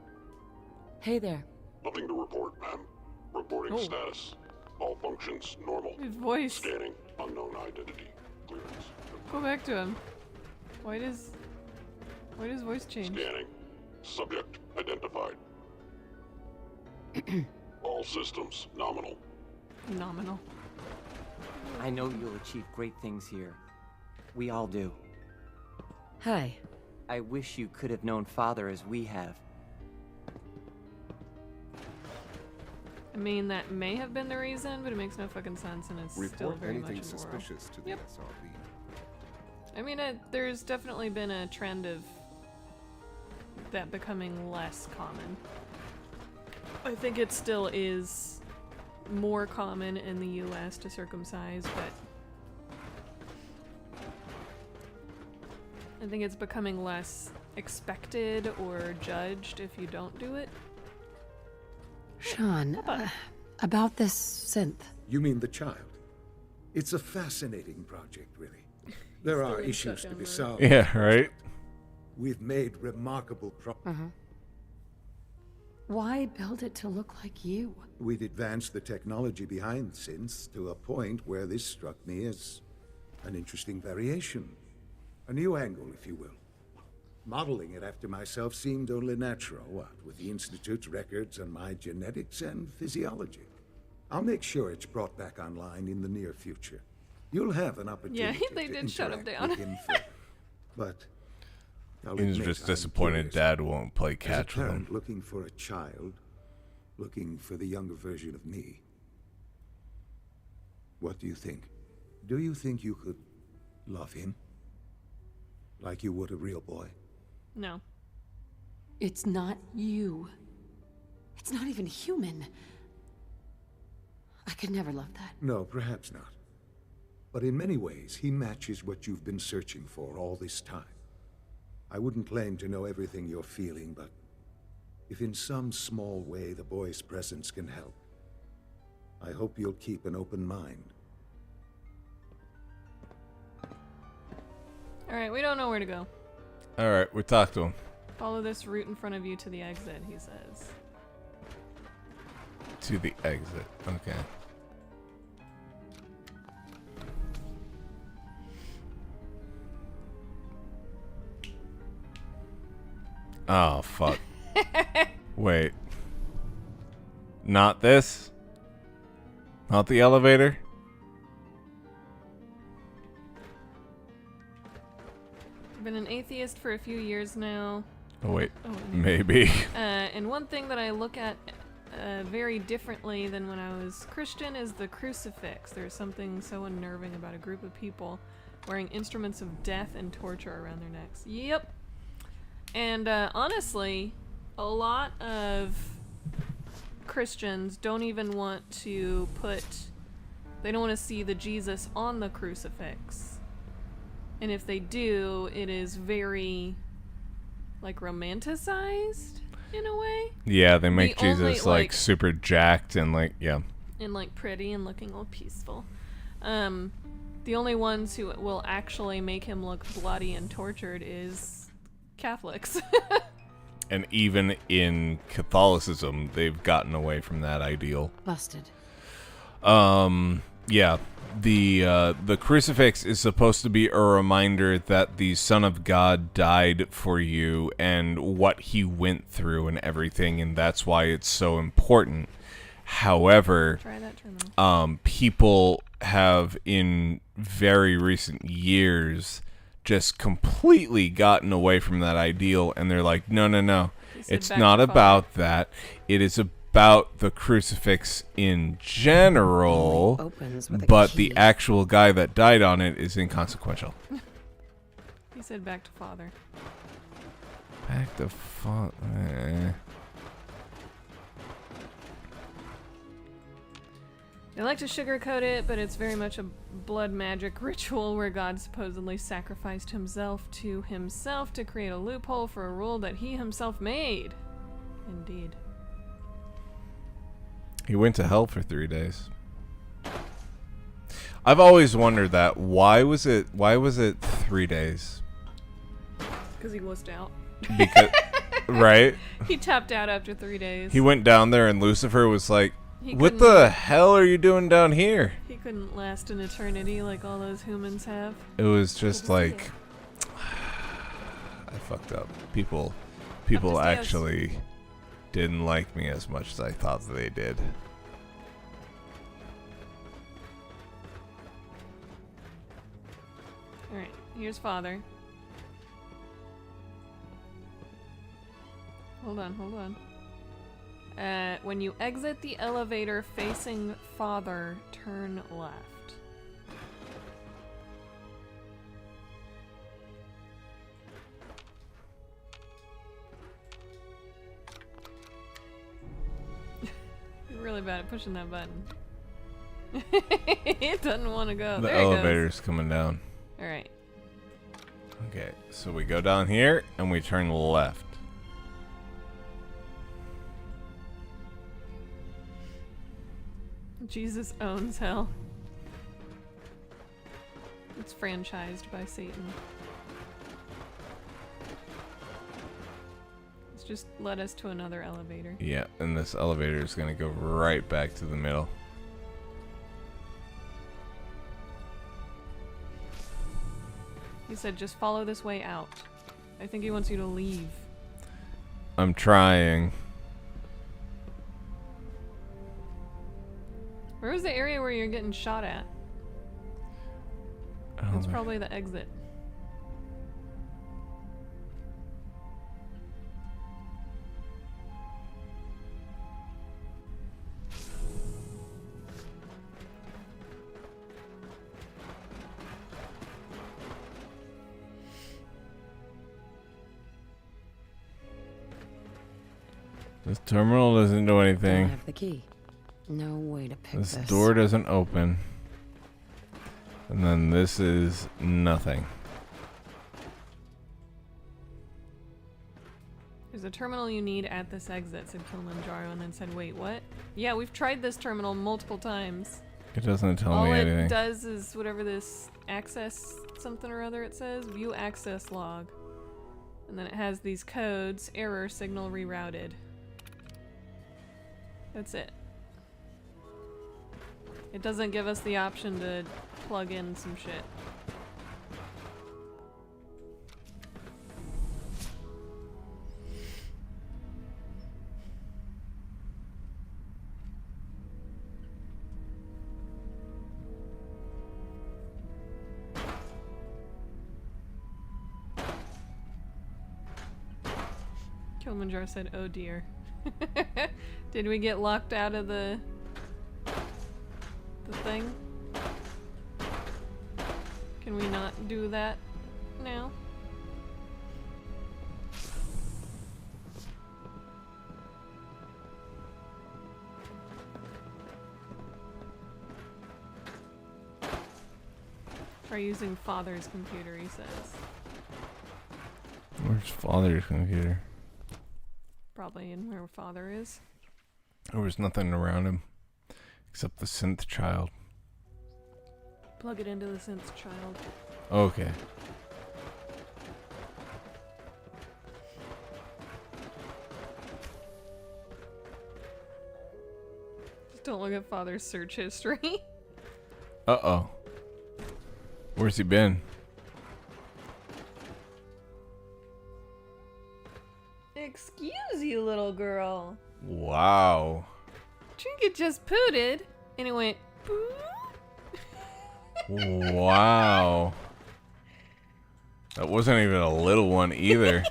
Hey there. Nothing to report, ma'am. Reporting Oh. status. All functions normal. His voice. Scanning unknown identity. Clearance. Go back to him. Why does voice change? Scanning. Subject identified. All systems nominal. Nominal. I know you'll achieve great things here. We all do. Hi. I wish you could have known Father as we have. I mean, that may have been the reason, but it makes no fucking sense, and it's still Report very much anything immoral. suspicious to the Yep. SRB. I mean, there's definitely been a trend of that becoming less common. I think it still is more common in the US to circumcise, but I think it's becoming less expected or judged if you don't do it. Sean, about this synth. You mean the child? It's a fascinating project, really. There are Still in issues to shutdown be mode. solved. Yeah, right? We've made remarkable progress. Why build it to look like you? We'd advanced the technology behind synths to a point where this struck me as an interesting variation. A new angle, if you will. Modeling it after myself seemed only natural, what, with the Institute's records and my genetics and physiology. I'll make sure it's brought back online in the near future. You'll have an opportunity they to did shut him interact down. with him further. But I'll He's admit just I'm disappointed curious. Dad won't play As a catch with him. parent looking for a child, looking for the younger version of me. What do you think? Do you think you could love him? Like you would a real boy? No. It's not you. It's not even human. I could never love that. No, perhaps not. But in many ways, he matches what you've been searching for all this time. I wouldn't claim to know everything you're feeling, but if in some small way the boy's presence can help, I hope you'll keep an open mind. Alright, we don't know where to go. Alright, we talked to him. Follow this route in front of you to the exit, he says. To the exit. Okay. Oh, fuck. Wait. Not this? Not the elevator? I've been an atheist for a few years now. Oh, wait. Oh, Maybe. And one thing that I look at very differently than when I was Christian is the crucifix. There's something so unnerving about a group of people wearing instruments of death and torture around their necks. Yep. And honestly, a lot of Christians don't even want to they don't want to see the Jesus on the crucifix. And if they do, it is very, like, romanticized in a way. Yeah, they make Jesus like super jacked and like, yeah. And like pretty and looking all peaceful. The only ones who will actually make him look bloody and tortured is Catholics. And even in Catholicism, they've gotten away from that ideal. Busted. Yeah. The crucifix is supposed to be a reminder that the Son of God died for you and what he went through and everything, and that's why it's so important. However, people have in very recent years just completely gotten away from that ideal, and they're like, no, it's not about that. It is about the crucifix in general, but the actual guy that died on it is inconsequential. He said back to Father. Back to Father. They like to sugarcoat it, but it's very much a blood magic ritual where God supposedly sacrificed himself to create a loophole for a rule that he himself made. Indeed. He went to hell for 3 days. I've always wondered that. Why was it 3 days? Because he wussed out. Because, right? He tapped out after 3 days. He went down there and Lucifer was like, what the hell are you doing down here? He couldn't last an eternity like all those humans have. It was just like, I fucked up. People actually didn't like me as much as I thought that they did. Alright, here's Father. Hold on. When you exit the elevator facing Father, turn left. You're really bad at pushing that button. It doesn't want to go. The elevator's coming down. Alright. Okay, so we go down here and we turn left. Jesus owns hell. It's franchised by Satan. It's just led us to another elevator. Yeah, and this elevator is going to go right back to the middle. He said just follow this way out. I think he wants you to leave. I'm trying. Where was the area where you're getting shot at? That's probably the exit. This terminal doesn't do anything. I have the key. No way to pick this door doesn't open. And then this is nothing. There's a terminal you need at this exit, said Kilimanjaro, and then said, wait, what? Yeah, we've tried this terminal multiple times. It doesn't tell me anything. All it does is whatever this access something or other it says, view access log. And then it has these codes, error, signal rerouted. That's it. It doesn't give us the option to plug in some shit. Kilimanjaro said, oh dear. Did we get locked out of the thing? Can we not do that now? Try using Father's computer, he says. Where's Father's computer? Probably in where Father is. There was nothing around him except the synth child. Plug it into the synth child. Okay. Just don't look at Father's search history. Uh-oh. Where's he been? Excuse you, little girl. Wow. Trinket just pooted, and it went poo. Wow. That wasn't even a little one either.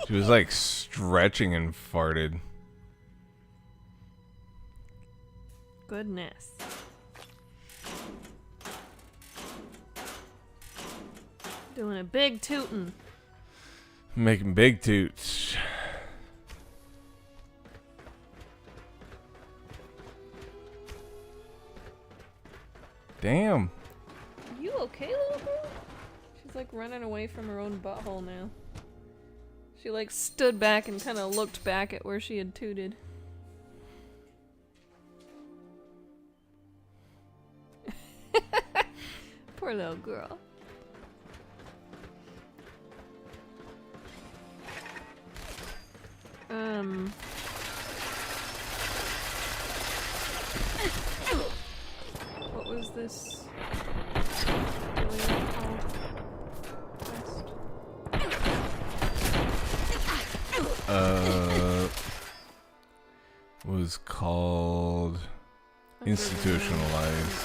She was like stretching and farted. Goodness. Doing a big tootin'. Making big toots. Damn. Are you okay, little girl? She's like running away from her own butthole now. She like stood back and kind of looked back at where she had tooted. Poor little girl. What was this? Was called Institutionalized.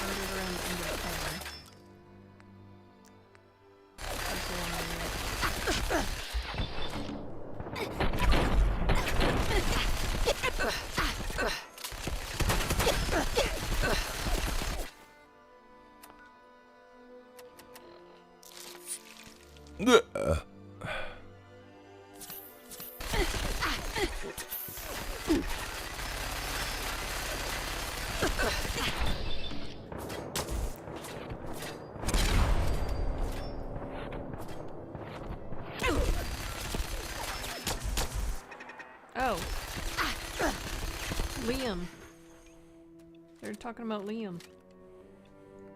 Oh. Liam. They're talking about Liam.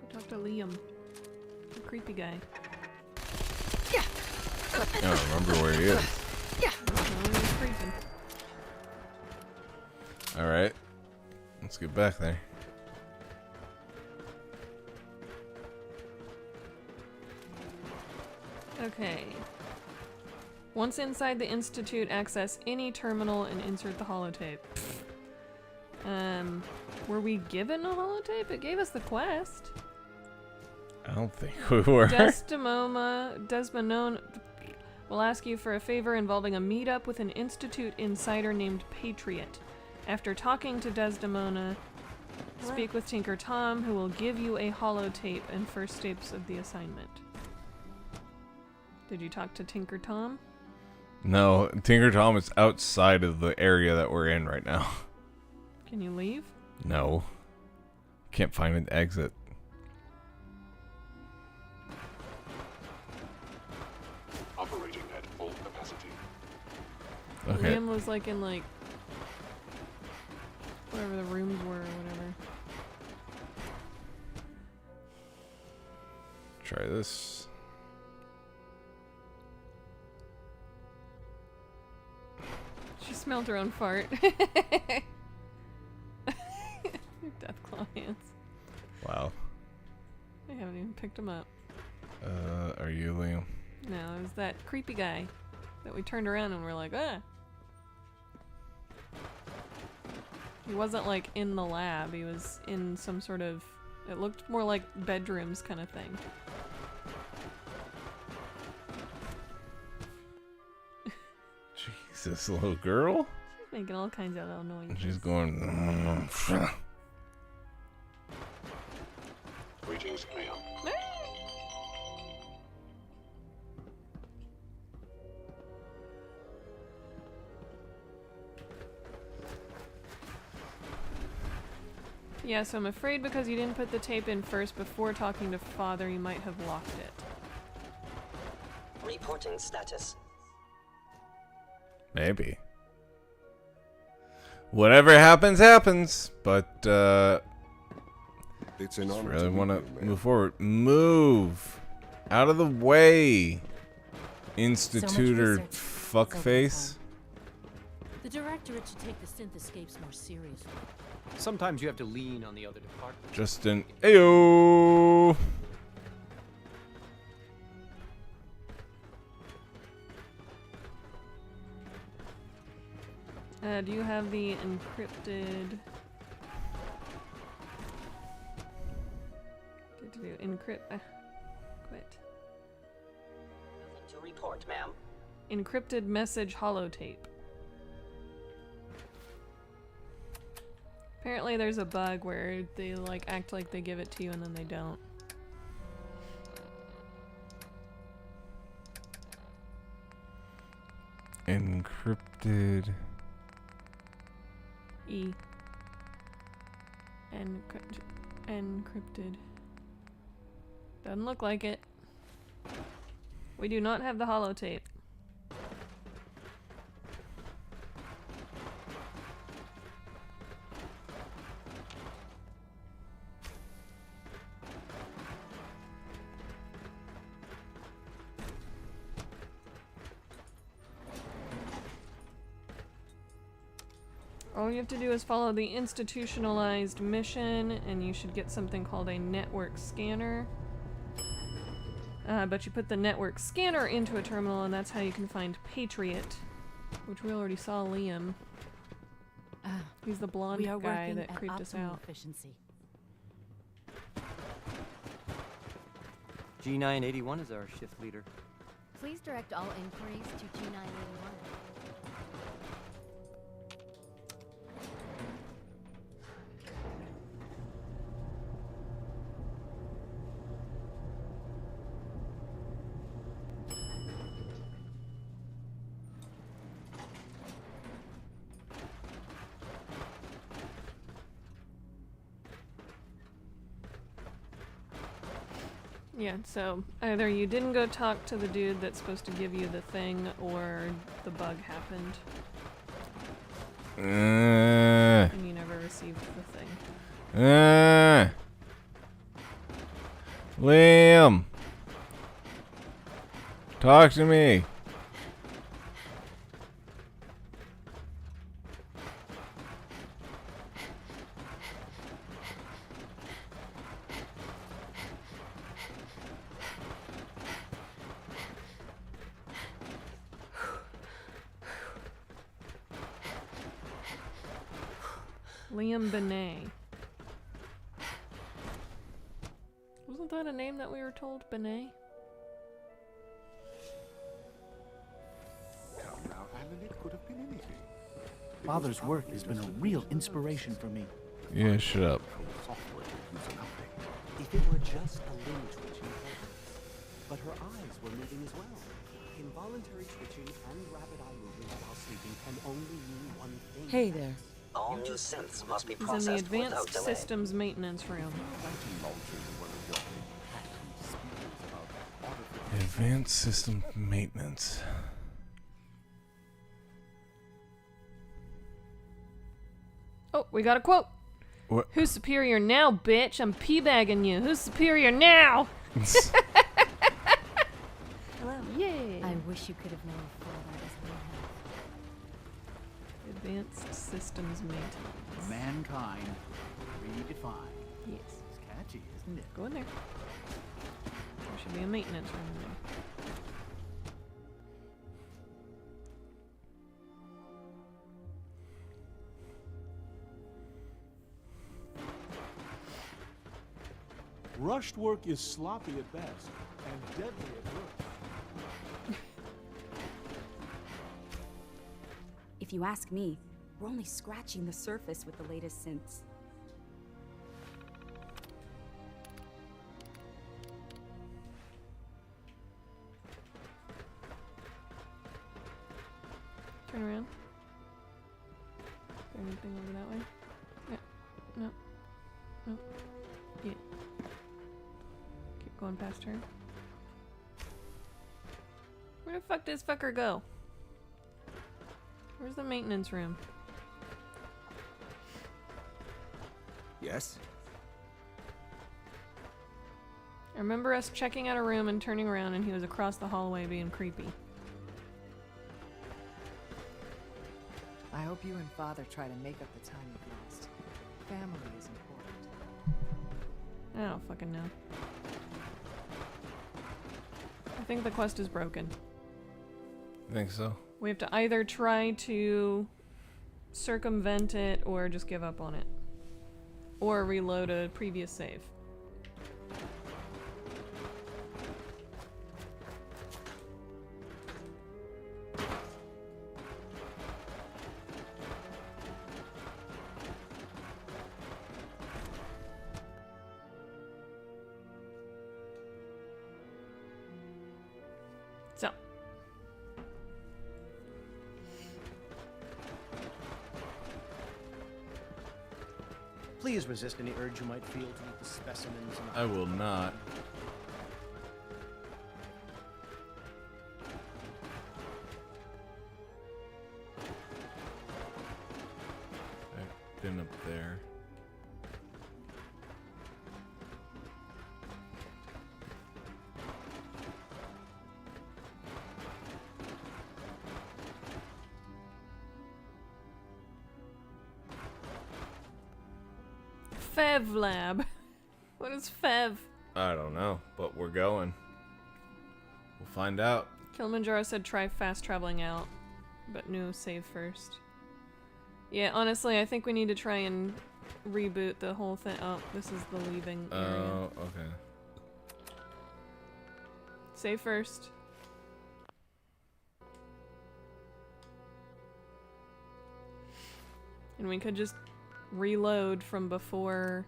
Go talk to Liam. The creepy guy. I don't remember where he is. He's creeping. Alright. Let's get back there. Okay. Once inside the Institute, access any terminal and insert the holotape. Were we given a holotape? It gave us the quest. I don't think we were. Desdemona will ask you for a favor involving a meetup with an Institute insider named Patriot. After talking to Desdemona, speak with Tinker Tom, who will give you a holotape and first steps of the assignment. Did you talk to Tinker Tom? No, Tinker Tom is outside of the area that we're in right now. Can you leave? No. Can't find an exit. Operating at full capacity. Okay. Liam was like in like whatever the rooms were or whatever. Try this. She smelled her own fart. Deathclaw hands. Wow. I haven't even picked him up. Are you Liam? No, it was that creepy guy that we turned around and we're like, ah. He wasn't like in the lab, he was in some sort of, it looked more like bedrooms kind of thing. Jesus, little girl? She's making all kinds of little noises. She's going. Greetings, ma'am. Yeah, so I'm afraid because you didn't put the tape in first before talking to Father, you might have locked it. Reporting status. Maybe. Whatever happens, happens. But, It's an just honor really to want meet to you, man. move forward. Move! Out of the way! Institutor fuckface. The Directorate should take the synth escapes more seriously. Sometimes you have to lean on the other departments. Justin. Ayo! Do you have the encrypted... Encrypt... quit. Nothing to report, ma'am. Encrypted message holotape. Apparently there's a bug where they like act like they give it to you and then they don't. Encrypted. Encrypted. Doesn't look like it. We do not have the holotape. All you have to do is follow the institutionalized mission, and you should get something called a network scanner. But you put the network scanner into a terminal, and that's how you can find Patriot, which we already saw Liam. He's the blonde guy that creeped us out. Efficiency. G981 is our shift leader. Please direct all inquiries to G981. Yeah, so either you didn't go talk to the dude that's supposed to give you the thing, or the bug happened. And you never received the thing. Liam! Talk to me! Liam Benet. Wasn't that a name that we were told? Benet? Come now, Alan, it could have been anything. Father's work has been a real inspiration for me. Yeah, shut up. If it were just a limb twitching, but her eyes were moving as well. Involuntary twitching and rapid eye movement while sleeping can only mean one thing. Hey there. All new synths must be He's in processed the without advanced delay. systems maintenance room. Advanced system maintenance. Oh, we got a quote. What? Who's superior now, bitch? I'm peabagging you. Who's superior now? Hello. Yay. I wish you could have known father as we have. Advanced systems maintenance. Mankind redefined. Yes. It's catchy, isn't it? Go in there. There should be a maintenance room in there. Rushed work is sloppy at best and deadly at worst. If you ask me, we're only scratching the surface with the latest synths. Turn around. Is there anything over that way? Yeah. No. Oh. Yeah. Keep going past her. Where the fuck does fucker go? Where's the maintenance room? Yes? I remember us checking out a room and turning around and he was across the hallway being creepy. I hope you and Father try to make up the time you've lost. Family is important. I don't fucking know. I think the quest is broken. I think so. We have to either try to circumvent it or just give up on it. Or reload a previous save. So. Please resist any urge you might feel to eat the specimens. I will not. I've been up there. Fev Lab. What is Fev? I don't know, but we're going. We'll find out. Kilimanjaro said try fast traveling out, but no, save first. Yeah, honestly, I think we need to try and reboot the whole thing. Oh, this is the leaving area. Oh, okay. Save first. And we could just reload from before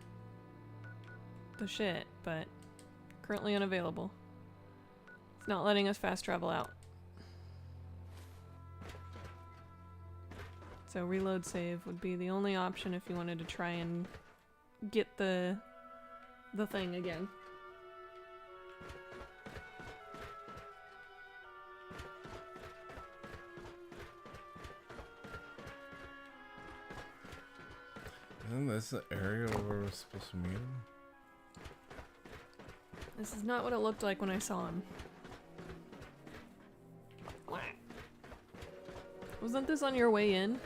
the shit, but currently unavailable. It's not letting us fast travel out. So reload save would be the only option if you wanted to try and get the thing again. Isn't this the area where we're supposed to meet him? This is not what it looked like when I saw him. Wasn't this on your way in?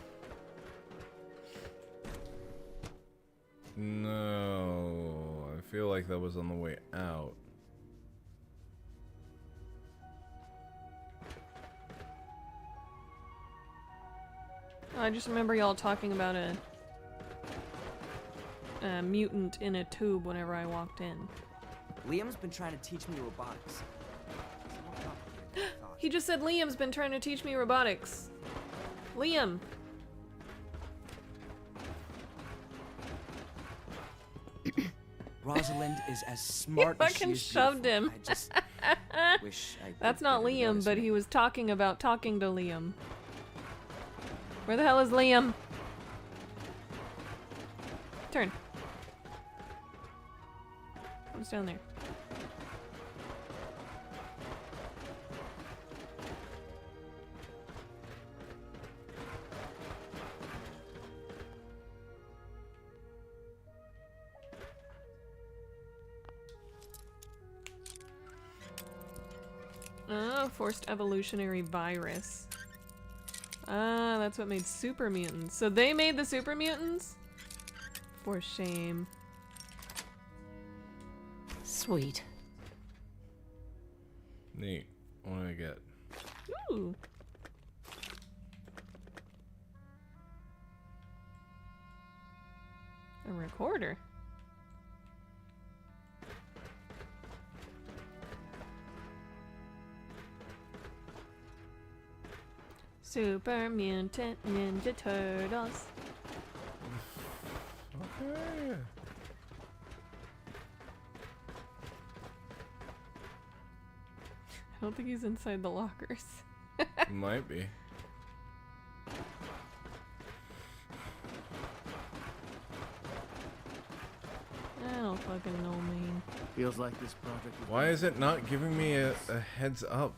No, I feel like that was on the way out. I just remember y'all talking about a mutant in a tube whenever I walked in. Liam's been trying to teach me robotics. He just said Liam's been trying to teach me robotics. Liam! Rosalind is as smart He as she fucking is shoved him. I just wish I That's could not get her to Liam, notice but me. he was talking about talking to Liam. Where the hell is Liam? Turn. What's down there? Oh, forced evolutionary virus. Ah, that's what made super mutants. So they made the super mutants? For shame. Sweet. Neat. What do I get? Ooh. A recorder. Super Mutant Ninja Turtles. Okay. I don't think he's inside the lockers. Might be. fucking no mean. Feels like this project is... Why is it not giving me a heads up?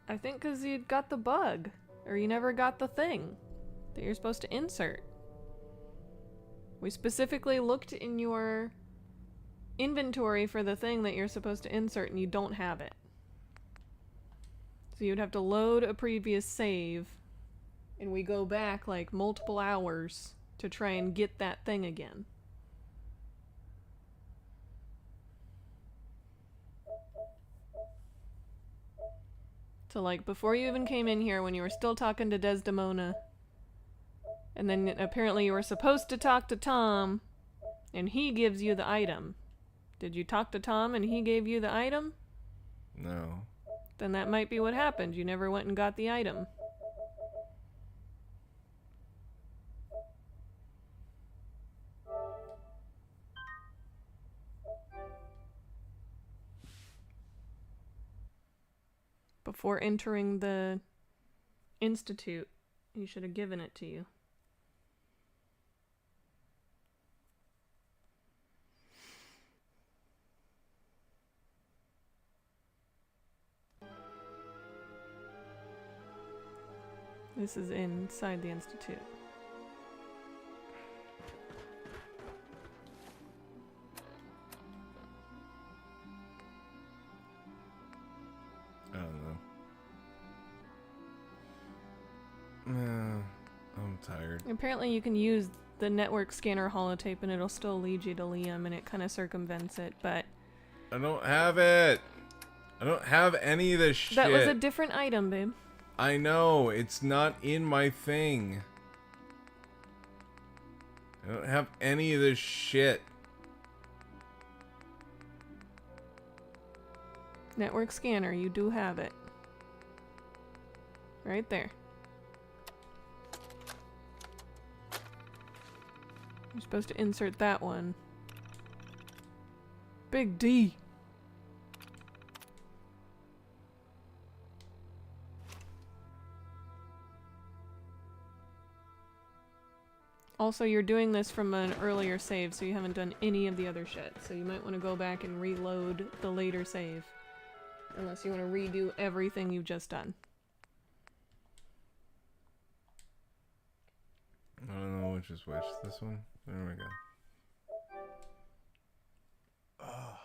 I think because you got the bug. Or you never got the thing that you're supposed to insert. We specifically looked in your inventory for the thing that you're supposed to insert and you don't have it. So you'd have to load a previous save and we go back like multiple hours to try and get that thing again. So like before you even came in here, when you were still talking to Desdemona, and then apparently you were supposed to talk to Tom and he gives you the item. Did you talk to Tom and he gave you the item? No. Then that might be what happened. You never went and got the item. Before entering the institute, he should have given it to you. This is inside the institute. I don't know. I'm tired. Apparently you can use the network scanner holotape and it'll still lead you to Liam and it kind of circumvents it, but... I don't have it! I don't have any of this shit. That was a different item, babe. I know, it's not in my thing. I don't have any of this shit. Network scanner, you do have it. Right there. You're supposed to insert that one. Big D. Also, you're doing this from an earlier save, so you haven't done any of the other shit. So you might want to go back and reload the later save. Unless you want to redo everything you've just done. I don't know which is which. This one? There we go. Oh.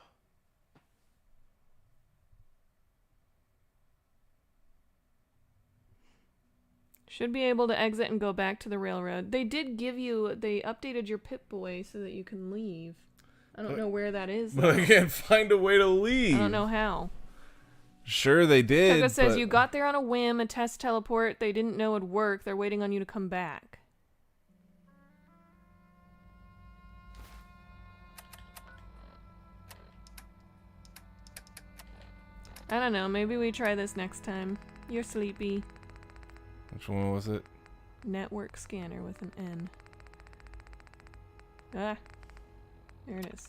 Should be able to exit and go back to the railroad. They did give you... They updated your Pip-boy so that you can leave. I don't know where that is, But I can't find a way to leave. I don't know how. Sure they did, Tucker says but... you got there on a whim, a test teleport. They didn't know it'd work. They're waiting on you to come back. I don't know. Maybe we try this next time. You're sleepy. Which one was it? Network scanner with an N. Ah. There it is.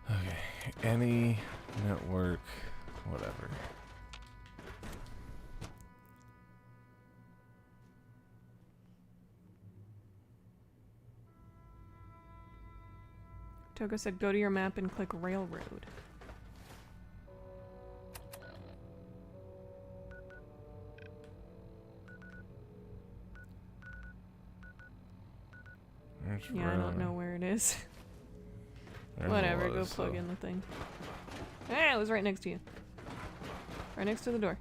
Okay. Any network, whatever. Togo said go to your map and click railroad. Yeah, I don't know where it is. Whatever, go plug in the thing. Ah, it was right next to you. Right next to the door.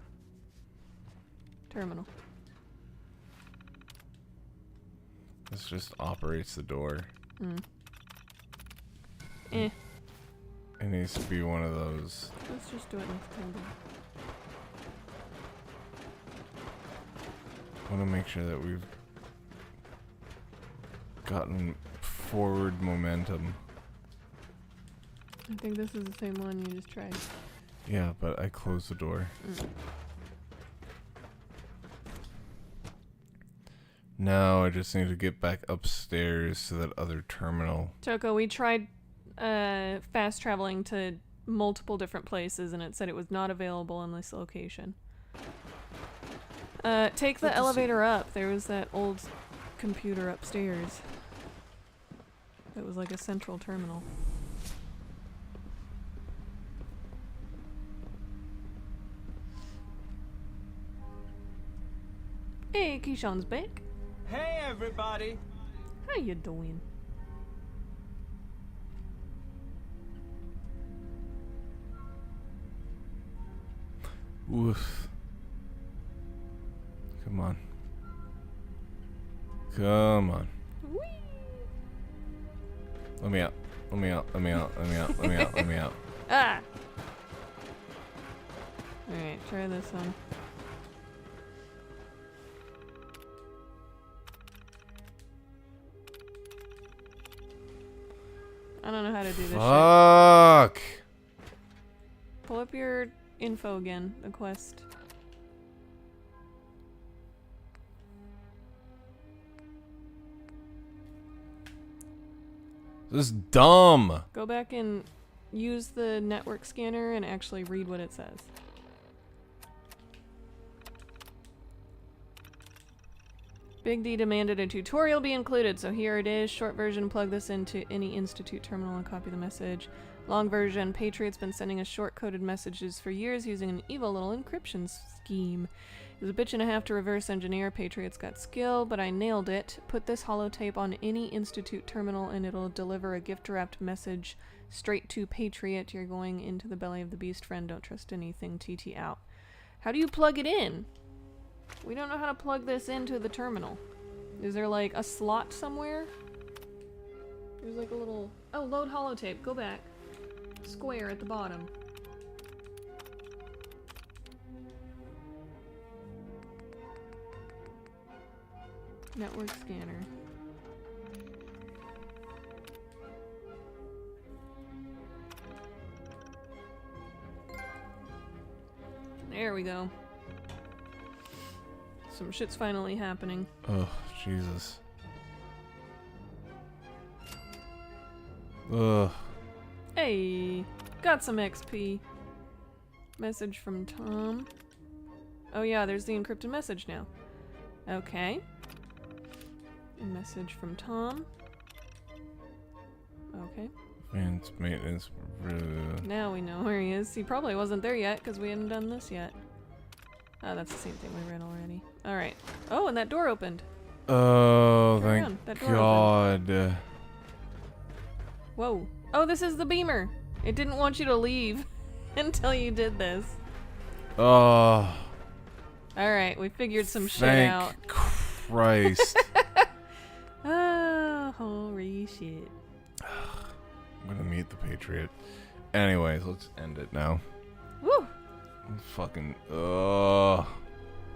Terminal. This just operates the door. Hmm. It needs to be one of those. Let's just do it next time. I want to make sure that we've gotten forward momentum. I think this is the same one you just tried. Yeah, but I closed the door. Now I just need to get back upstairs to that other terminal. Choco, we tried fast traveling to multiple different places and it said it was not available in this location. Take the elevator up. There was that old computer upstairs. It was like a central terminal. Hey, Keyshawn's back. Hey, everybody. How you doing? Woof. Come on. Come on. Whee! Let me out. Let me out. Let me out. Let me out. Let me out. Let me out. Ah! Alright, try this one. I don't know how to do this Fuck! shit. Pull up your info again, the quest. This is dumb. Go back and use the network scanner and actually read what it says. Big D demanded a tutorial be included, so here it is. Short version, plug this into any Institute terminal and copy the message. Long version, Patriot's been sending us short-coded messages for years using an evil little encryption scheme. It was a bitch and a half to reverse engineer. Patriot's got skill, but I nailed it. Put this holotape on any Institute terminal and it'll deliver a gift-wrapped message straight to Patriot. You're going into the belly of the beast, friend. Don't trust anything. TT out. How do you plug it in? We don't know how to plug this into the terminal. Is there like a slot somewhere? There's like a little... Oh, load holotape. Go back. Square at the bottom. Network scanner. There we go. Some shit's finally happening. Oh, Jesus. Ugh. Hey, got some XP. Message from Tom. Oh yeah, there's the encrypted message now. Okay. A message from Tom. Okay. Maintenance. Now we know where he is. He probably wasn't there yet because we hadn't done this yet. Oh, that's the same thing we read already. Alright. Oh, and that door opened. Oh, Turn thank around. God. Whoa. Oh, this is the beamer. It didn't want you to leave until you did this. Oh. Alright, we figured some shit Thank out. Christ. Oh, holy shit. I'm gonna meet the Patriot. Anyways, let's end it now. Woo! Fucking.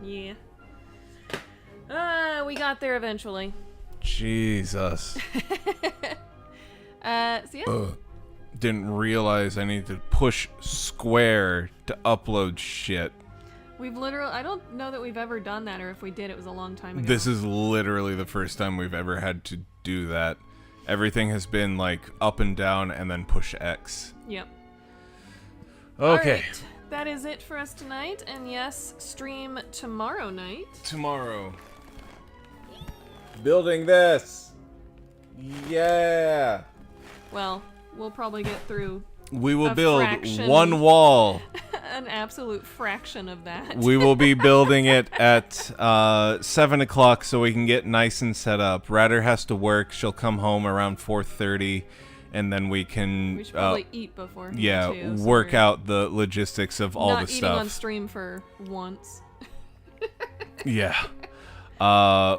Yeah. We got there eventually. Jesus. So yeah. Didn't realize I need to push square to upload shit. We've literally, I don't know that we've ever done that, or if we did, it was a long time ago. This is literally the first time we've ever had to do that. Everything has been like up and down and then push X. Yep. Okay. Alright, that is it for us tonight, and yes, stream tomorrow night. Tomorrow. Building this. Yeah. Well, we'll probably get through. We will a build fraction, one wall. An absolute fraction of that. We will be building it at 7 o'clock so we can get nice and set up. Radder has to work. She'll come home around 4:30, and then we can. We should probably eat before. Yeah, too, so work we're out the logistics of all not the eating stuff. on stream for once. Yeah.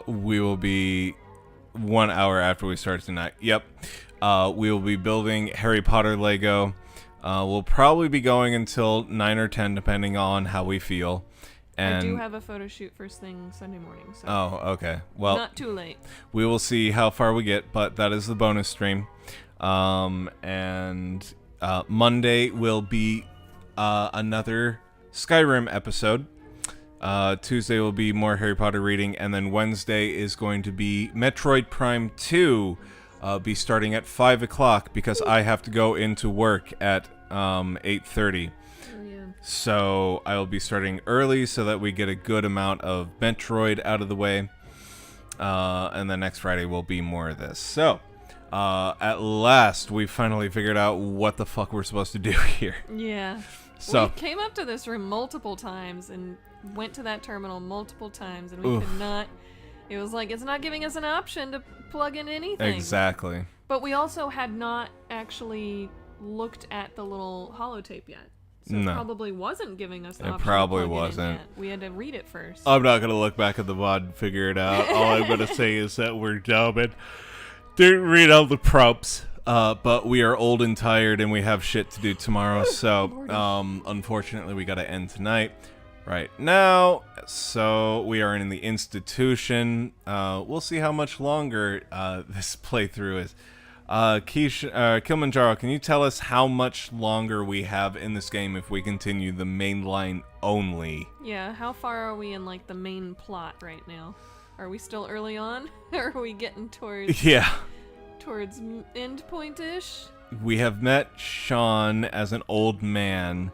We will be 1 hour after we start tonight. Yep. We will be building Harry Potter Lego. We'll probably be going until 9 or 10, depending on how we feel. And I do have a photo shoot first thing Sunday morning. So oh, okay. Well, not too late. We will see how far we get, but that is the bonus stream. And Monday will be another Skyrim episode. Tuesday will be more Harry Potter reading, and then Wednesday is going to be Metroid Prime 2. Be starting at 5 o'clock because I have to go into work at 8:30. Oh, yeah. So I will be starting early so that we get a good amount of Metroid out of the way. And then next Friday will be more of this. So, at last, we finally figured out what the fuck we're supposed to do here. Yeah. So we came up to this room multiple times and went to that terminal multiple times, and we could not. It was like, it's not giving us an option to plug in anything. Exactly. But we also had not actually looked at the little holotape yet. So No. it probably wasn't giving us the It option probably to plug it in wasn't. yet. We had to read it first. I'm not going to look back at the VOD and figure it out. All I'm going to say is that we're dumb and didn't read all the prompts. But we are old and tired and we have shit to do tomorrow. So, unfortunately, we got to end tonight. Right now, so we are in the institution. We'll see how much longer this playthrough is. Kilimanjaro, can you tell us how much longer we have in this game if we continue the main line only? Yeah, how far are we in like the main plot right now? Are we still early on, or are we getting towards towards end point-ish? We have met Sean as an old man.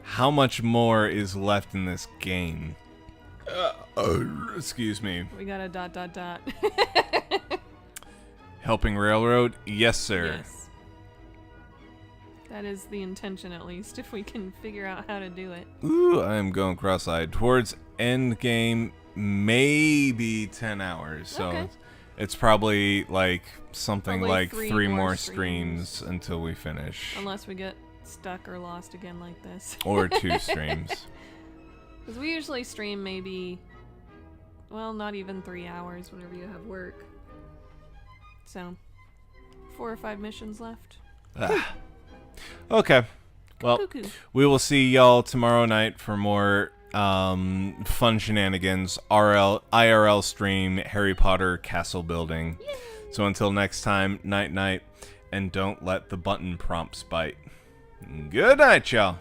How much more is left in this game? Excuse me. We got a ... Helping Railroad? Yes, sir. Yes. That is the intention, at least, if we can figure out how to do it. Ooh, I am going cross-eyed. Towards end game, maybe 10 hours. So Okay. it's probably like something Probably like three three more more streams until we finish. Unless we get stuck or lost again like this. Or 2 streams. Because we usually stream maybe, well, not even 3 hours whenever you have work. So, 4 or 5 missions left. Okay. Well, Cuckoo. we will see y'all tomorrow night for more fun shenanigans. IRL stream, Harry Potter castle building. Yay. So until next time, night, and don't let the button prompts bite. Good night, y'all.